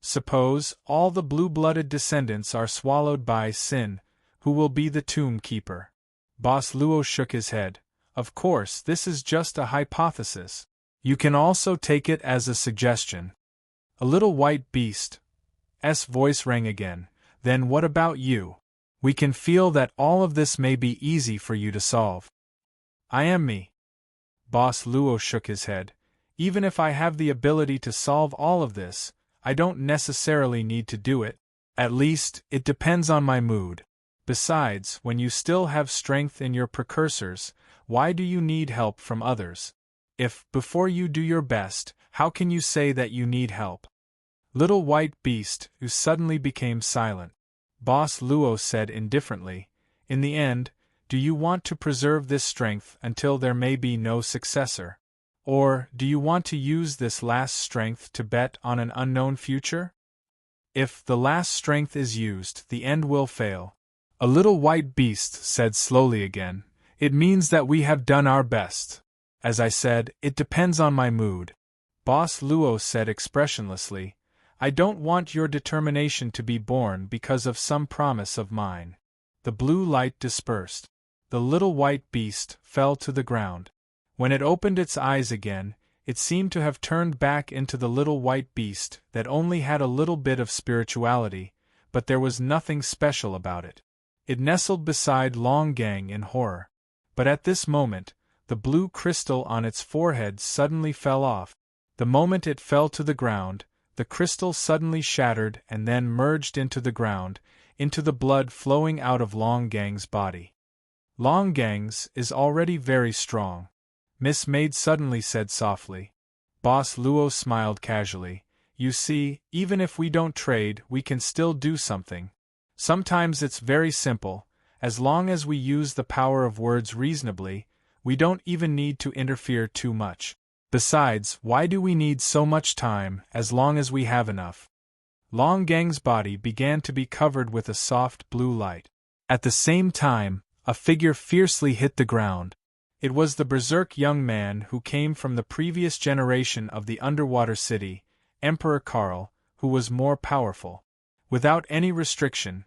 Suppose all the blue-blooded descendants are swallowed by Sin, who will be the Tomb Keeper?" Boss Luo shook his head. "Of course, this is just a hypothesis. You can also take it as a suggestion." A little white beast's voice rang again. "Then what about you? We can feel that all of this may be easy for you to solve." "I am me." Boss Luo shook his head. "Even if I have the ability to solve all of this, I don't necessarily need to do it. At least, it depends on my mood. Besides, when you still have strength in your precursors, why do you need help from others? If, before you do your best, how can you say that you need help?" Little white beast, who suddenly became silent. Boss Luo said indifferently, "In the end, do you want to preserve this strength until there may be no successor? Or do you want to use this last strength to bet on an unknown future? If the last strength is used, the end will fail." A little white beast said slowly again, "It means that we have done our best. As I said, it depends on my mood." Boss Luo said expressionlessly, "I don't want your determination to be born because of some promise of mine." The blue light dispersed. The little white beast fell to the ground. When it opened its eyes again, it seemed to have turned back into the little white beast that only had a little bit of spirituality, but there was nothing special about it. It nestled beside Long Gang in horror. But at this moment, the blue crystal on its forehead suddenly fell off. The moment it fell to the ground, the crystal suddenly shattered and then merged into the ground, into the blood flowing out of Long Gang's body. "Long Gang's is already very strong," Miss Maid suddenly said softly. Boss Luo smiled casually. "You see, even if we don't trade, we can still do something. Sometimes it's very simple, as long as we use the power of words reasonably, we don't even need to interfere too much. Besides, why do we need so much time, as long as we have enough?" Long Gang's body began to be covered with a soft blue light. At the same time, a figure fiercely hit the ground. It was the berserk young man who came from the previous generation of the underwater city, Emperor Karl, who was more powerful. Without any restriction,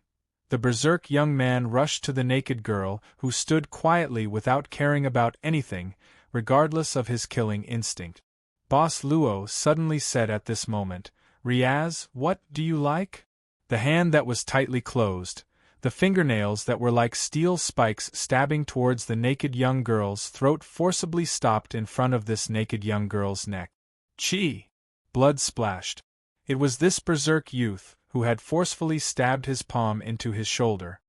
the berserk young man rushed to the naked girl, who stood quietly without caring about anything, regardless of his killing instinct. Boss Luo suddenly said at this moment, "Riaz, what do you like?" The hand that was tightly closed, the fingernails that were like steel spikes stabbing towards the naked young girl's throat forcibly stopped in front of this naked young girl's neck. Chi! Blood splashed. It was this berserk youth who had forcefully stabbed his palm into his shoulder.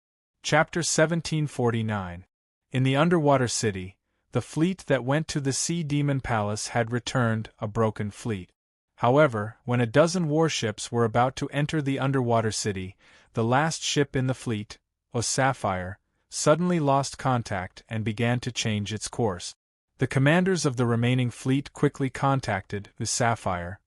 Chapter 1749. In the underwater city, the fleet that went to the Sea Demon Palace had returned, a broken fleet. However, when a dozen warships were about to enter the underwater city, the last ship in the fleet, a Sapphire, suddenly lost contact and began to change its course. The commanders of the remaining fleet quickly contacted the Sapphire.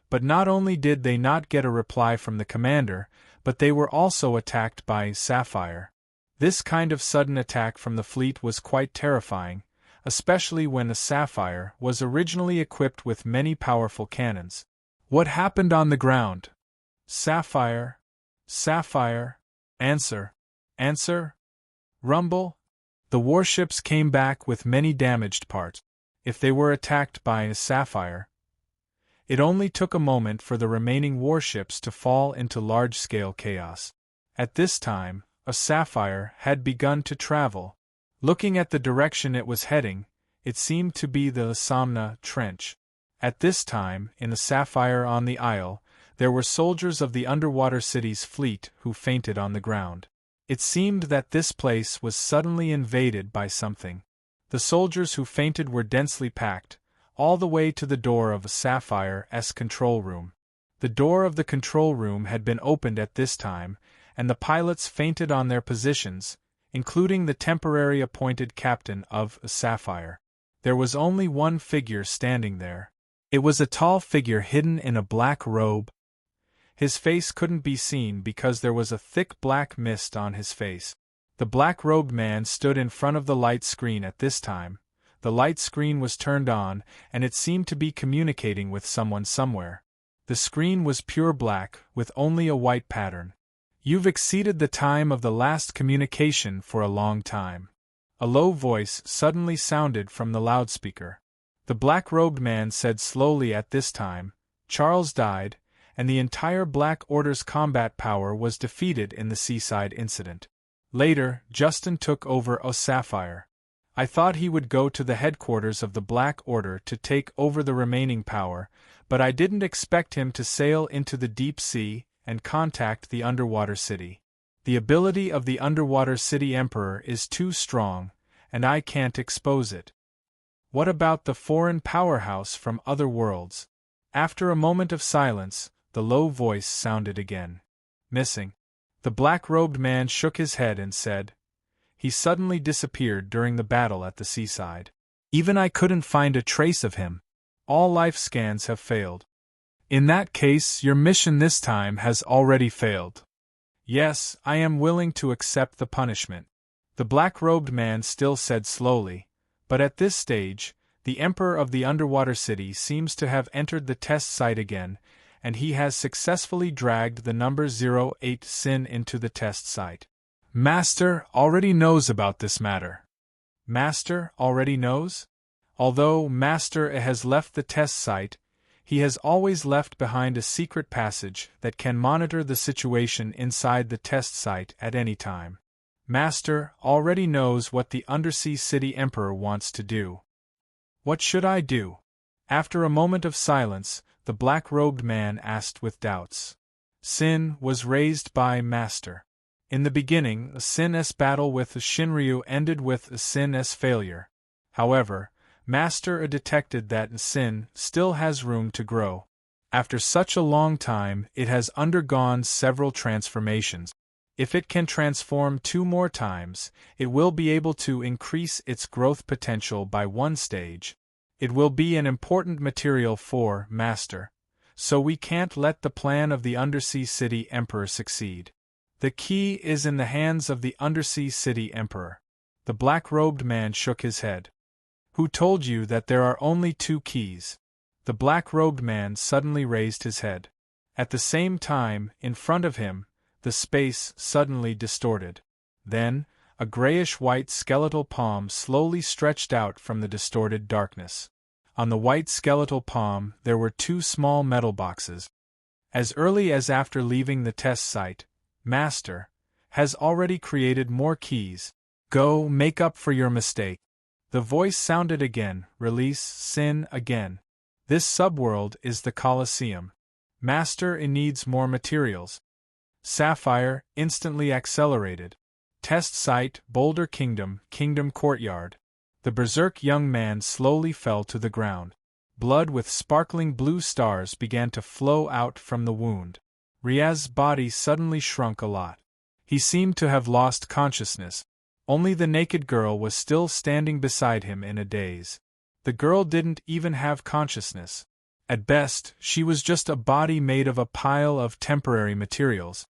But not only did they not get a reply from the commander, but they were also attacked by Sapphire. This kind of sudden attack from the fleet was quite terrifying, especially when the Sapphire was originally equipped with many powerful cannons. What happened on the ground? Sapphire? Sapphire? Answer? Answer? Rumble? The warships came back with many damaged parts. If they were attacked by a Sapphire, it only took a moment for the remaining warships to fall into large-scale chaos. At this time, a Sapphire had begun to travel. Looking at the direction it was heading, it seemed to be the Samna Trench. At this time, in the Sapphire on the Isle, there were soldiers of the underwater city's fleet who fainted on the ground. It seemed that this place was suddenly invaded by something. The soldiers who fainted were densely packed, all the way to the door of a Sapphire's control room. The door of the control room had been opened at this time, and the pilots fainted on their positions, including the temporary appointed captain of a Sapphire. There was only one figure standing there. It was a tall figure hidden in a black robe. His face couldn't be seen because there was a thick black mist on his face. The black-robed man stood in front of the light screen at this time. The light screen was turned on, and it seemed to be communicating with someone somewhere. The screen was pure black, with only a white pattern. "You've exceeded the time of the last communication for a long time." A low voice suddenly sounded from the loudspeaker. The black-robed man said slowly at this time, "Charles died, and the entire Black Order's combat power was defeated in the seaside incident. Later, Justin took over a Sapphire. I thought he would go to the headquarters of the Black Order to take over the remaining power, but I didn't expect him to sail into the deep sea and contact the underwater city. The ability of the underwater city emperor is too strong, and I can't expose it. What about the foreign powerhouse from other worlds?" After a moment of silence, the low voice sounded again. "Missing." The black-robed man shook his head and said, "He suddenly disappeared during the battle at the seaside. Even I couldn't find a trace of him. All life scans have failed." "In that case, your mission this time has already failed." "Yes, I am willing to accept the punishment," the black-robed man still said slowly, but at this stage, the Emperor of the underwater city seems to have entered the test site again, and he has successfully dragged the number 08 Sin into the test site. "Master already knows about this matter." "Master already knows?" Although Master has left the test site, he has always left behind a secret passage that can monitor the situation inside the test site at any time. "Master already knows what the Undersea City Emperor wants to do." "What should I do?" After a moment of silence, the black-robed man asked with doubts. Sin was raised by Master. In the beginning, Sin's battle with Shinryu ended with Sin's failure. However, Master detected that Sin still has room to grow. After such a long time, it has undergone several transformations. If it can transform 2 more times, it will be able to increase its growth potential by 1 stage. It will be an important material for Master, so we can't let the plan of the Undersea City Emperor succeed. The key is in the hands of the Undersea City Emperor. The black-robed man shook his head. "Who told you that there are only 2 keys?" The black-robed man suddenly raised his head. At the same time, in front of him, the space suddenly distorted. Then, A grayish-white skeletal palm slowly stretched out from the distorted darkness. On the white skeletal palm there were 2 small metal boxes. As early as after leaving the test site, Master has already created more keys. Go, make up for your mistake. The voice sounded again, release sin again. This subworld is the Colosseum. Master, it needs more materials. Sapphire instantly accelerated. Test site, Boulder Kingdom, Kingdom Courtyard. The berserk young man slowly fell to the ground. Blood with sparkling blue stars began to flow out from the wound. Riaz's body suddenly shrunk a lot. He seemed to have lost consciousness. Only the naked girl was still standing beside him in a daze. The girl didn't even have consciousness. At best, she was just a body made of a pile of temporary materials.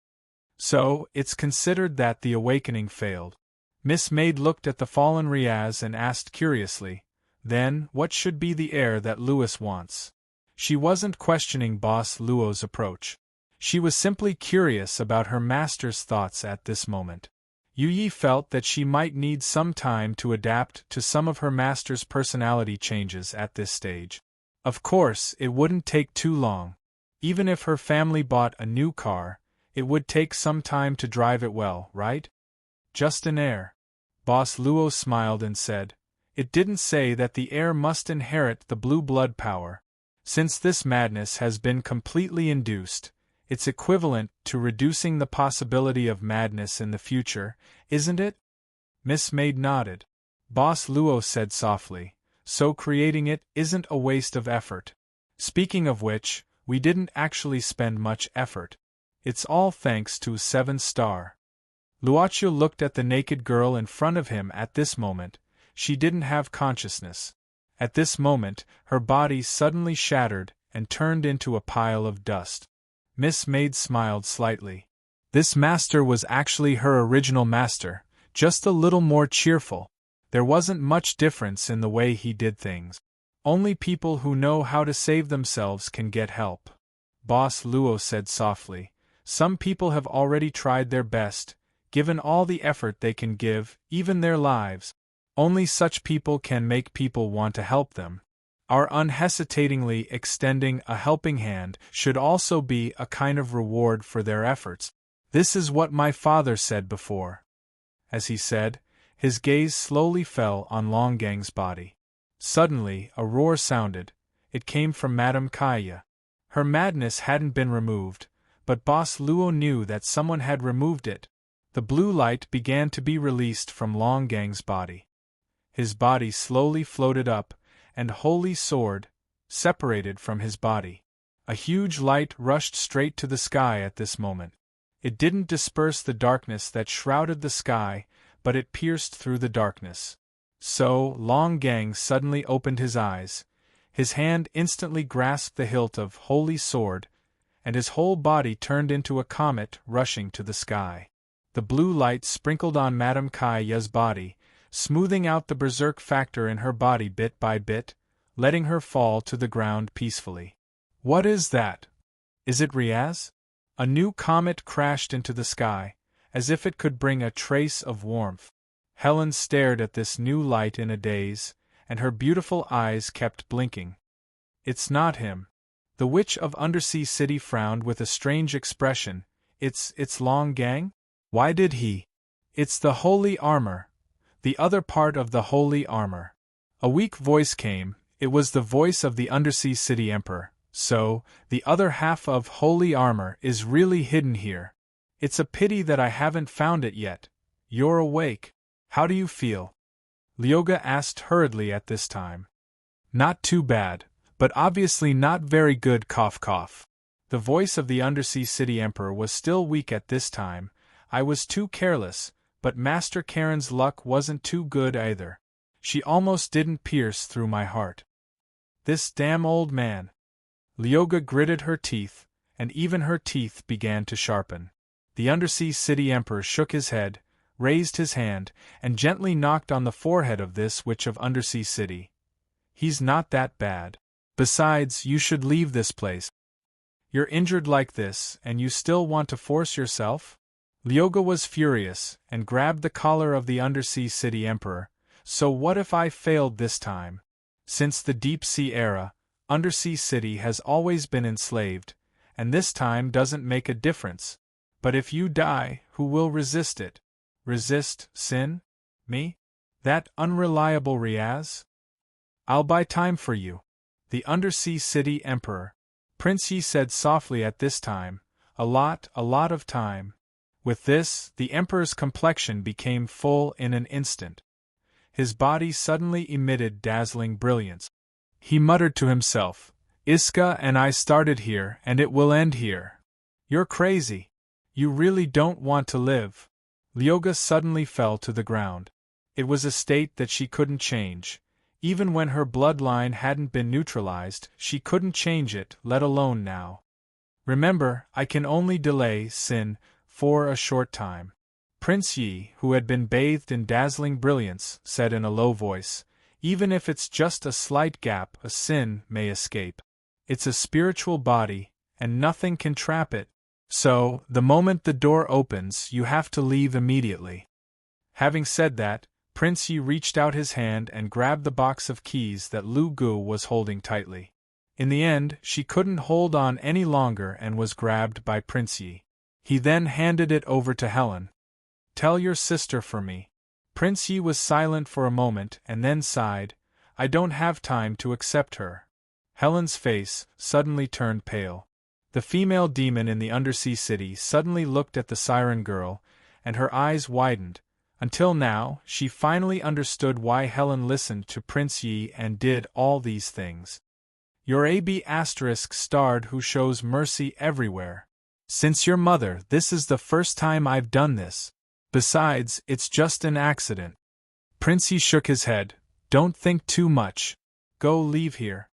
So, it's considered that the awakening failed. Miss Maid looked at the fallen Riaz and asked curiously, then, what should be the heir that Louis wants? She wasn't questioning Boss Luo's approach. She was simply curious about her master's thoughts at this moment. Yu Yi felt that she might need some time to adapt to some of her master's personality changes at this stage. Of course, it wouldn't take too long. Even if her family bought a new car, it would take some time to drive it well, right? Just an heir. Boss Luo smiled and said, it didn't say that the heir must inherit the blue blood power. Since this madness has been completely induced, it's equivalent to reducing the possibility of madness in the future, isn't it? Miss Maid nodded. Boss Luo said softly, so creating it isn't a waste of effort. Speaking of which, we didn't actually spend much effort. It's all thanks to 7-star. Luoqiu looked at the naked girl in front of him at this moment. She didn't have consciousness. At this moment, her body suddenly shattered and turned into a pile of dust. Miss Maid smiled slightly. This master was actually her original master, just a little more cheerful. There wasn't much difference in the way he did things. Only people who know how to save themselves can get help. Boss Luo said softly, some people have already tried their best, given all the effort they can give, even their lives. Only such people can make people want to help them. Our unhesitatingly extending a helping hand should also be a kind of reward for their efforts. This is what my father said before. As he said, his gaze slowly fell on Longgang's body. Suddenly, a roar sounded. It came from Madame Kaya. Her madness hadn't been removed, but Boss Luo knew that someone had removed it. The blue light began to be released from Longgang's body. His body slowly floated up, and Holy Sword separated from his body. A huge light rushed straight to the sky at this moment. It didn't disperse the darkness that shrouded the sky, but it pierced through the darkness. So, Longgang suddenly opened his eyes. His hand instantly grasped the hilt of Holy Sword, and his whole body turned into a comet rushing to the sky. The blue light sprinkled on Madame Kaya's body, smoothing out the berserk factor in her body bit by bit, letting her fall to the ground peacefully. What is that? Is it Riaz? A new comet crashed into the sky, as if it could bring a trace of warmth. Helen stared at this new light in a daze, and her beautiful eyes kept blinking. It's not him. The witch of Undersea City frowned with a strange expression. It's Longgang? Why did he? It's the holy armor. The other part of the holy armor. A weak voice came. It was the voice of the Undersea City Emperor. So, the other half of holy armor is really hidden here. It's a pity that I haven't found it yet. You're awake. How do you feel? Lyoga asked hurriedly at this time. Not too bad, but obviously not very good. Cough cough. The voice of the Undersea City Emperor was still weak at this time. I was too careless, but Master Karen's luck wasn't too good either. She almost didn't pierce through my heart. This damn old man. Lyoga gritted her teeth, and even her teeth began to sharpen. The Undersea City Emperor shook his head, raised his hand, and gently knocked on the forehead of this witch of Undersea City. He's not that bad. Besides, you should leave this place. You're injured like this, and you still want to force yourself? Lyoga was furious, and grabbed the collar of the Undersea City Emperor. So what if I failed this time? Since the Deep Sea era, Undersea City has always been enslaved, and this time doesn't make a difference. But if you die, who will resist it? Resist sin? Me? That unreliable Riaz? I'll buy time for you. The Undersea City Emperor. Prince Yi said softly at this time, a lot of time. With this, the Emperor's complexion became full in an instant. His body suddenly emitted dazzling brilliance. He muttered to himself, Iska and I started here and it will end here. You're crazy. You really don't want to live. Lyoga suddenly fell to the ground. It was a state that she couldn't change. Even when her bloodline hadn't been neutralized, she couldn't change it, let alone now. Remember, I can only delay sin for a short time. Prince Yi, who had been bathed in dazzling brilliance, said in a low voice, even if it's just a slight gap, a sin may escape. It's a spiritual body, and nothing can trap it. So, the moment the door opens, you have to leave immediately. Having said that, Prince Yi reached out his hand and grabbed the box of keys that Lu Gu was holding tightly. In the end, she couldn't hold on any longer and was grabbed by Prince Yi. He then handed it over to Helen. Tell your sister for me. Prince Yi was silent for a moment and then sighed, I don't have time to accept her. Helen's face suddenly turned pale. The female demon in the Undersea City suddenly looked at the siren girl, and her eyes widened. Until now, she finally understood why Helen listened to Prince Yi and did all these things. Your AB** starred who shows mercy everywhere. Since your mother, this is the first time I've done this. Besides, it's just an accident. Prince Yi shook his head. Don't think too much. Go leave here.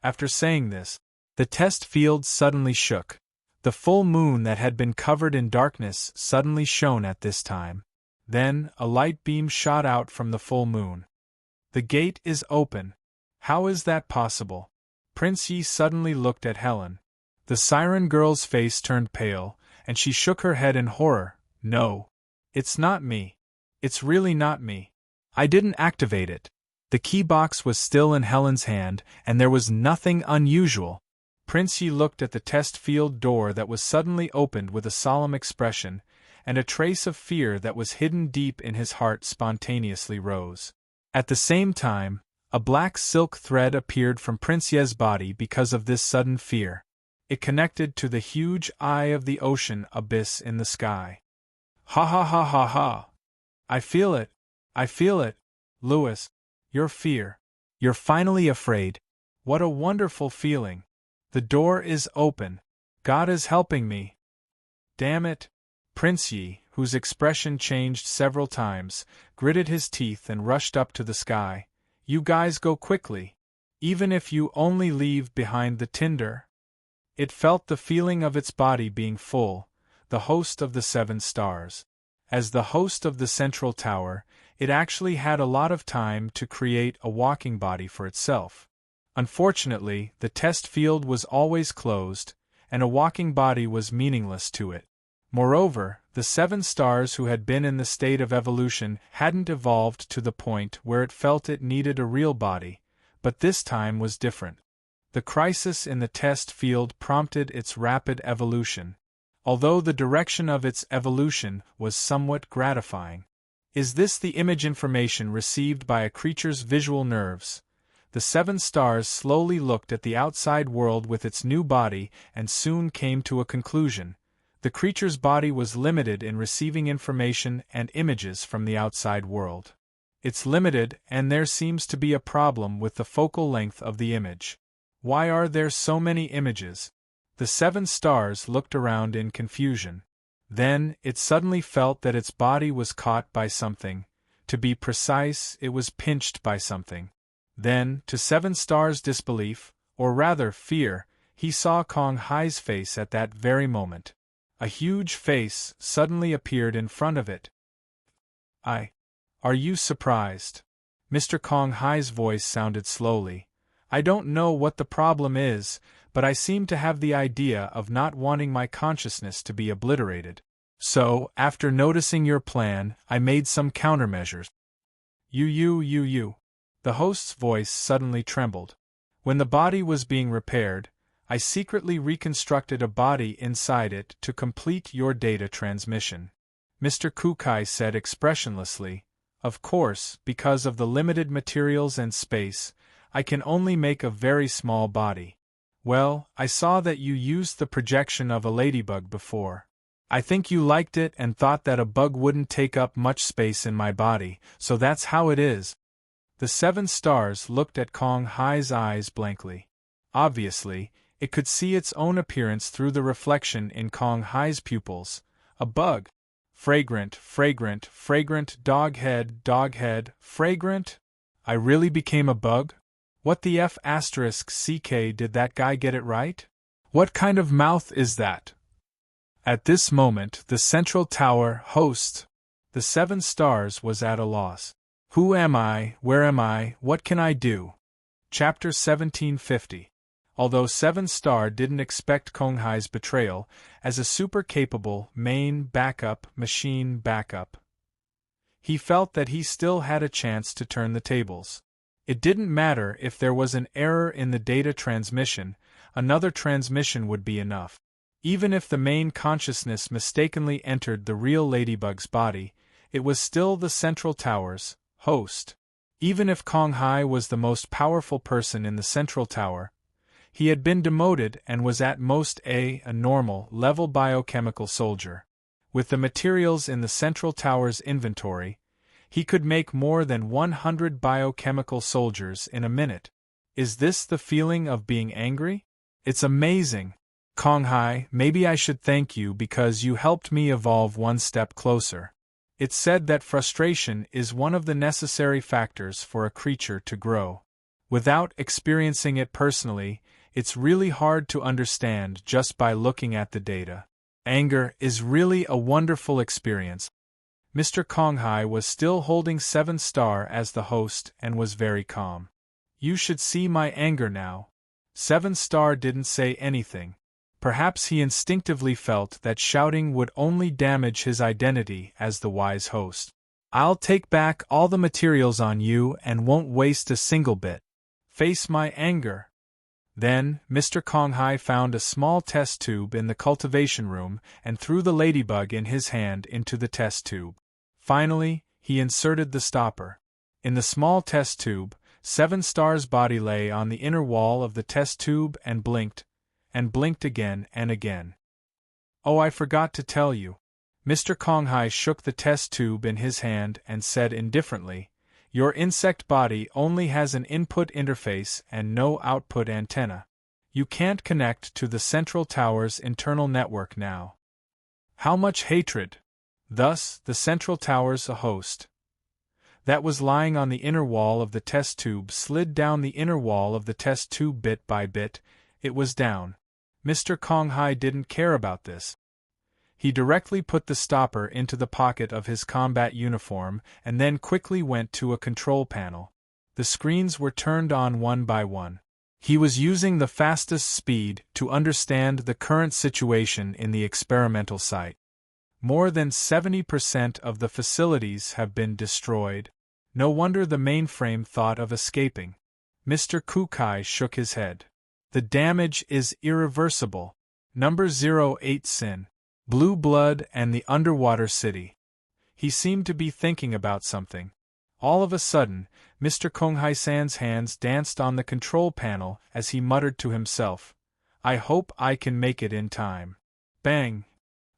After saying this, the test field suddenly shook. The full moon that had been covered in darkness suddenly shone at this time. Then, a light beam shot out from the full moon. The gate is open. How is that possible? Prince Yi suddenly looked at Helen. The siren girl's face turned pale, and she shook her head in horror. No. It's not me. It's really not me. I didn't activate it. The key box was still in Helen's hand, and there was nothing unusual. Prince Yi looked at the test field door that was suddenly opened with a solemn expression, and a trace of fear that was hidden deep in his heart spontaneously rose. At the same time, a black silk thread appeared from Prince Ye's body because of this sudden fear. It connected to the huge eye of the ocean abyss in the sky. Ha ha ha ha ha! I feel it! I feel it! Louis, your fear. You're finally afraid. What a wonderful feeling. The door is open. God is helping me. Damn it! Prince Yi, whose expression changed several times, gritted his teeth and rushed up to the sky. You guys go quickly. Even if you only leave behind the tinder. It felt the feeling of its body being full, the host of the 7 stars. As the host of the central tower, it actually had a lot of time to create a walking body for itself. Unfortunately, the test field was always closed, and a walking body was meaningless to it. Moreover, the 7 stars who had been in the state of evolution hadn't evolved to the point where it felt it needed a real body, but this time was different. The crisis in the test field prompted its rapid evolution, although the direction of its evolution was somewhat gratifying. Is this the image information received by a creature's visual nerves? The 7 stars slowly looked at the outside world with its new body and soon came to a conclusion. The creature's body was limited in receiving information and images from the outside world. It's limited, and there seems to be a problem with the focal length of the image. Why are there so many images? The 7 stars looked around in confusion. Then, it suddenly felt that its body was caught by something. To be precise, it was pinched by something. Then, to 7 stars' disbelief, or rather fear, he saw Kong Hai's face at that very moment. A huge face suddenly appeared in front of it. Are you surprised? Mr. Kong Hai's voice sounded slowly. I don't know what the problem is, but I seem to have the idea of not wanting my consciousness to be obliterated. So, after noticing your plan, I made some countermeasures. You. The host's voice suddenly trembled. When the body was being repaired, I secretly reconstructed a body inside it to complete your data transmission. Mr. Kukai said expressionlessly, of course, because of the limited materials and space, I can only make a very small body. Well, I saw that you used the projection of a ladybug before. I think you liked it and thought that a bug wouldn't take up much space in my body, so that's how it is. The 7 stars looked at Kong Hai's eyes blankly. Obviously, it could see its own appearance through the reflection in Kong Hai's pupils. A bug. Fragrant, doghead, fragrant? I really became a bug? What the F***ck, did that guy get it right? What kind of mouth is that? At this moment, the central tower host, the 7 stars, was at a loss. Who am I? Where am I? What can I do? Chapter 1750. Although 7 Star didn't expect Konghai's betrayal, as a super-capable main backup machine backup, he felt that he still had a chance to turn the tables. It didn't matter if there was an error in the data transmission, another transmission would be enough. Even if the main consciousness mistakenly entered the real ladybug's body, it was still the central tower's host. Even if Konghai was the most powerful person in the central tower, he had been demoted and was at most a normal level biochemical soldier. With the materials in the central tower's inventory, he could make more than 100 biochemical soldiers in a minute. Is this the feeling of being angry? It's amazing. Konghai, maybe I should thank you because you helped me evolve one step closer. It's said that frustration is one of the necessary factors for a creature to grow. Without experiencing it personally, it's really hard to understand just by looking at the data. Anger is really a wonderful experience. Mr. Konghai was still holding 7 Star as the host and was very calm. You should see my anger now. 7 Star didn't say anything. Perhaps he instinctively felt that shouting would only damage his identity as the wise host. I'll take back all the materials on you and won't waste a single bit. Face my anger. Then, Mr. Konghai found a small test tube in the cultivation room and threw the ladybug in his hand into the test tube. Finally, he inserted the stopper. In the small test tube, 7 Star's body lay on the inner wall of the test tube and blinked again and again. Oh, I forgot to tell you. Mr. Konghai shook the test tube in his hand and said indifferently, your insect body only has an input interface and no output antenna. You can't connect to the central tower's internal network now. How much hatred! Thus, the central tower's host that was lying on the inner wall of the test tube slid down the inner wall of the test tube bit by bit. It was down. Mr. Konghai didn't care about this. He directly put the stopper into the pocket of his combat uniform and then quickly went to a control panel. The screens were turned on one by one. He was using the fastest speed to understand the current situation in the experimental site. More than 70% of the facilities have been destroyed. No wonder the mainframe thought of escaping. Mr. Kukai shook his head. The damage is irreversible. Number 08 Sin. Blue Blood and the Underwater City. He seemed to be thinking about something. All of a sudden, Mr. Konghai-san's hands danced on the control panel as he muttered to himself, I hope I can make it in time. Bang!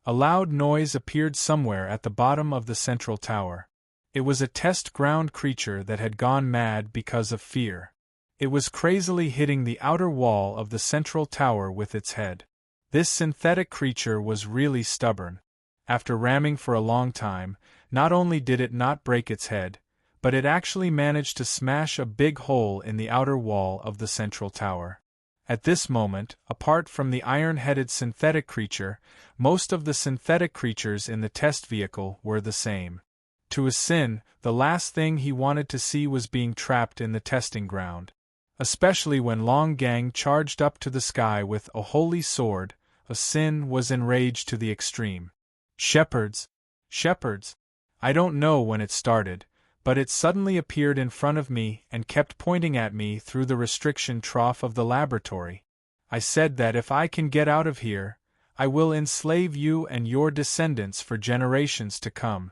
A loud noise appeared somewhere at the bottom of the central tower. It was a test ground creature that had gone mad because of fear. It was crazily hitting the outer wall of the central tower with its head. This synthetic creature was really stubborn. After ramming for a long time, not only did it not break its head, but it actually managed to smash a big hole in the outer wall of the central tower. At this moment, apart from the iron-headed synthetic creature, most of the synthetic creatures in the test vehicle were the same. To a Sin, the last thing he wanted to see was being trapped in the testing ground. Especially when Long Gang charged up to the sky with a holy sword, a Sin was enraged to the extreme. Shepherds! Shepherds! I don't know when it started, but it suddenly appeared in front of me and kept pointing at me through the restriction trough of the laboratory. I said that if I can get out of here, I will enslave you and your descendants for generations to come.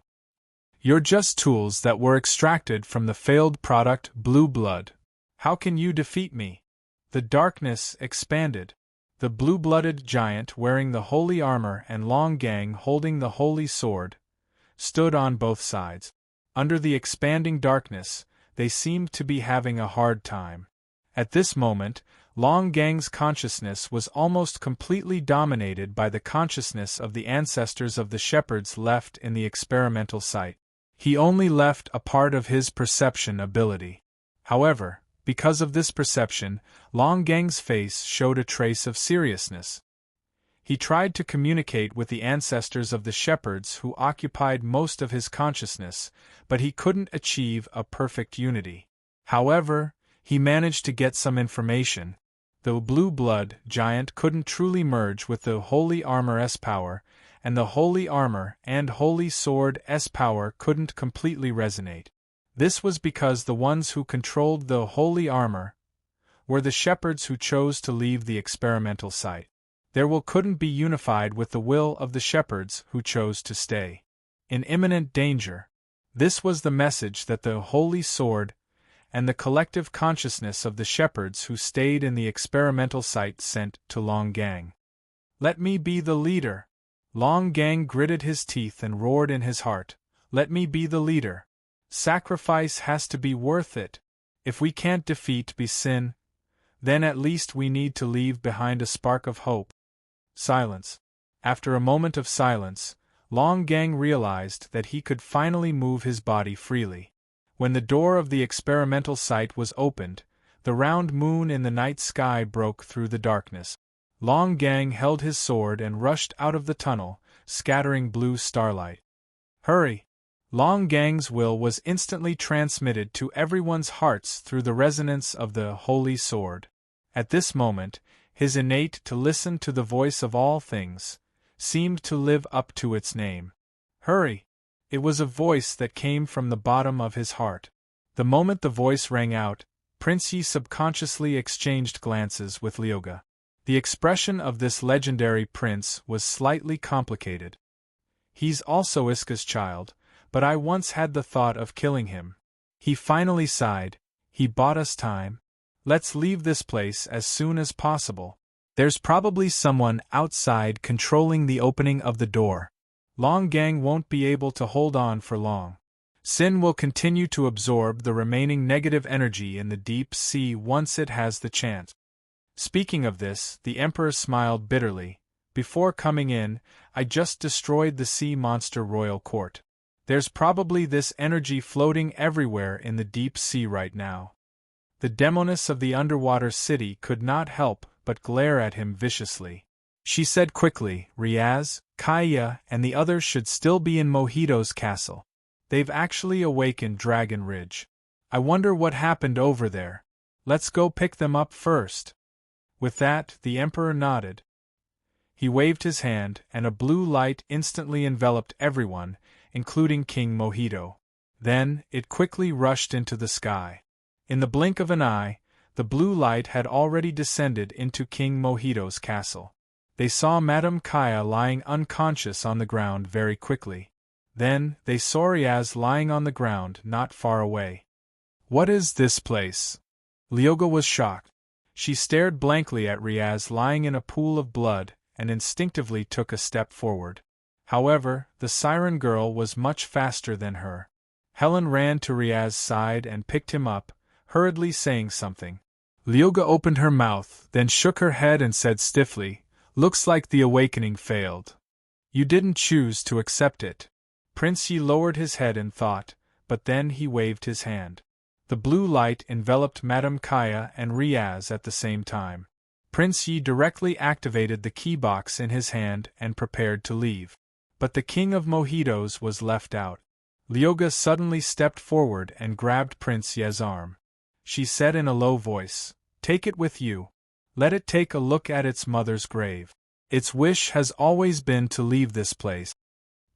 You're just tools that were extracted from the failed product blue blood. How can you defeat me? The darkness expanded. The blue-blooded giant wearing the holy armor and Long Gang holding the holy sword stood on both sides. Under the expanding darkness, they seemed to be having a hard time. At this moment, Long Gang's consciousness was almost completely dominated by the consciousness of the ancestors of the shepherds left in the experimental site. He only left a part of his perception ability. However, because of this perception, Long Gang's face showed a trace of seriousness. He tried to communicate with the ancestors of the shepherds who occupied most of his consciousness, but he couldn't achieve a perfect unity. However, he managed to get some information. The blue blood giant couldn't truly merge with the holy armor's power, and the holy armor and holy sword's power couldn't completely resonate. This was because the ones who controlled the holy armor were the shepherds who chose to leave the experimental site. Their will couldn't be unified with the will of the shepherds who chose to stay. In imminent danger. This was the message that the holy sword and the collective consciousness of the shepherds who stayed in the experimental site sent to Long Gang. Let me be the leader. Long Gang gritted his teeth and roared in his heart. Let me be the leader. Sacrifice has to be worth it. If we can't defeat Sin, then at least we need to leave behind a spark of hope. Silence. After a moment of silence, Long Gang realized that he could finally move his body freely. When the door of the experimental site was opened, the round moon in the night sky broke through the darkness. Long Gang held his sword and rushed out of the tunnel, scattering blue starlight. Hurry! Long Gang's will was instantly transmitted to everyone's hearts through the resonance of the holy sword. At this moment, his innate to listen to the voice of all things seemed to live up to its name. Hurry! It was a voice that came from the bottom of his heart. The moment the voice rang out, Prince Yi subconsciously exchanged glances with Lyoga. The expression of this legendary prince was slightly complicated. He's also Iska's child, but I once had the thought of killing him. He finally sighed. He bought us time. Let's leave this place as soon as possible. There's probably someone outside controlling the opening of the door. Long Gang won't be able to hold on for long. Sin will continue to absorb the remaining negative energy in the deep sea once it has the chance. Speaking of this, the Emperor smiled bitterly. Before coming in, I just destroyed the sea monster royal court. There's probably this energy floating everywhere in the deep sea right now. The demoness of the underwater city could not help but glare at him viciously. She said quickly, Riaz, Kaya, and the others should still be in Mojito's castle. They've actually awakened Dragon Ridge. I wonder what happened over there. Let's go pick them up first. With that, the Emperor nodded. He waved his hand, and a blue light instantly enveloped everyone, including King Mojito. Then, it quickly rushed into the sky. In the blink of an eye, the blue light had already descended into King Mojito's castle. They saw Madame Kaya lying unconscious on the ground very quickly. Then, they saw Riaz lying on the ground not far away. What is this place? Lyoga was shocked. She stared blankly at Riaz lying in a pool of blood, and instinctively took a step forward. However, the siren girl was much faster than her. Helen ran to Riaz's side and picked him up, hurriedly saying something. Lyoga opened her mouth, then shook her head and said stiffly, Looks like the awakening failed. You didn't choose to accept it. Prince Yi lowered his head in thought, but then he waved his hand. The blue light enveloped Madame Kaya and Riaz at the same time. Prince Yi directly activated the key box in his hand and prepared to leave. But the King of Mojitos was left out. Lyoga suddenly stepped forward and grabbed Prince Yi's arm. She said in a low voice, Take it with you. Let it take a look at its mother's grave. Its wish has always been to leave this place.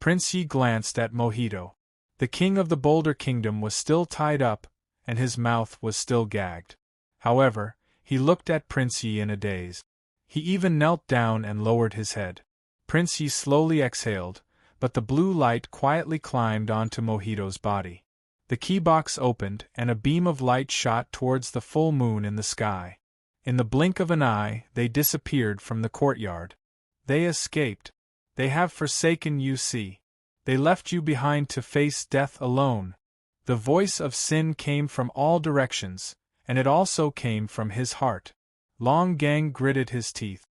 Prince Yi glanced at Mojito. The king of the Boulder Kingdom was still tied up, and his mouth was still gagged. However, he looked at Prince Yi in a daze. He even knelt down and lowered his head. Prince Yi slowly exhaled, but the blue light quietly climbed onto Mojito's body. The key box opened, and a beam of light shot towards the full moon in the sky. In the blink of an eye, they disappeared from the courtyard. They escaped. They have forsaken you. See. They left you behind to face death alone. The voice of Sin came from all directions, and it also came from his heart. Long Gang gritted his teeth.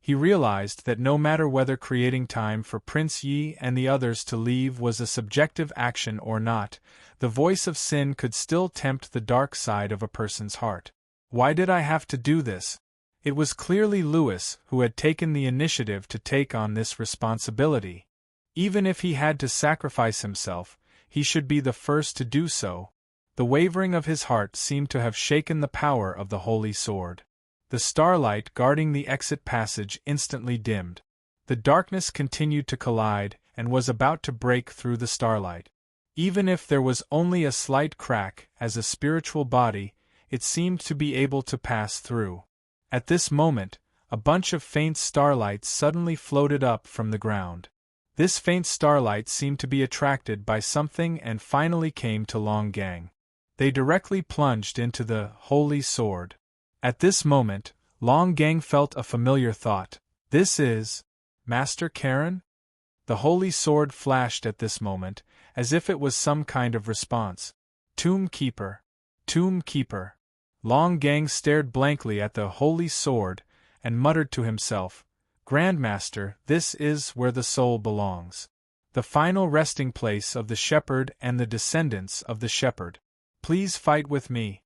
He realized that no matter whether creating time for Prince Yi and the others to leave was a subjective action or not, the voice of Sin could still tempt the dark side of a person's heart. Why did I have to do this? It was clearly Lewis who had taken the initiative to take on this responsibility. Even if he had to sacrifice himself, he should be the first to do so. The wavering of his heart seemed to have shaken the power of the holy sword. The starlight guarding the exit passage instantly dimmed. The darkness continued to collide and was about to break through the starlight. Even if there was only a slight crack, as a spiritual body, it seemed to be able to pass through. At this moment, a bunch of faint starlights suddenly floated up from the ground. This faint starlight seemed to be attracted by something and finally came to Long Gang. They directly plunged into the holy sword. At this moment, Long Gang felt a familiar thought. This is Master Karen? The holy sword flashed at this moment, as if it was some kind of response. Tomb Keeper. Tomb Keeper. Long Gang stared blankly at the holy sword, and muttered to himself, Grandmaster, this is where the soul belongs. The final resting place of the shepherd and the descendants of the shepherd. Please fight with me.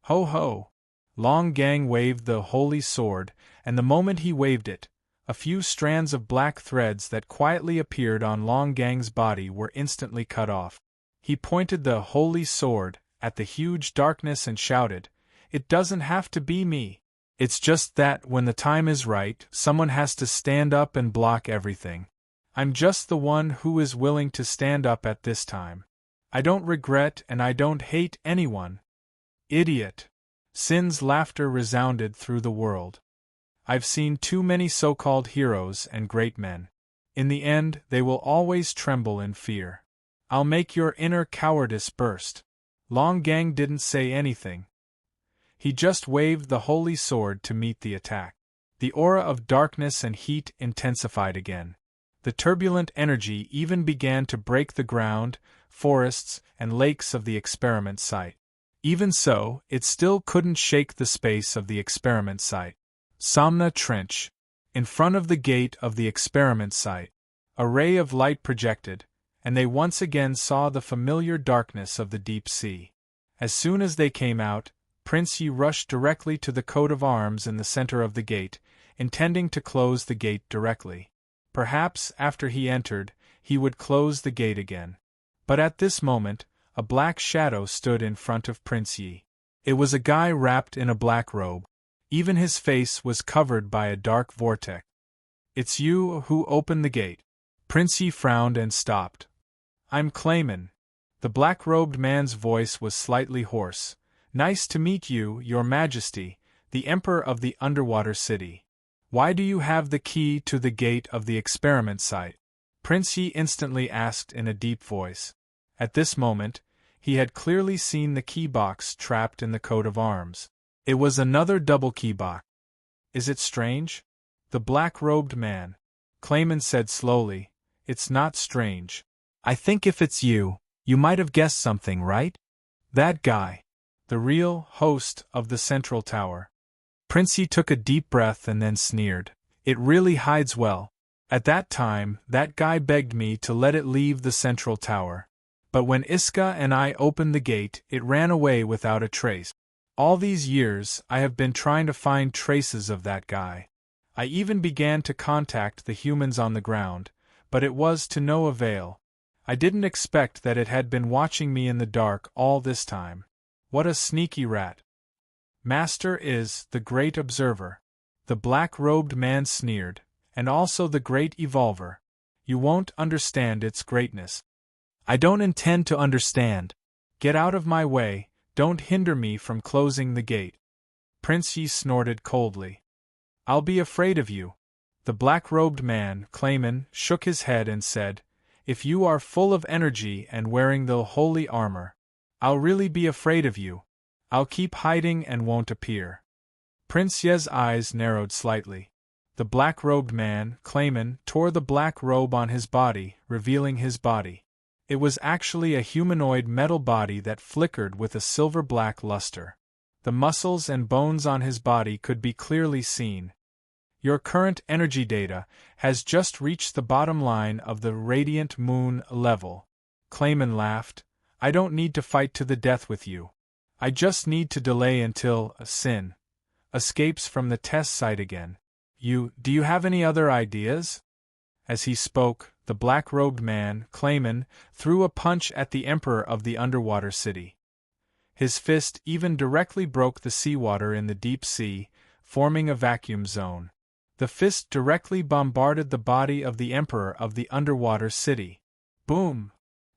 Ho ho! Long Gang waved the holy sword, and the moment he waved it, a few strands of black threads that quietly appeared on Long Gang's body were instantly cut off. He pointed the holy sword at the huge darkness and shouted, It doesn't have to be me. It's just that when the time is right, someone has to stand up and block everything. I'm just the one who is willing to stand up at this time. I don't regret and I don't hate anyone. Idiot. Sin's laughter resounded through the world. I've seen too many so-called heroes and great men. In the end, they will always tremble in fear. I'll make your inner cowardice burst. Long Gang didn't say anything. He just waved the holy sword to meet the attack. The aura of darkness and heat intensified again. The turbulent energy even began to break the ground, forests, and lakes of the experiment site. Even so, it still couldn't shake the space of the experiment site. Somna Trench. In front of the gate of the experiment site, a ray of light projected, and they once again saw the familiar darkness of the deep sea. As soon as they came out, Prince Yi rushed directly to the coat of arms in the center of the gate, intending to close the gate directly. Perhaps, after he entered, he would close the gate again. But at this moment, a black shadow stood in front of Prince Yi. It was a guy wrapped in a black robe. Even his face was covered by a dark vortex. It's you who opened the gate. Prince Yi frowned and stopped. I'm Clayman. The black-robed man's voice was slightly hoarse. Nice to meet you, Your Majesty, the Emperor of the Underwater City. Why do you have the key to the gate of the experiment site? Prince Yi instantly asked in a deep voice. At this moment, he had clearly seen the key box trapped in the coat of arms. It was another double key box. Is it strange? The black-robed man, Clayman said slowly, It's not strange. I think if it's you, you might have guessed something, right? That guy. The real host of the Central Tower. Prince Yi took a deep breath and then sneered. It really hides well. At that time, that guy begged me to let it leave the Central Tower. But when Iska and I opened the gate, it ran away without a trace. All these years, I have been trying to find traces of that guy. I even began to contact the humans on the ground, but it was to no avail. I didn't expect that it had been watching me in the dark all this time. What a sneaky rat. Master is the great observer. The black-robed man sneered, and also the great evolver. You won't understand its greatness. I don't intend to understand. Get out of my way, don't hinder me from closing the gate. Prince Yi snorted coldly. I'll be afraid of you. The black-robed man, Clayman, shook his head and said, If you are full of energy and wearing the holy armor, I'll really be afraid of you. I'll keep hiding and won't appear. Prince Ye's eyes narrowed slightly. The black-robed man, Clayman, tore the black robe on his body, revealing his body. It was actually a humanoid metal body that flickered with a silver-black luster. The muscles and bones on his body could be clearly seen. Your current energy data has just reached the bottom line of the radiant moon level. Clayman laughed. I don't need to fight to the death with you. I just need to delay until Sin escapes from the test site again. Do you have any other ideas? As he spoke, the black-robed man, Clayman, threw a punch at the Emperor of the underwater city. His fist even directly broke the seawater in the deep sea, forming a vacuum zone. The fist directly bombarded the body of the Emperor of the underwater city. Boom!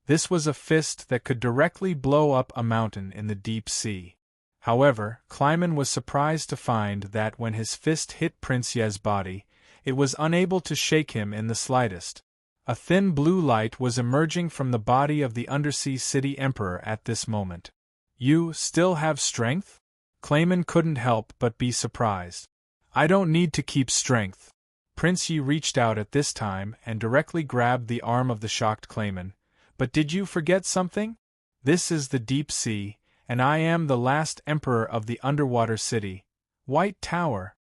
This was a fist that could directly blow up a mountain in the deep sea. However, Clayman was surprised to find that when his fist hit Prince Ye's body, it was unable to shake him in the slightest. A thin blue light was emerging from the body of the undersea city emperor at this moment. You still have strength? Clayman couldn't help but be surprised. I don't need to keep strength. Prince Yi reached out at this time and directly grabbed the arm of the shocked Clayman. But did you forget something? This is the deep sea, and I am the last emperor of the underwater city, White Tower.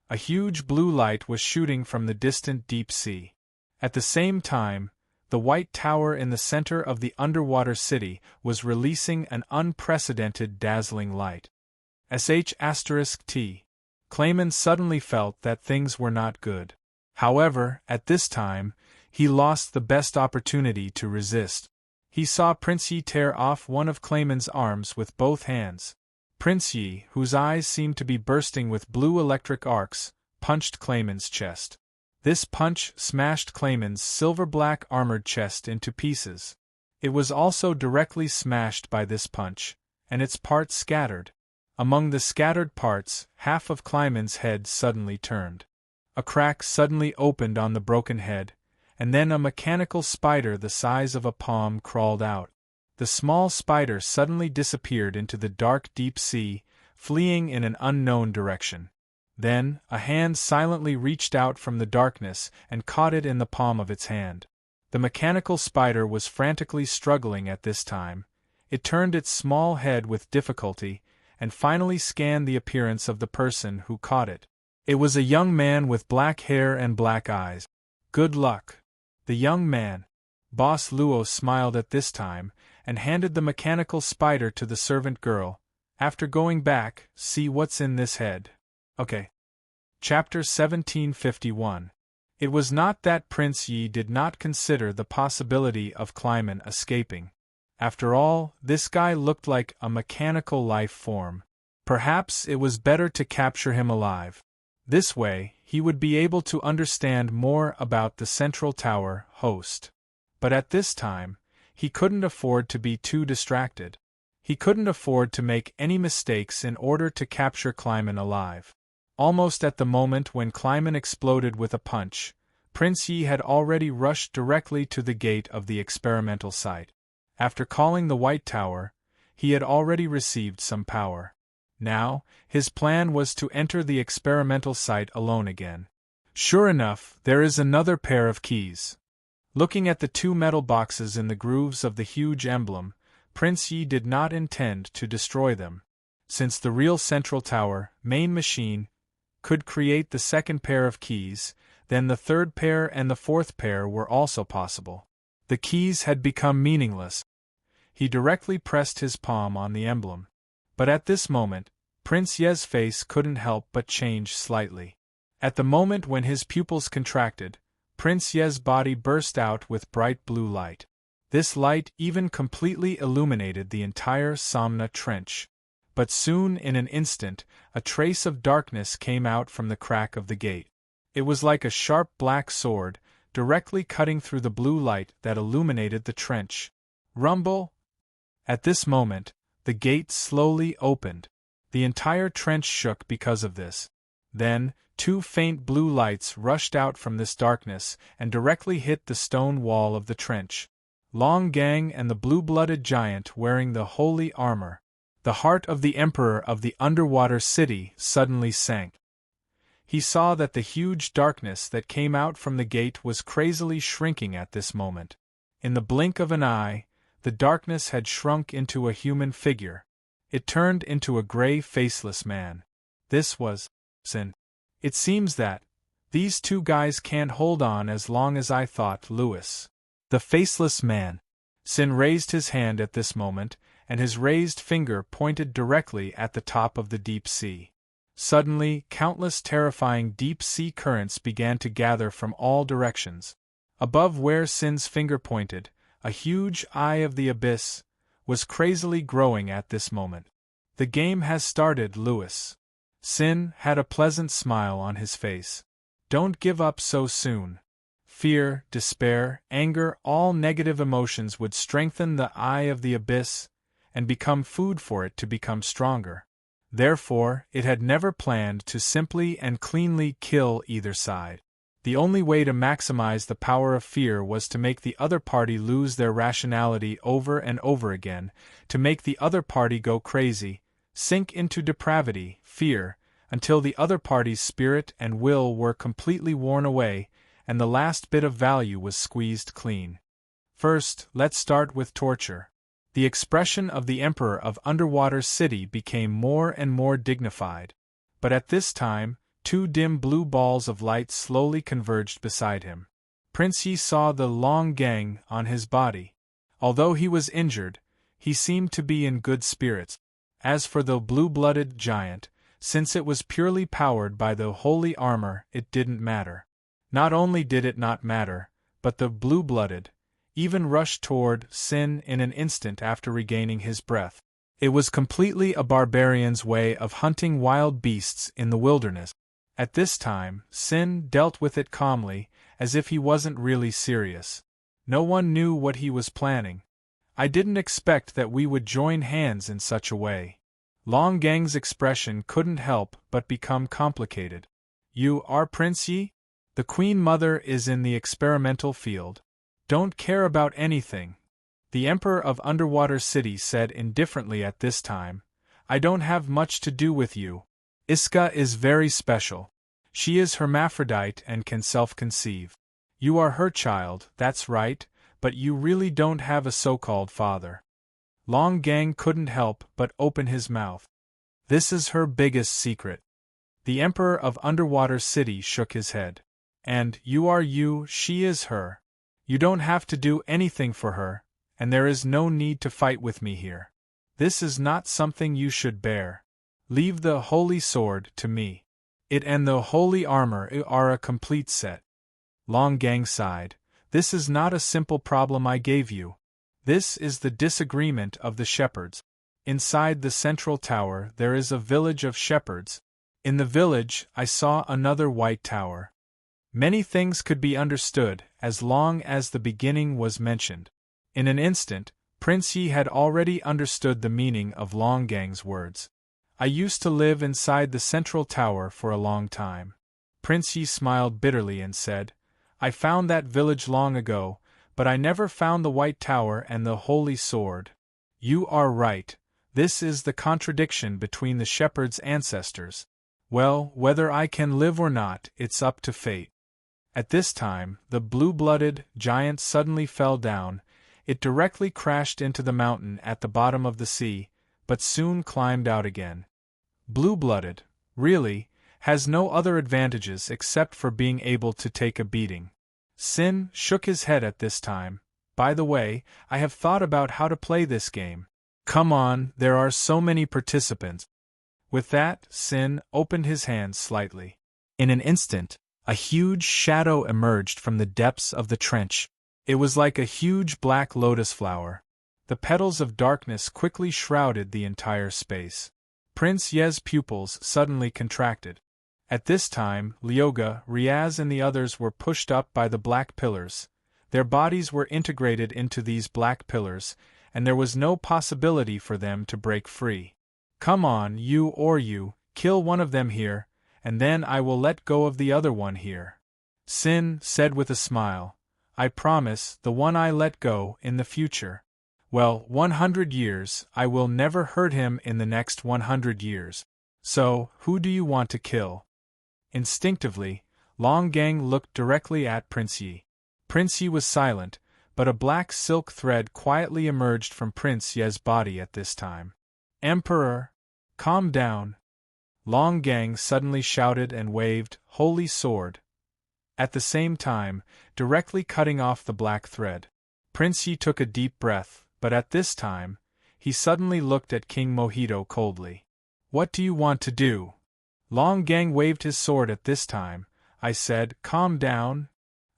A huge blue light was shooting from the distant deep sea. At the same time, the White Tower in the center of the underwater city was releasing an unprecedented dazzling light. **T. Clayman suddenly felt that things were not good. However, at this time, he lost the best opportunity to resist. He saw Prince Yi tear off one of Clayman's arms with both hands. Prince Yi, whose eyes seemed to be bursting with blue electric arcs, punched Clayman's chest. This punch smashed Clayman's silver-black armored chest into pieces. It was also directly smashed by this punch, and its parts scattered. Among the scattered parts, half of Clayman's head suddenly turned. A crack suddenly opened on the broken head, and then a mechanical spider the size of a palm crawled out. The small spider suddenly disappeared into the dark deep sea, fleeing in an unknown direction. Then, a hand silently reached out from the darkness and caught it in the palm of its hand. The mechanical spider was frantically struggling at this time. It turned its small head with difficulty, and finally scanned the appearance of the person who caught it. It was a young man with black hair and black eyes. Good luck. The young man, Boss Luo, smiled at this time, and handed the mechanical spider to the servant girl. After going back, see what's in this head. Okay. Chapter 1751. It was not that Prince Yi did not consider the possibility of Clayman escaping. After all, this guy looked like a mechanical life form. Perhaps it was better to capture him alive. This way, he would be able to understand more about the Central Tower host. But at this time, he couldn't afford to be too distracted. He couldn't afford to make any mistakes in order to capture Clayman alive. Almost at the moment when Clayman exploded with a punch, Prince Yi had already rushed directly to the gate of the experimental site. After calling the White Tower, he had already received some power. Now, his plan was to enter the experimental site alone again. Sure enough, there is another pair of keys. Looking at the two metal boxes in the grooves of the huge emblem, Prince Yi did not intend to destroy them. Since the real Central Tower, main machine, could create the second pair of keys, then the third pair and the fourth pair were also possible. The keys had become meaningless. He directly pressed his palm on the emblem. But at this moment, Prince Ye's face couldn't help but change slightly. At the moment when his pupils contracted, Prince Ye's body burst out with bright blue light. This light even completely illuminated the entire Somna trench. But soon, in an instant, a trace of darkness came out from the crack of the gate. It was like a sharp black sword, directly cutting through the blue light that illuminated the trench. Rumble! At this moment, the gate slowly opened. The entire trench shook because of this. Then, two faint blue lights rushed out from this darkness and directly hit the stone wall of the trench. Long Gang and the blue-blooded giant wearing the holy armor. The heart of the emperor of the underwater city suddenly sank. He saw that the huge darkness that came out from the gate was crazily shrinking at this moment. In the blink of an eye, the darkness had shrunk into a human figure. It turned into a gray, faceless man. This was Sin. It seems that these two guys can't hold on as long as I thought, Lewis. The faceless man. Sin raised his hand at this moment, and his raised finger pointed directly at the top of the deep sea. Suddenly, countless terrifying deep-sea currents began to gather from all directions. Above where Sin's finger pointed, a huge eye of the abyss was crazily growing at this moment. The game has started, Lewis. Sin had a pleasant smile on his face. Don't give up so soon. Fear, despair, anger, all negative emotions would strengthen the eye of the abyss and become food for it to become stronger. Therefore, it had never planned to simply and cleanly kill either side. The only way to maximize the power of fear was to make the other party lose their rationality over and over again, to make the other party go crazy, sink into depravity, fear, until the other party's spirit and will were completely worn away, and the last bit of value was squeezed clean. First, let's start with torture. The expression of the Emperor of Underwater City became more and more dignified. But at this time, two dim blue balls of light slowly converged beside him. Prince Yi saw the Long Gang on his body. Although he was injured, he seemed to be in good spirits. As for the blue-blooded giant, since it was purely powered by the holy armor, it didn't matter. Not only did it not matter, but the blue-blooded even rushed toward Sin in an instant after regaining his breath. It was completely a barbarian's way of hunting wild beasts in the wilderness. At this time, Sin dealt with it calmly, as if he wasn't really serious. No one knew what he was planning. I didn't expect that we would join hands in such a way. Long Gang's expression couldn't help but become complicated. You are Prince Yi? The Queen Mother is in the experimental field. Don't care about anything. The Emperor of Underwater City said indifferently at this time. I don't have much to do with you. Iska is very special. She is hermaphrodite and can self-conceive. You are her child, that's right, but you really don't have a so-called father. Long Gang couldn't help but open his mouth. This is her biggest secret. The Emperor of Underwater City shook his head. And you are you, she is her. You don't have to do anything for her, and there is no need to fight with me here. This is not something you should bear. Leave the holy sword to me. It and the holy armor are a complete set. Long Gang sighed. This is not a simple problem I gave you. This is the disagreement of the shepherds. Inside the central tower there is a village of shepherds. In the village I saw another white tower. Many things could be understood as long as the beginning was mentioned. In an instant, Prince Yi had already understood the meaning of Long Gang's words. I used to live inside the central tower for a long time. Prince Yi smiled bitterly and said, I found that village long ago, but I never found the white tower and the holy sword. You are right. This is the contradiction between the shepherd's ancestors. Well, whether I can live or not, it's up to fate. At this time, the blue-blooded giant suddenly fell down. It directly crashed into the mountain at the bottom of the sea, but soon climbed out again. Blue-blooded, really, has no other advantages except for being able to take a beating. Sin shook his head at this time. By the way, I have thought about how to play this game. Come on, there are so many participants. With that, Sin opened his hands slightly. In an instant, a huge shadow emerged from the depths of the trench. It was like a huge black lotus flower. The petals of darkness quickly shrouded the entire space. Prince Ye's pupils suddenly contracted. At this time, Lyoga, Riaz and the others were pushed up by the black pillars. Their bodies were integrated into these black pillars, and there was no possibility for them to break free. Come on, you, kill one of them here, and then I will let go of the other one here. Sin said with a smile, I promise, the one I let go, in the future. Well, 100 years, I will never hurt him in the next 100 years. So, who do you want to kill? Instinctively, Long Gang looked directly at Prince Yi. Prince Yi was silent, but a black silk thread quietly emerged from Prince Ye's body at this time. Emperor! Calm down! Long Gang suddenly shouted and waved, Holy Sword! At the same time, directly cutting off the black thread. Prince Yi took a deep breath, but at this time, he suddenly looked at King Mojito coldly. What do you want to do? Long Gang waved his sword at this time. I said, calm down.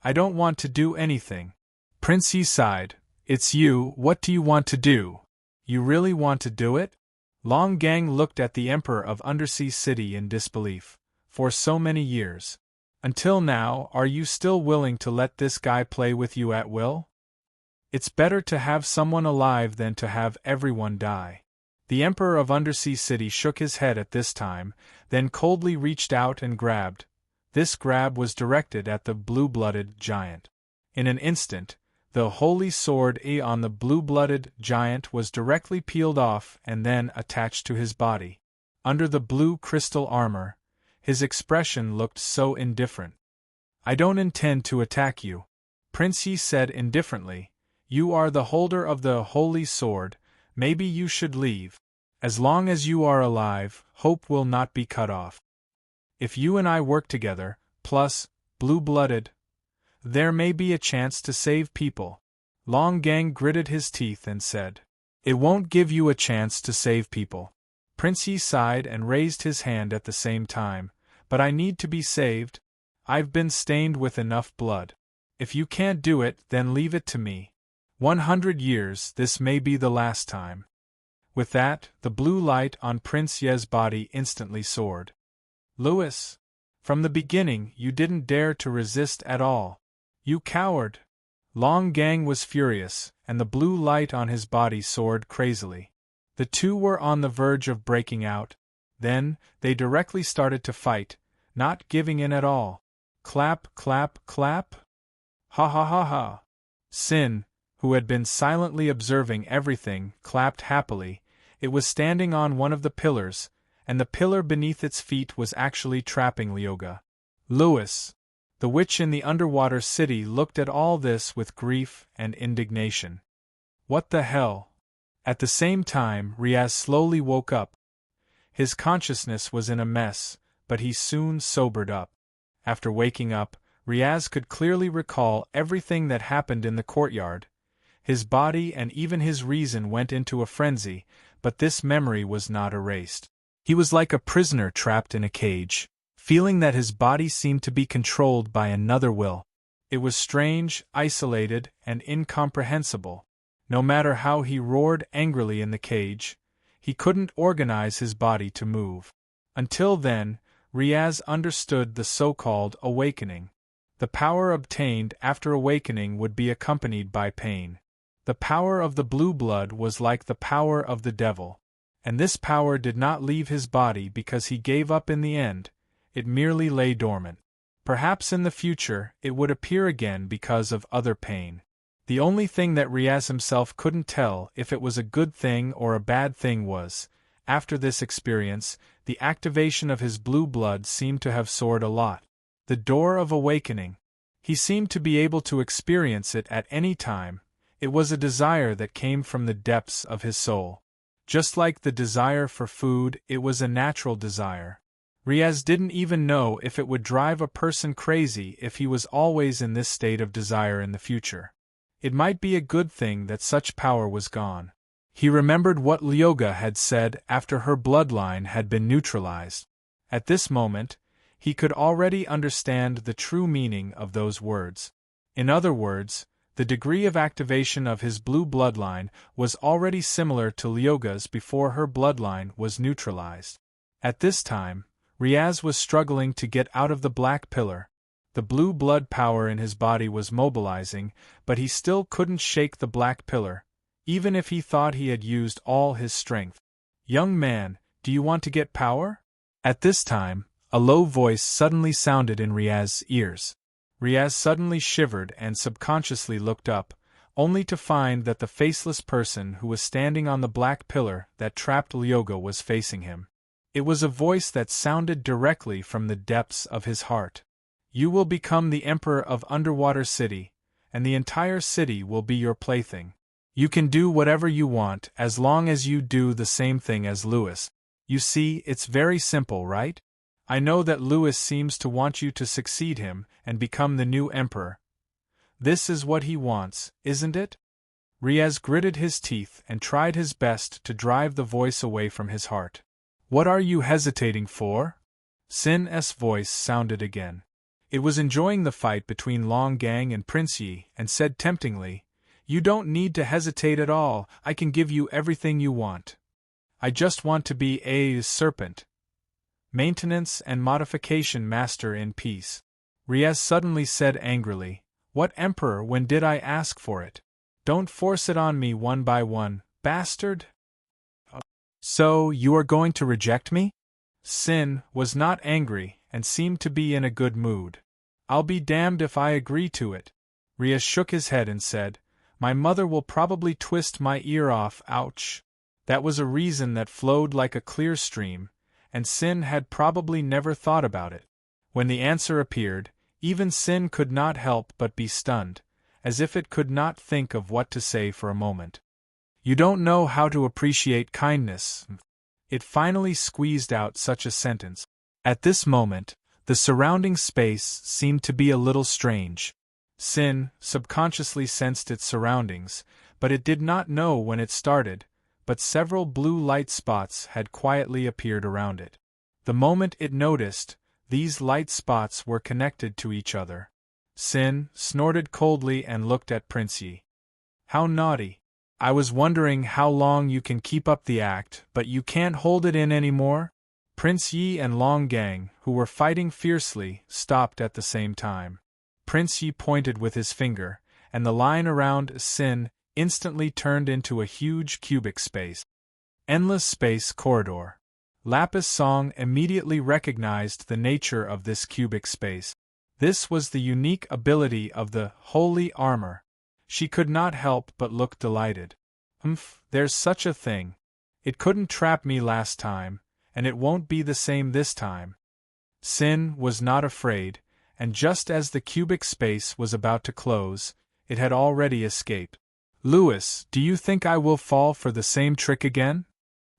I don't want to do anything. Prince Yi sighed. It's you, what do you want to do? You really want to do it? Long Gang looked at the Emperor of Undersea City in disbelief. For so many years. Until now, are you still willing to let this guy play with you at will? It's better to have someone alive than to have everyone die. The Emperor of Undersea City shook his head at this time, then coldly reached out and grabbed. This grab was directed at the blue-blooded giant. In an instant, the holy sword on the blue-blooded giant was directly peeled off and then attached to his body. Under the blue crystal armor, his expression looked so indifferent. I don't intend to attack you, Prince Yi said indifferently. You are the holder of the holy sword, maybe you should leave. As long as you are alive, hope will not be cut off. If you and I work together, plus, blue-blooded, there may be a chance to save people. Long Gang gritted his teeth and said, It won't give you a chance to save people. Prince Yi sighed and raised his hand at the same time. But I need to be saved. I've been stained with enough blood. If you can't do it, then leave it to me. 100 years, this may be the last time. With that, the blue light on Prince Ye's body instantly soared. Louis! From the beginning, you didn't dare to resist at all. You coward! Long Gang was furious, and the blue light on his body soared crazily. The two were on the verge of breaking out. Then, they directly started to fight, not giving in at all. Clap, clap, clap! Ha ha ha ha! Sin, who had been silently observing everything, clapped happily. It was standing on one of the pillars, and the pillar beneath its feet was actually trapping Lyoga. Louis, the witch in the underwater city, looked at all this with grief and indignation. What the hell? At the same time, Riaz slowly woke up. His consciousness was in a mess, but he soon sobered up. After waking up, Riaz could clearly recall everything that happened in the courtyard. His body and even his reason went into a frenzy, but this memory was not erased. He was like a prisoner trapped in a cage, feeling that his body seemed to be controlled by another will. It was strange, isolated, and incomprehensible. No matter how he roared angrily in the cage, he couldn't organize his body to move. Until then, Riaz understood the so-called awakening. The power obtained after awakening would be accompanied by pain. The power of the blue blood was like the power of the devil, and this power did not leave his body because he gave up in the end, it merely lay dormant. Perhaps in the future it would appear again because of other pain. The only thing that Riaz himself couldn't tell if it was a good thing or a bad thing was, after this experience, the activation of his blue blood seemed to have soared a lot. The door of awakening. He seemed to be able to experience it at any time. It was a desire that came from the depths of his soul. Just like the desire for food, it was a natural desire. Riaz didn't even know if it would drive a person crazy if he was always in this state of desire in the future. It might be a good thing that such power was gone. He remembered what Lyoga had said after her bloodline had been neutralized. At this moment, he could already understand the true meaning of those words. In other words, the degree of activation of his blue bloodline was already similar to Lyoga's before her bloodline was neutralized. At this time, Riaz was struggling to get out of the black pillar. The blue blood power in his body was mobilizing, but he still couldn't shake the black pillar, even if he thought he had used all his strength. "Young man, do you want to get power?" At this time, a low voice suddenly sounded in Riaz's ears. Riaz suddenly shivered and subconsciously looked up, only to find that the faceless person who was standing on the black pillar that trapped Lyoga was facing him. It was a voice that sounded directly from the depths of his heart. "You will become the emperor of Underwater City, and the entire city will be your plaything. You can do whatever you want as long as you do the same thing as Lewis. You see, it's very simple, right? I know that Lewis seems to want you to succeed him and become the new emperor. This is what he wants, isn't it?" Riaz gritted his teeth and tried his best to drive the voice away from his heart. "What are you hesitating for?" Sin's voice sounded again. It was enjoying the fight between Long Gang and Prince Yi, and said temptingly, "You don't need to hesitate at all, I can give you everything you want. I just want to be a serpent. Maintenance and modification master in peace." Riaz suddenly said angrily, "What emperor when did I ask for it? Don't force it on me one by one, bastard." "So, you are going to reject me?" Sin was not angry and seemed to be in a good mood. "I'll be damned if I agree to it." Riaz shook his head and said, "My mother will probably twist my ear off, ouch." That was a reason that flowed like a clear stream, and Sin had probably never thought about it. When the answer appeared, even Sin could not help but be stunned, as if it could not think of what to say for a moment. "You don't know how to appreciate kindness." It finally squeezed out such a sentence. At this moment, the surrounding space seemed to be a little strange. Sin subconsciously sensed its surroundings, but it did not know when it started, but several blue light spots had quietly appeared around it. The moment it noticed, these light spots were connected to each other. Sin snorted coldly and looked at Prince Yi. "How naughty. I was wondering how long you can keep up the act, but you can't hold it in anymore?" Prince Yi and Long Gang, who were fighting fiercely, stopped at the same time. Prince Yi pointed with his finger, and the line around Sin instantly turned into a huge cubic space. Endless space corridor. Lapis Song immediately recognized the nature of this cubic space. This was the unique ability of the Holy Armor. She could not help but look delighted. There's such a thing. It couldn't trap me last time, and it won't be the same this time." Sin was not afraid, and just as the cubic space was about to close, it had already escaped. "Lewis, do you think I will fall for the same trick again?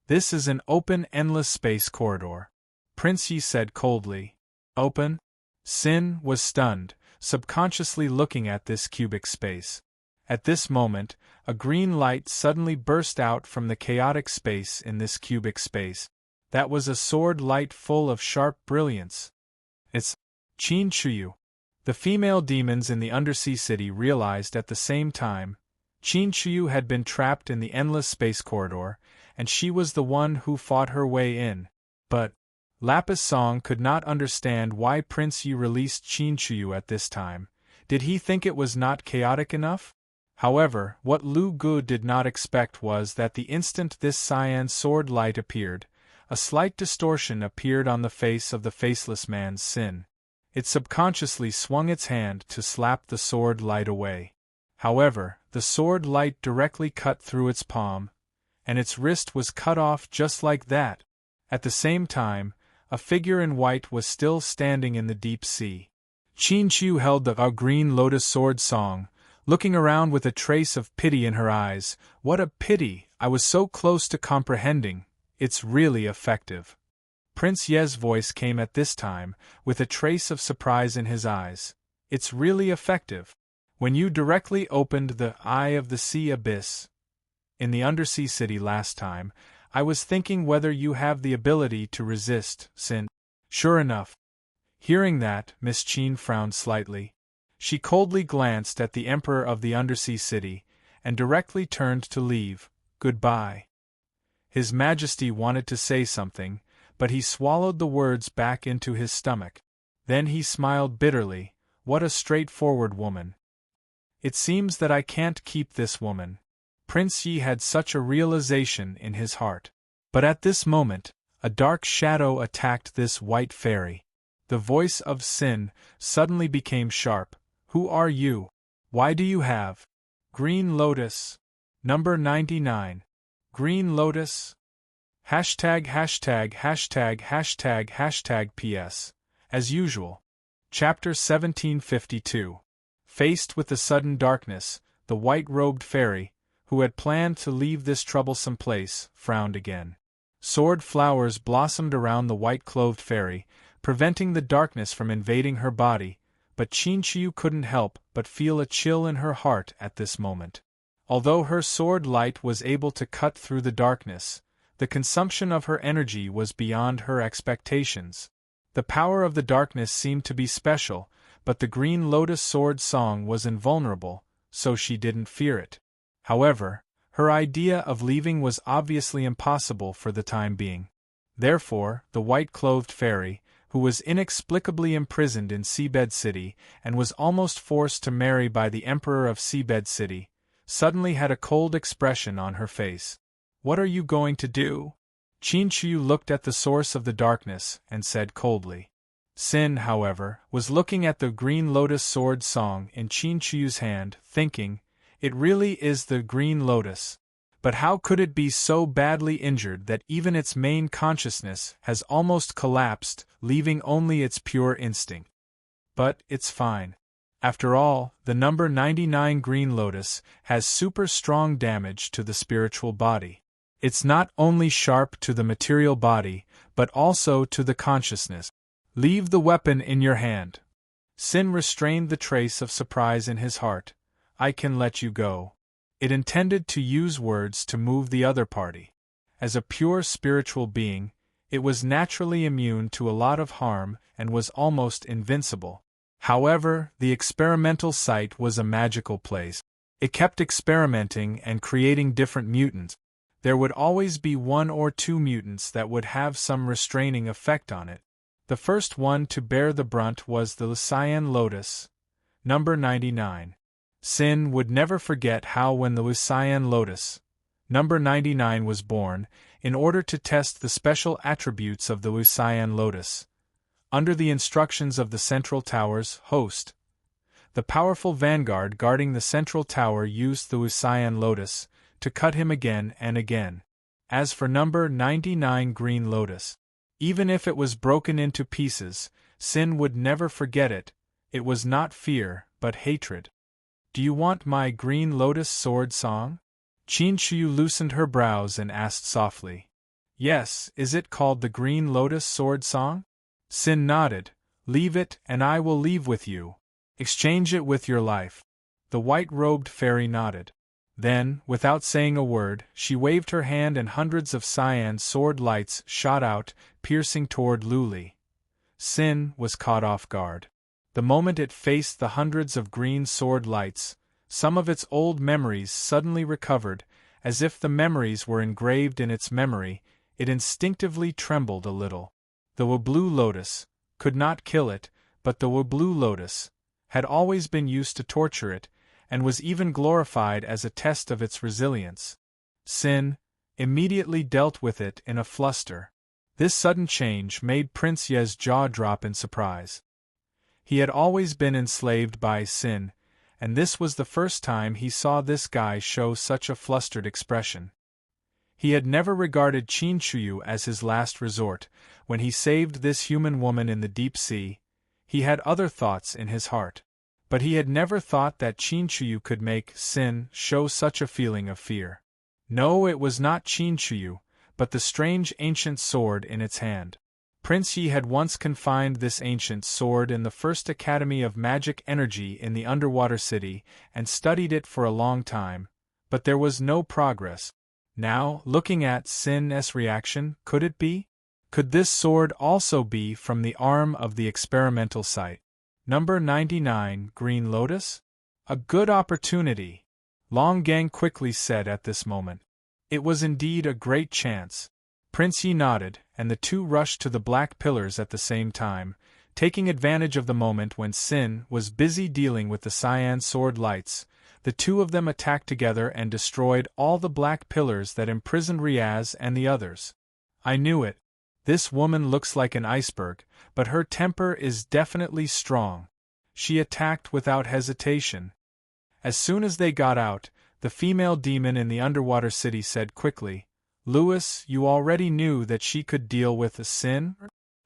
This is an open endless space corridor," Prince Yi said coldly. "Open?" Sin was stunned, subconsciously looking at this cubic space. At this moment, a green light suddenly burst out from the chaotic space in this cubic space. That was a sword light full of sharp brilliance. "It's Qin Chuyu." The female demons in the undersea city realized at the same time. Qin Chuyu had been trapped in the endless space corridor, and she was the one who fought her way in. But Lapis Song could not understand why Prince Yi released Qin Chuyu at this time. Did he think it was not chaotic enough? However, what Lu Gu did not expect was that the instant this cyan sword light appeared, a slight distortion appeared on the face of the faceless man's Sin. It subconsciously swung its hand to slap the sword light away. However, the sword light directly cut through its palm, and its wrist was cut off just like that. At the same time, a figure in white was still standing in the deep sea. Qin Chu held the green lotus sword song, looking around with a trace of pity in her eyes. "What a pity, I was so close to comprehending. It's really effective." Prince Ye's voice came at this time, with a trace of surprise in his eyes. "It's really effective. When you directly opened the Eye of the Sea Abyss in the undersea city last time, I was thinking whether you have the ability to resist Sin." Sure enough. Hearing that, Miss Qin frowned slightly. She coldly glanced at the Emperor of the Undersea City, and directly turned to leave. "Goodbye." His Majesty wanted to say something, but he swallowed the words back into his stomach. Then he smiled bitterly. What a straightforward woman. It seems that I can't keep this woman. Prince Yi had such a realization in his heart. But at this moment, a dark shadow attacked this white fairy. The voice of Sin suddenly became sharp. Who are you? Why do you have green lotus? Number 99. Green lotus? Hashtag hashtag hashtag hashtag hashtag PS. As usual. Chapter 1752. Faced with the sudden darkness, the white-robed fairy, who had planned to leave this troublesome place, frowned again. Sword flowers blossomed around the white-clothed fairy, preventing the darkness from invading her body, but Chinchiyu couldn't help but feel a chill in her heart at this moment. Although her sword light was able to cut through the darkness, the consumption of her energy was beyond her expectations. The power of the darkness seemed to be special, but the Green Lotus Sword Song was invulnerable, so she didn't fear it. However, her idea of leaving was obviously impossible for the time being. Therefore, the white-clothed fairy, who was inexplicably imprisoned in Seabed City and was almost forced to marry by the Emperor of Seabed City, suddenly had a cold expression on her face. What are you going to do? Chinchiyu looked at the source of the darkness and said coldly. Sin, however, was looking at the Green Lotus Sword Song in Chinchiyu's hand, thinking, it really is the Green Lotus. But how could it be so badly injured that even its main consciousness has almost collapsed, leaving only its pure instinct? But it's fine. After all, the number 99 Green Lotus has super strong damage to the spiritual body. It's not only sharp to the material body, but also to the consciousness. Leave the weapon in your hand. Sin restrained the trace of surprise in his heart. I can let you go. It intended to use words to move the other party. As a pure spiritual being, it was naturally immune to a lot of harm and was almost invincible. However, the experimental site was a magical place. It kept experimenting and creating different mutants. There would always be 1 or 2 mutants that would have some restraining effect on it. The first one to bear the brunt was the Lucian Lotus, number 99. Sin would never forget how when the Lucian Lotus, number 99 was born, in order to test the special attributes of the Lucian Lotus. Under the instructions of the Central Tower's host, the powerful vanguard guarding the Central Tower used the Lucian Lotus to cut him again and again. As for number 99 Green Lotus, even if it was broken into pieces, Sin would never forget it. It was not fear, but hatred. Do you want my Green Lotus Sword Song? Chinchiyu loosened her brows and asked softly. Yes, is it called the Green Lotus Sword Song? Sin nodded. Leave it, and I will leave with you. Exchange it with your life. The white-robed fairy nodded. Then, without saying a word, she waved her hand and hundreds of cyan sword lights shot out, piercing toward Luli. Sin was caught off guard. The moment it faced the hundreds of green sword lights, some of its old memories suddenly recovered, as if the memories were engraved in its memory. It instinctively trembled a little. The Blue Lotus could not kill it, but the Blue Lotus had always been used to torture it, and was even glorified as a test of its resilience. Sin immediately dealt with it in a fluster. This sudden change made Prince Ye's jaw drop in surprise. He had always been enslaved by Sin, and this was the first time he saw this guy show such a flustered expression. He had never regarded Chinchiyu as his last resort. When he saved this human woman in the deep sea, he had other thoughts in his heart. But he had never thought that Chinchiyu could make Sin show such a feeling of fear. No, it was not Chinchiyu, but the strange ancient sword in its hand. Prince Yi had once confined this ancient sword in the first Academy of Magic Energy in the underwater city and studied it for a long time, but there was no progress. Now, looking at Sin's reaction, could it be? Could this sword also be from the arm of the experimental site? Number 99, Green Lotus? A good opportunity, Long Gang quickly said at this moment. It was indeed a great chance. Prince Yi nodded, and the two rushed to the black pillars at the same time, taking advantage of the moment when Sin was busy dealing with the cyan sword lights. The two of them attacked together and destroyed all the black pillars that imprisoned Riaz and the others. I knew it. This woman looks like an iceberg, but her temper is definitely strong. She attacked without hesitation. As soon as they got out, the female demon in the underwater city said quickly, "Louis, you already knew that she could deal with a Sin?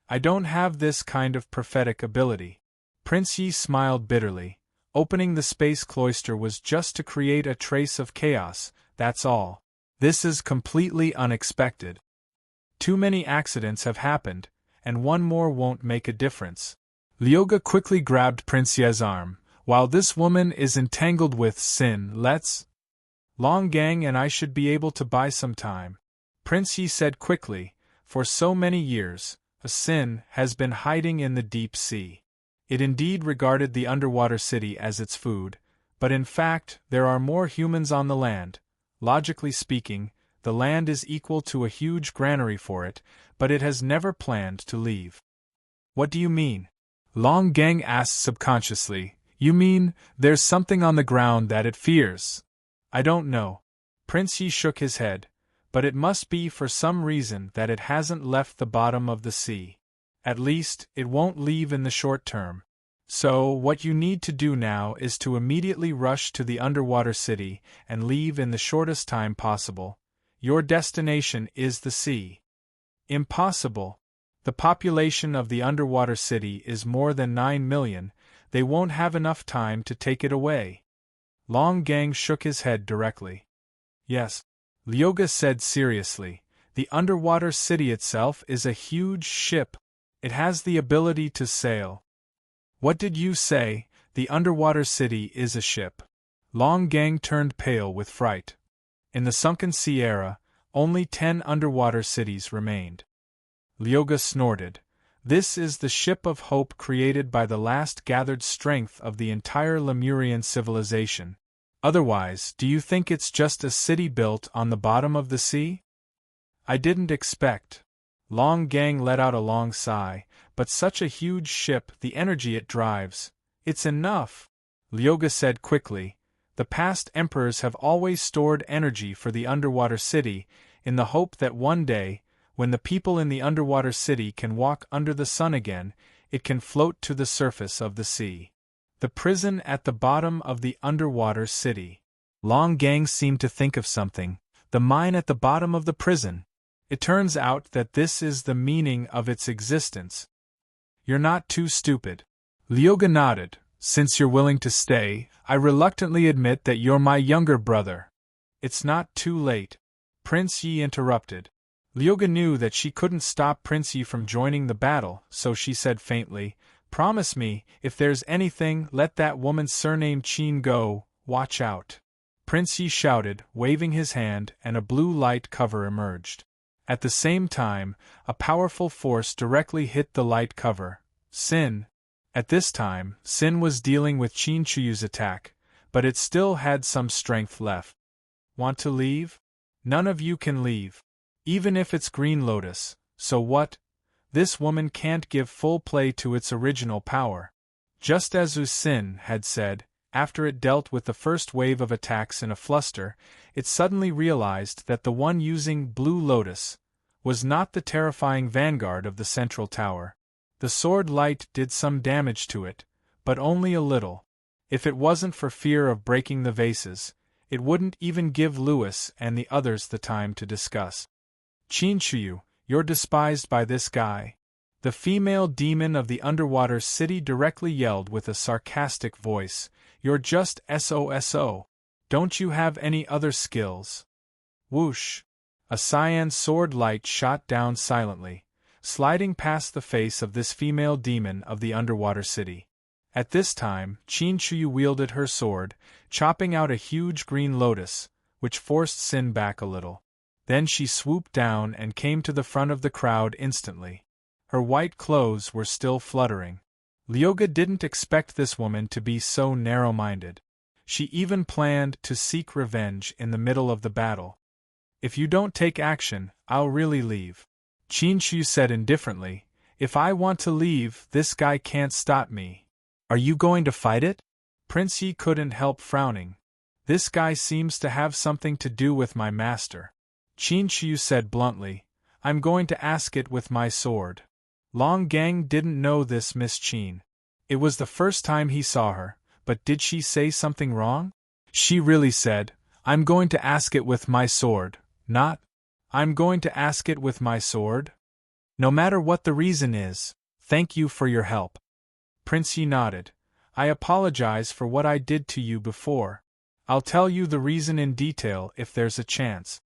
I don't have this kind of prophetic ability." Prince Yi smiled bitterly. Opening the space cloister was just to create a trace of chaos, that's all. This is completely unexpected. Too many accidents have happened, and one more won't make a difference. Lyoga quickly grabbed Prince Ye's arm. "While this woman is entangled with Sin, let's— Long Gang and I should be able to buy some time." Prince Yi said quickly, "For so many years, a Sin has been hiding in the deep sea. It indeed regarded the underwater city as its food, but in fact there are more humans on the land. Logically speaking, the land is equal to a huge granary for it, but it has never planned to leave." "What do you mean?" Long Gang asked subconsciously. "You mean, there's something on the ground that it fears?" "I don't know." Prince Yi shook his head. "But it must be for some reason that it hasn't left the bottom of the sea. At least, it won't leave in the short term. So, what you need to do now is to immediately rush to the underwater city and leave in the shortest time possible. Your destination is the sea." "Impossible. The population of the underwater city is more than 9 million, they won't have enough time to take it away." Long Gang shook his head directly. "Yes," Lyoga said seriously, "the underwater city itself is a huge ship. It has the ability to sail." "What did you say? The underwater city is a ship?" Long Gang turned pale with fright. In the sunken sea era, only 10 underwater cities remained. Lyoga snorted. "This is the ship of hope created by the last gathered strength of the entire Lemurian civilization. Otherwise, do you think it's just a city built on the bottom of the sea?" "I didn't expect." Long Gang let out a long sigh. "But such a huge ship, the energy it drives, it's enough," Lyoga said quickly. "The past emperors have always stored energy for the underwater city, in the hope that one day, when the people in the underwater city can walk under the sun again, it can float to the surface of the sea. The prison at the bottom of the underwater city." Long Gang seemed to think of something. "The mine at the bottom of the prison. It turns out that this is the meaning of its existence." "You're not too stupid." Lyoga nodded. "Since you're willing to stay, I reluctantly admit that you're my younger brother." "It's not too late," Prince Yi interrupted. Lyoga knew that she couldn't stop Prince Yi from joining the battle, so she said faintly, "Promise me, if there's anything, let that woman surnamed Qin go. Watch out." Prince Yi shouted, waving his hand, and a blue light cover emerged. At the same time, a powerful force directly hit the light cover. Sin. At this time, Sin was dealing with Qin Chuyu's attack, but it still had some strength left. "Want to leave? None of you can leave. Even if it's Green Lotus, so what? This woman can't give full play to its original power." Just as Sin had said, after it dealt with the first wave of attacks in a fluster, it suddenly realized that the one using Blue Lotus was not the terrifying vanguard of the central tower. The sword light did some damage to it, but only a little. If it wasn't for fear of breaking the vases, it wouldn't even give Louis and the others the time to discuss. "Qin Chuyu, you're despised by this guy," the female demon of the underwater city directly yelled with a sarcastic voice. "You're just SOSO. Don't you have any other skills?" Whoosh! A cyan sword light shot down silently, sliding past the face of this female demon of the underwater city. At this time, Qin Chuyu wielded her sword, chopping out a huge green lotus, which forced Sin back a little. Then she swooped down and came to the front of the crowd instantly. Her white clothes were still fluttering. Lyoga didn't expect this woman to be so narrow-minded. She even planned to seek revenge in the middle of the battle. If you don't take action, I'll really leave. Qin Shu said indifferently, if I want to leave, this guy can't stop me. Are you going to fight it? Prince Yi couldn't help frowning. This guy seems to have something to do with my master. Qin Shu said bluntly, I'm going to ask it with my sword. Long Gang didn't know this Miss Qin. It was the first time he saw her, but did she say something wrong? She really said, I'm going to ask it with my sword, not, I'm going to ask it with my sword? No matter what the reason is, thank you for your help. Prince Yi nodded. I apologize for what I did to you before. I'll tell you the reason in detail if there's a chance.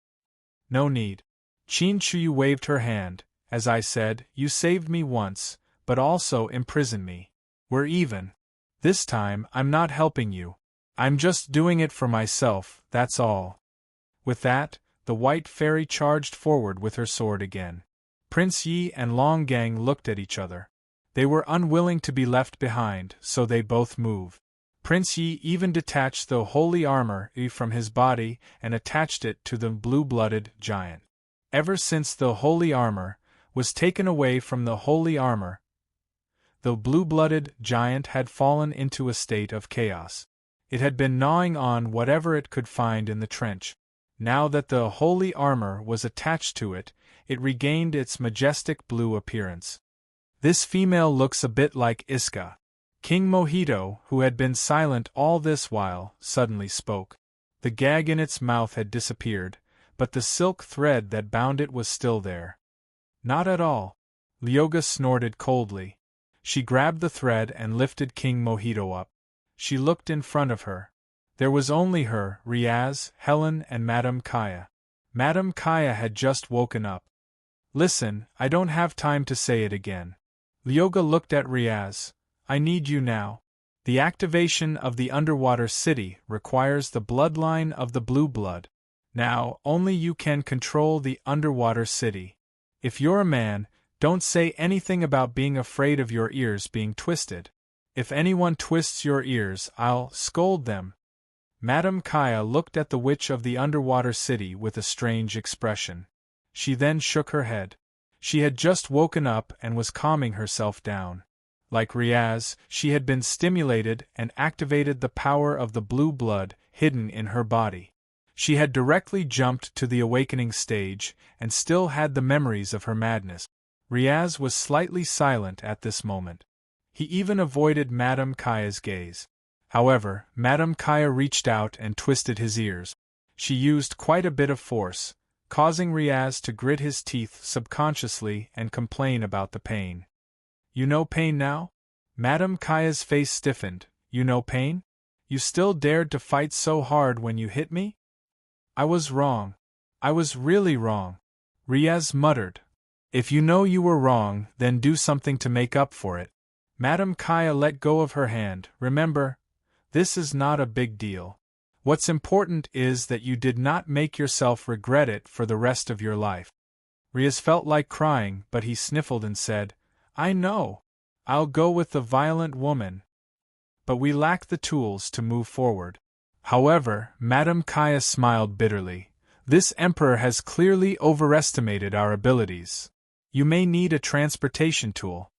No need. Qin Shu waved her hand. As I said, you saved me once, but also imprisoned me. We're even. This time, I'm not helping you. I'm just doing it for myself, that's all. With that, the white fairy charged forward with her sword again. Prince Yi and Long Gang looked at each other. They were unwilling to be left behind, so they both moved. Prince Yi even detached the holy armor from his body and attached it to the blue-blooded giant. Ever since the holy armor was taken away from the holy armor, the blue-blooded giant had fallen into a state of chaos. It had been gnawing on whatever it could find in the trench. Now that the holy armor was attached to it, it regained its majestic blue appearance. This female looks a bit like Iska. King Mojito, who had been silent all this while, suddenly spoke. The gag in its mouth had disappeared, but the silk thread that bound it was still there. Not at all. Lyoga snorted coldly. She grabbed the thread and lifted King Mojito up. She looked in front of her. There was only her, Riaz, Helen and Madame Kaya. Madame Kaya had just woken up. Listen, I don't have time to say it again. Lyoga looked at Riaz. I need you now. The activation of the underwater city requires the bloodline of the blue blood. Now, only you can control the underwater city. If you're a man, don't say anything about being afraid of your ears being twisted. If anyone twists your ears, I'll scold them. Madame Kaya looked at the witch of the underwater city with a strange expression. She then shook her head. She had just woken up and was calming herself down. Like Riaz, she had been stimulated and activated the power of the blue blood hidden in her body. She had directly jumped to the awakening stage and still had the memories of her madness. Riaz was slightly silent at this moment. He even avoided Madame Kaya's gaze. However, Madame Kaya reached out and twisted his ears. She used quite a bit of force, causing Riaz to grit his teeth subconsciously and complain about the pain. You know pain now? Madame Kaya's face stiffened. You know pain? You still dared to fight so hard when you hit me? I was wrong. I was really wrong. Riaz muttered. If you know you were wrong, then do something to make up for it. Madame Kaya let go of her hand. Remember, this is not a big deal. What's important is that you did not make yourself regret it for the rest of your life. Riaz felt like crying, but he sniffled and said, I know. I'll go with the violent woman. But we lack the tools to move forward. However, Madame Kaya smiled bitterly. This emperor has clearly overestimated our abilities. You may need a transportation tool.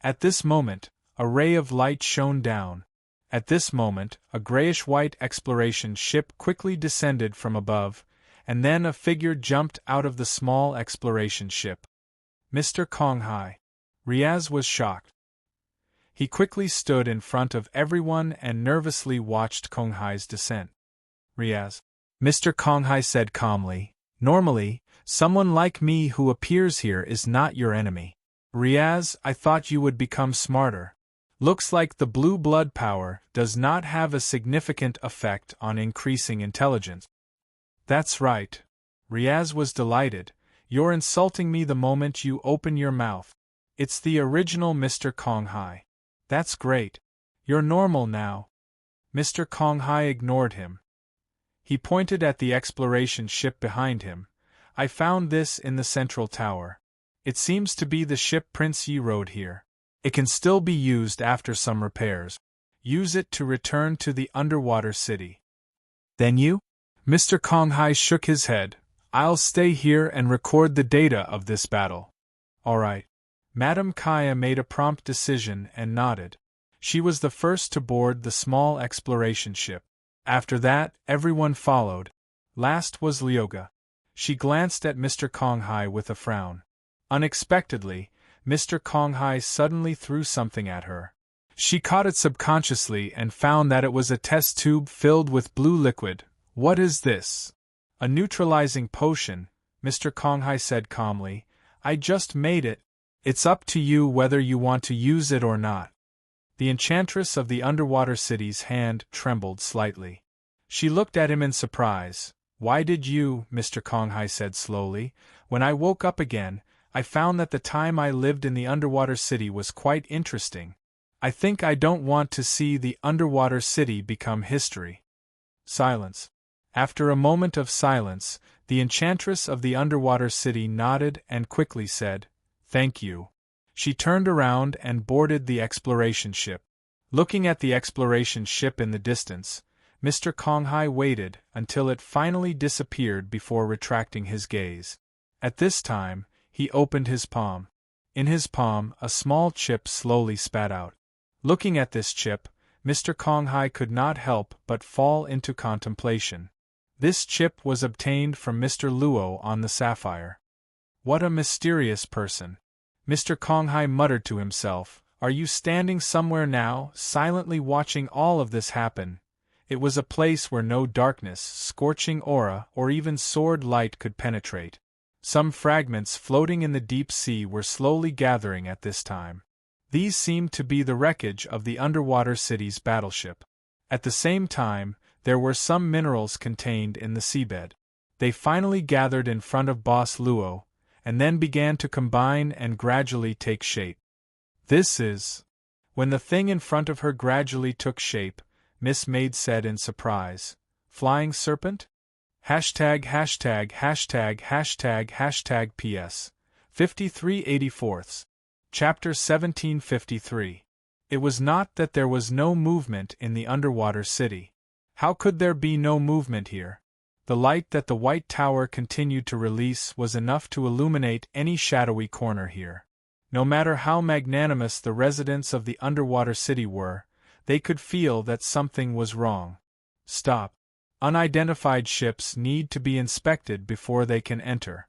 At this moment, a ray of light shone down. At this moment, a grayish-white exploration ship quickly descended from above, and then a figure jumped out of the small exploration ship. Mr. Konghai. Riaz was shocked. He quickly stood in front of everyone and nervously watched Konghai's descent. Riaz. Mr. Konghai said calmly, normally, someone like me who appears here is not your enemy. Riaz, I thought you would become smarter. Looks like the blue blood power does not have a significant effect on increasing intelligence. That's right. Riaz was delighted. You're insulting me the moment you open your mouth. It's the original Mr. Konghai. That's great. You're normal now. Mr. Konghai ignored him. He pointed at the exploration ship behind him. I found this in the central tower. It seems to be the ship Prince Yi rode here. It can still be used after some repairs. Use it to return to the underwater city. Then you? Mr. Konghai shook his head. I'll stay here and record the data of this battle. All right. Madame Kaya made a prompt decision and nodded. She was the first to board the small exploration ship. After that, everyone followed. Last was Lyoga. She glanced at Mr. Konghai with a frown. Unexpectedly, Mr. Konghai suddenly threw something at her. She caught it subconsciously and found that it was a test tube filled with blue liquid. What is this? A neutralizing potion, Mr. Konghai said calmly. I just made it. It's up to you whether you want to use it or not. The enchantress of the underwater city's hand trembled slightly. She looked at him in surprise. Why did you, Mr. Konghai said slowly, when I woke up again, I found that the time I lived in the underwater city was quite interesting. I think I don't want to see the underwater city become history. Silence. After a moment of silence, the enchantress of the underwater city nodded and quickly said, Thank you. She turned around and boarded the exploration ship. Looking at the exploration ship in the distance, Mr. Konghai waited until it finally disappeared before retracting his gaze. At this time, he opened his palm. In his palm, a small chip slowly spat out. Looking at this chip, Mr. Konghai could not help but fall into contemplation. This chip was obtained from Mr. Luo on the Sapphire. What a mysterious person. Mr. Konghai muttered to himself, Are you standing somewhere now, silently watching all of this happen? It was a place where no darkness, scorching aura, or even sword light could penetrate. Some fragments floating in the deep sea were slowly gathering at this time. These seemed to be the wreckage of the underwater city's battleship. At the same time, there were some minerals contained in the seabed. They finally gathered in front of Boss Luo, and then began to combine and gradually take shape. This is... When the thing in front of her gradually took shape, Miss Maid said in surprise, Flying serpent? Hashtag PS. 53/84. Chapter 1753. It was not that there was no movement in the underwater city. How could there be no movement here? The light that the White Tower continued to release was enough to illuminate any shadowy corner here. No matter how magnanimous the residents of the underwater city were, they could feel that something was wrong. Stop. Unidentified ships need to be inspected before they can enter.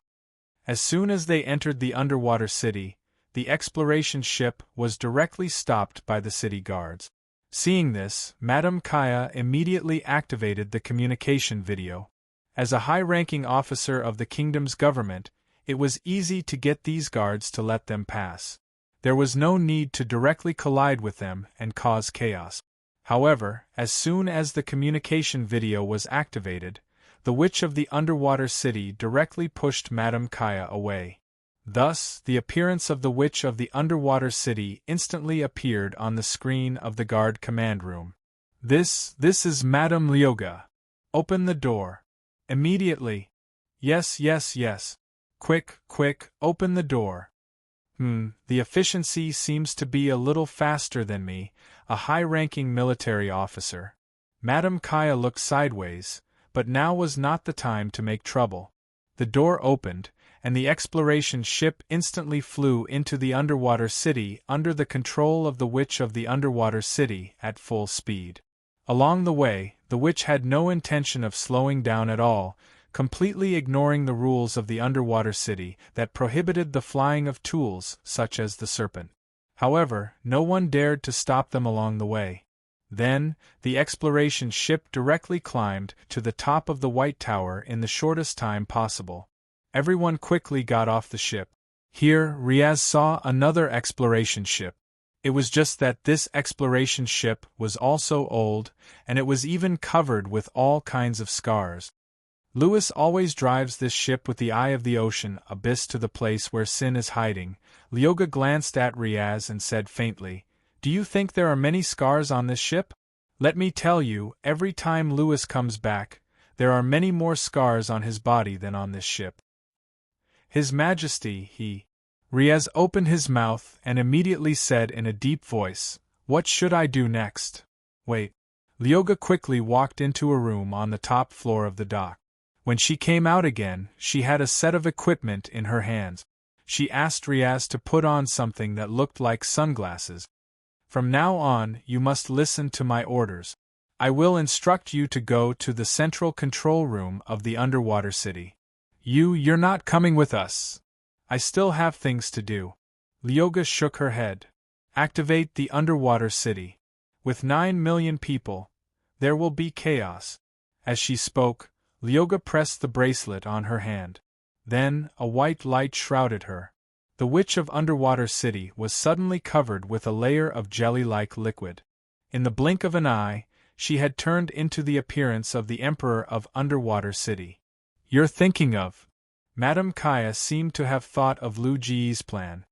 As soon as they entered the underwater city, the exploration ship was directly stopped by the city guards. Seeing this, Madame Kaya immediately activated the communication video. As a high-ranking officer of the kingdom's government, it was easy to get these guards to let them pass. There was no need to directly collide with them and cause chaos. However, as soon as the communication video was activated, the witch of the underwater city directly pushed Madame Kaya away. Thus, the appearance of the witch of the underwater city instantly appeared on the screen of the guard command room. This is Madame Lyoga. Open the door. Immediately. Yes. Quick, open the door. The efficiency seems to be a little faster than me, a high-ranking military officer. Madame Kaya looked sideways, but now was not the time to make trouble. The door opened, and the exploration ship instantly flew into the underwater city under the control of the witch of the underwater city at full speed. Along the way, the witch had no intention of slowing down at all, completely ignoring the rules of the underwater city that prohibited the flying of tools such as the serpent. However, no one dared to stop them along the way. Then, the exploration ship directly climbed to the top of the White Tower in the shortest time possible. Everyone quickly got off the ship. Here, Riaz saw another exploration ship. It was just that this exploration ship was also old, and it was even covered with all kinds of scars. Lewis always drives this ship with the eye of the ocean abyss to the place where sin is hiding. Lyoga glanced at Riaz and said faintly, Do you think there are many scars on this ship? Let me tell you, every time Lewis comes back, there are many more scars on his body than on this ship. His Majesty, Riaz opened his mouth and immediately said in a deep voice, What should I do next? Wait. Lyoga quickly walked into a room on the top floor of the dock. When she came out again, she had a set of equipment in her hands. She asked Riaz to put on something that looked like sunglasses. From now on, you must listen to my orders. I will instruct you to go to the central control room of the underwater city. You're not coming with us. I still have things to do. Lyoga shook her head. Activate the underwater city. With 9 million people, there will be chaos. As she spoke, Lyoga pressed the bracelet on her hand. Then, a white light shrouded her. The witch of Underwater City was suddenly covered with a layer of jelly-like liquid. In the blink of an eye, she had turned into the appearance of the Emperor of Underwater City. You're thinking of... Madame Kaya seemed to have thought of Lu Ji's plan.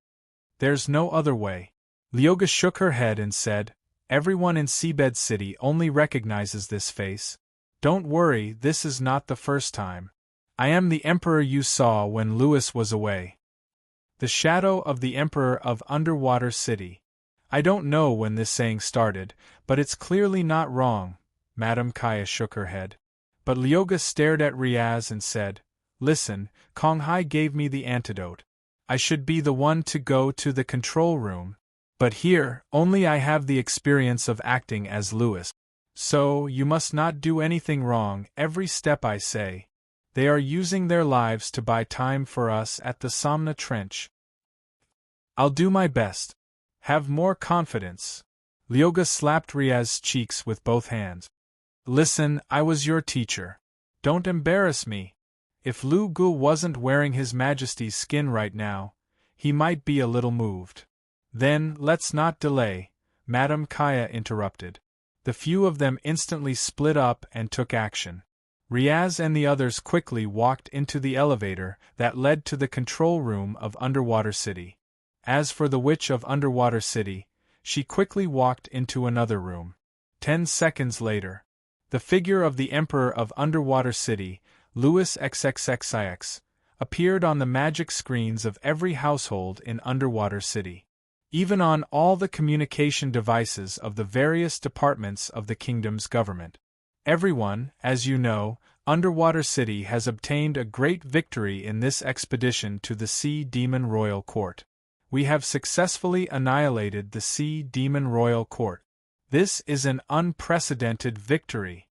There's no other way. Lyoga shook her head and said, everyone in Seabed City only recognizes this face. Don't worry, this is not the first time. I am the Emperor you saw when Louis was away. The shadow of the Emperor of Underwater City. I don't know when this saying started, but it's clearly not wrong. Madame Kaya shook her head. But Lyoga stared at Riaz and said, listen, Konghai gave me the antidote. I should be the one to go to the control room. But here, only I have the experience of acting as Louis. So, you must not do anything wrong every step I say. They are using their lives to buy time for us at the Somna Trench. I'll do my best. Have more confidence. Lyoga slapped Riaz's cheeks with both hands. Listen, I was your teacher. Don't embarrass me. If Lu Gu wasn't wearing His Majesty's skin right now, he might be a little moved. Then, let's not delay, Madame Kaya interrupted. The few of them instantly split up and took action. Riaz and the others quickly walked into the elevator that led to the control room of Underwater City. As for the Witch of Underwater City, she quickly walked into another room. 10 seconds later, the figure of the Emperor of Underwater City, Louis XXXIX, appeared on the magic screens of every household in Underwater City. Even on all the communication devices of the various departments of the kingdom's government. Everyone, as you know, Underwater City has obtained a great victory in this expedition to the Sea Demon Royal Court. We have successfully annihilated the Sea Demon Royal Court. This is an unprecedented victory.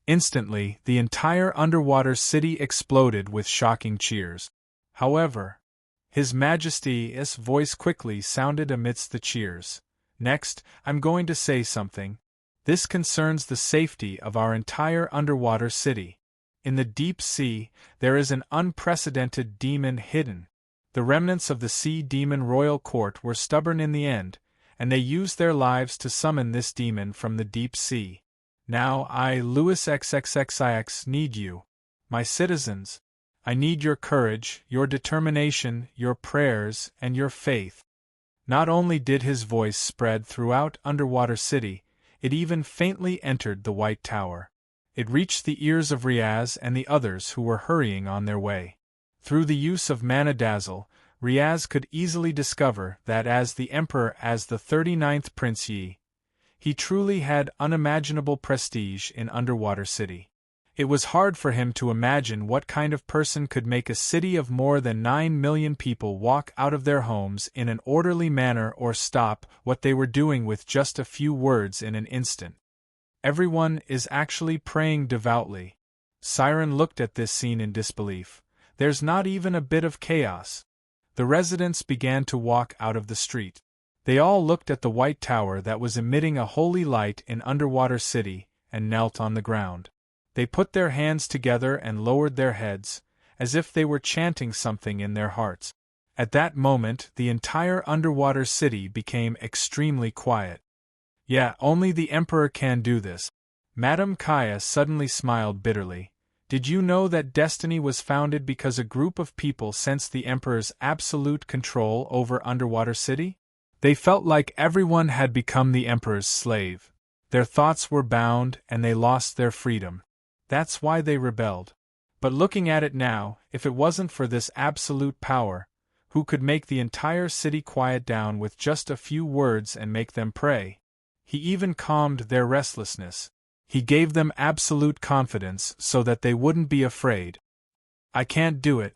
Instantly, the entire Underwater City exploded with shocking cheers. However, His Majesty's voice quickly sounded amidst the cheers. Next, I'm going to say something. This concerns the safety of our entire underwater city. In the deep sea, there is an unprecedented demon hidden. The remnants of the Sea Demon Royal Court were stubborn in the end, and they used their lives to summon this demon from the deep sea. Now I, Louis XXXIX, need you, my citizens. I need your courage, your determination, your prayers, and your faith. Not only did his voice spread throughout Underwater City, it even faintly entered the White Tower. It reached the ears of Riaz and the others who were hurrying on their way. Through the use of Mana Dazzle, Riaz could easily discover that as the Emperor, as the 39th Prince Yi, he truly had unimaginable prestige in Underwater City. It was hard for him to imagine what kind of person could make a city of more than 9 million people walk out of their homes in an orderly manner or stop what they were doing with just a few words in an instant. Everyone is actually praying devoutly. Siren looked at this scene in disbelief. There's not even a bit of chaos. The residents began to walk out of the street. They all looked at the White Tower that was emitting a holy light in Underwater City and knelt on the ground. They put their hands together and lowered their heads, as if they were chanting something in their hearts. At that moment, the entire Underwater City became extremely quiet. Yeah, only the Emperor can do this. Madame Kaya suddenly smiled bitterly. Did you know that destiny was founded because a group of people sensed the Emperor's absolute control over Underwater City? They felt like everyone had become the Emperor's slave. Their thoughts were bound and they lost their freedom. That's why they rebelled. But looking at it now, if it wasn't for this absolute power, who could make the entire city quiet down with just a few words and make them pray? He even calmed their restlessness. He gave them absolute confidence so that they wouldn't be afraid. I can't do it.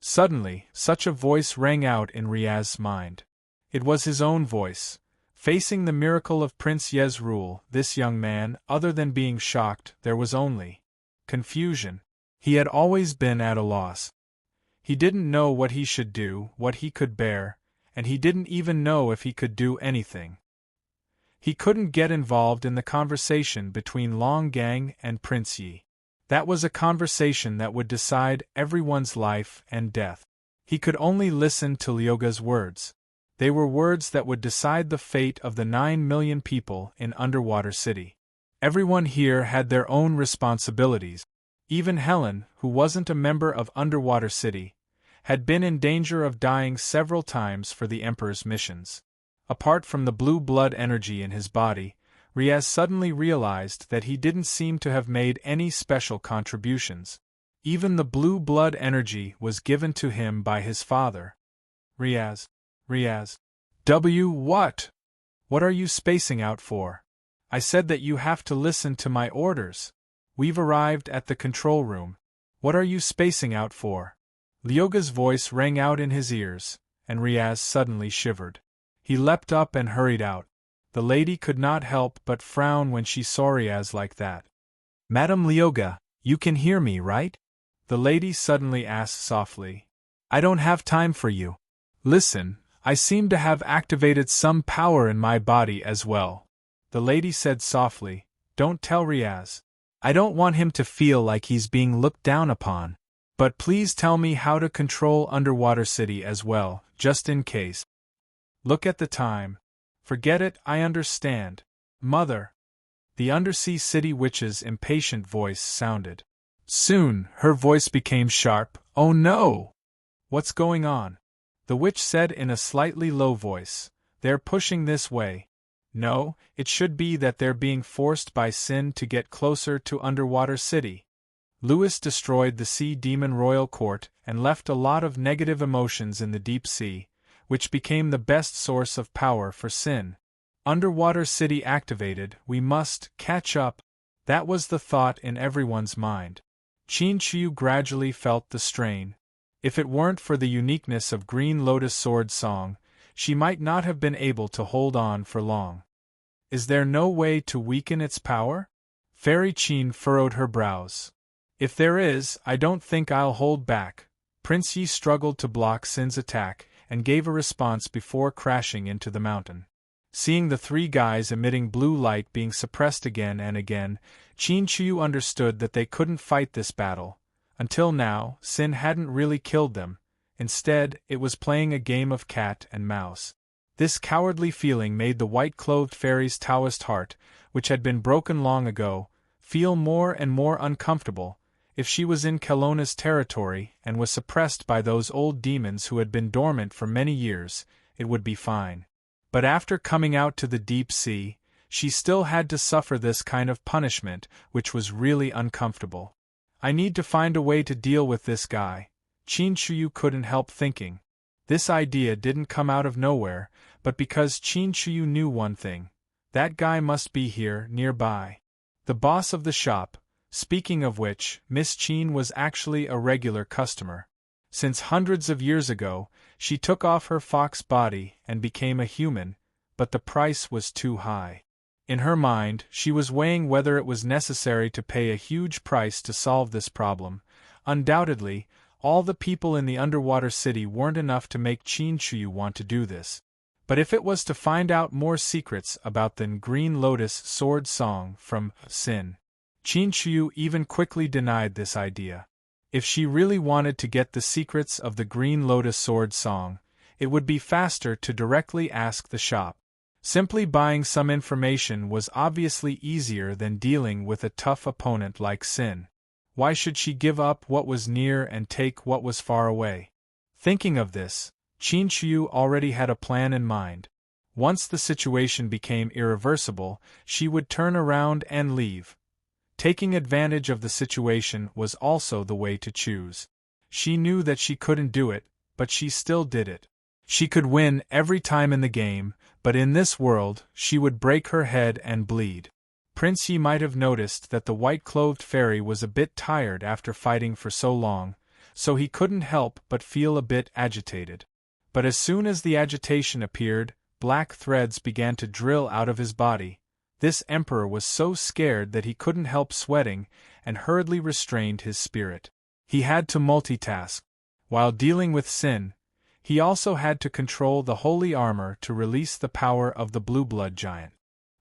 Suddenly, such a voice rang out in Riaz's mind. It was his own voice. Facing the miracle of Prince Yezrul, this young man, other than being shocked, there was only confusion. He had always been at a loss. He didn't know what he should do, what he could bear, and he didn't even know if he could do anything. He couldn't get involved in the conversation between Long Gang and Prince Yi. That was a conversation that would decide everyone's life and death. He could only listen to Lyoga's words. They were words that would decide the fate of the 9 million people in Underwater City. Everyone here had their own responsibilities. Even Helen, who wasn't a member of Underwater City, had been in danger of dying several times for the Emperor's missions. Apart from the blue blood energy in his body, Riaz suddenly realized that he didn't seem to have made any special contributions. Even the blue blood energy was given to him by his father. Riaz. What? What are you spacing out for? I said that you have to listen to my orders. We've arrived at the control room. What are you spacing out for? Lyoga's voice rang out in his ears, and Riaz suddenly shivered. He leapt up and hurried out. The lady could not help but frown when she saw Riaz like that. Madame Lyoga, you can hear me, right? The lady suddenly asked softly. I don't have time for you. Listen, I seem to have activated some power in my body as well. The lady said softly, Don't tell Riaz. I don't want him to feel like he's being looked down upon. But please tell me how to control Underwater City as well, just in case. Look at the time. Forget it, I understand. Mother. The Undersea City Witch's impatient voice sounded. Soon, her voice became sharp. Oh no! What's going on? The witch said in a slightly low voice. They're pushing this way. No, it should be that they're being forced by sin to get closer to Underwater City. Lewis destroyed the Sea Demon Royal Court and left a lot of negative emotions in the deep sea, which became the best source of power for sin. Underwater City activated, we must catch up. That was the thought in everyone's mind. Qin Qiu gradually felt the strain. If it weren't for the uniqueness of Green Lotus Sword Song, she might not have been able to hold on for long. Is there no way to weaken its power? Fairy Qin furrowed her brows. If there is, I don't think I'll hold back. Prince Yi struggled to block Sin's attack, and gave a response before crashing into the mountain. Seeing the three guys emitting blue light being suppressed again and again, Qin Qiu understood that they couldn't fight this battle. Until now, Sin hadn't really killed them. Instead, it was playing a game of cat and mouse. This cowardly feeling made the white-clothed fairy's Taoist heart, which had been broken long ago, feel more and more uncomfortable. If she was in Kelowna's territory and was suppressed by those old demons who had been dormant for many years, it would be fine. But after coming out to the deep sea, she still had to suffer this kind of punishment, which was really uncomfortable. I need to find a way to deal with this guy. Qin Qiu couldn't help thinking. This idea didn't come out of nowhere, but because Qin Qiu knew one thing. That guy must be here, nearby. The boss of the shop. Speaking of which, Miss Qin was actually a regular customer. Since hundreds of years ago, she took off her fox body and became a human, but the price was too high. In her mind, she was weighing whether it was necessary to pay a huge price to solve this problem. Undoubtedly, all the people in the underwater city weren't enough to make Qin Qiu want to do this. But if it was to find out more secrets about the Green Lotus Sword Song from Sin, Qin Qiu even quickly denied this idea. If she really wanted to get the secrets of the Green Lotus Sword Song, it would be faster to directly ask the shop. Simply buying some information was obviously easier than dealing with a tough opponent like Sin. Why should she give up what was near and take what was far away? Thinking of this, Qin Qiu already had a plan in mind. Once the situation became irreversible, she would turn around and leave. Taking advantage of the situation was also the way to choose. She knew that she couldn't do it, but she still did it. She could win every time in the game, but in this world, she would break her head and bleed. Prince Yi might have noticed that the white-clothed fairy was a bit tired after fighting for so long, so he couldn't help but feel a bit agitated. But as soon as the agitation appeared, black threads began to drill out of his body. This emperor was so scared that he couldn't help sweating and hurriedly restrained his spirit. He had to multitask. While dealing with sin, he also had to control the holy armor to release the power of the blue blood giant.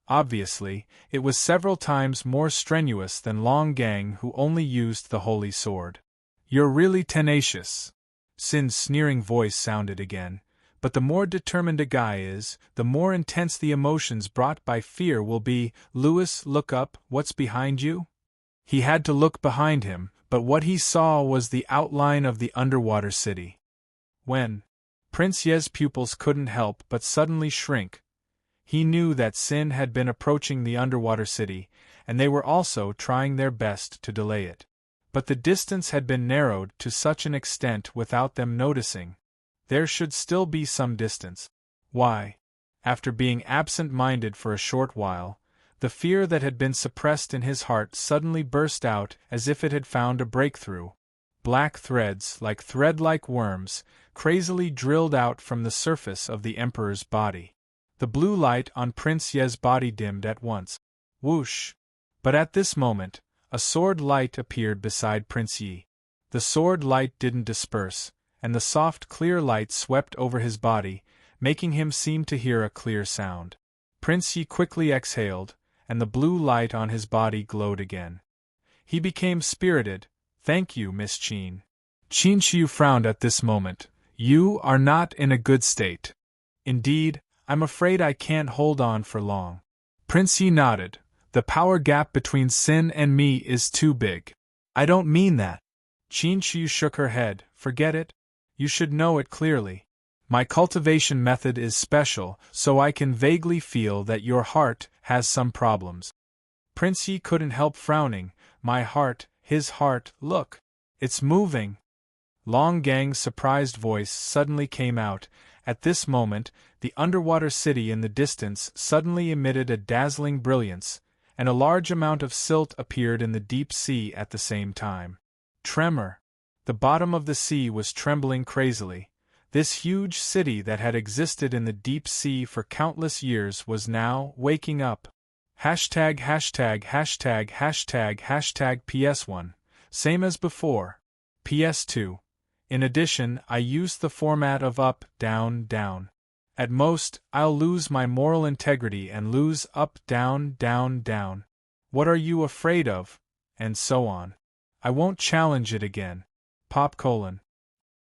Obviously, it was several times more strenuous than Long Gang, who only used the holy sword. "You're really tenacious." Sin's sneering voice sounded again, "but the more determined a guy is, the more intense the emotions brought by fear will be. Louis, look up, what's behind you?" He had to look behind him, but what he saw was the outline of the underwater city. When Prince Ye's pupils couldn't help but suddenly shrink, he knew that Sin had been approaching the underwater city, and they were also trying their best to delay it. But the distance had been narrowed to such an extent without them noticing. There should still be some distance. Why? After being absent-minded for a short while, the fear that had been suppressed in his heart suddenly burst out as if it had found a breakthrough. Black threads, like thread-like worms, crazily drilled out from the surface of the Emperor's body. The blue light on Prince Ye's body dimmed at once. Whoosh! But at this moment, a sword light appeared beside Prince Yi. The sword light didn't disperse, and the soft clear light swept over his body, making him seem to hear a clear sound. Prince Yi quickly exhaled, and the blue light on his body glowed again. He became spirited. "Thank you, Miss Qin." Qin Shiu frowned at this moment. "You are not in a good state." "Indeed, I'm afraid I can't hold on for long." Prince Yi nodded. "The power gap between Sin and me is too big." "I don't mean that." Qin Shiu shook her head. "Forget it. You should know it clearly. My cultivation method is special, so I can vaguely feel that your heart has some problems." Prince Yi couldn't help frowning. "My heart, his heart, look. It's moving." Long Gang's surprised voice suddenly came out. At this moment, the underwater city in the distance suddenly emitted a dazzling brilliance, and a large amount of silt appeared in the deep sea at the same time. Tremor. The bottom of the sea was trembling crazily. This huge city that had existed in the deep sea for countless years was now waking up. Hashtag hashtag hashtag hashtag hashtag PS1. Same as before. PS2. In addition, I used the format of up, down, down. At most, I'll lose my moral integrity and lose up, down, down, down. What are you afraid of? And so on. I won't challenge it again. Pop:.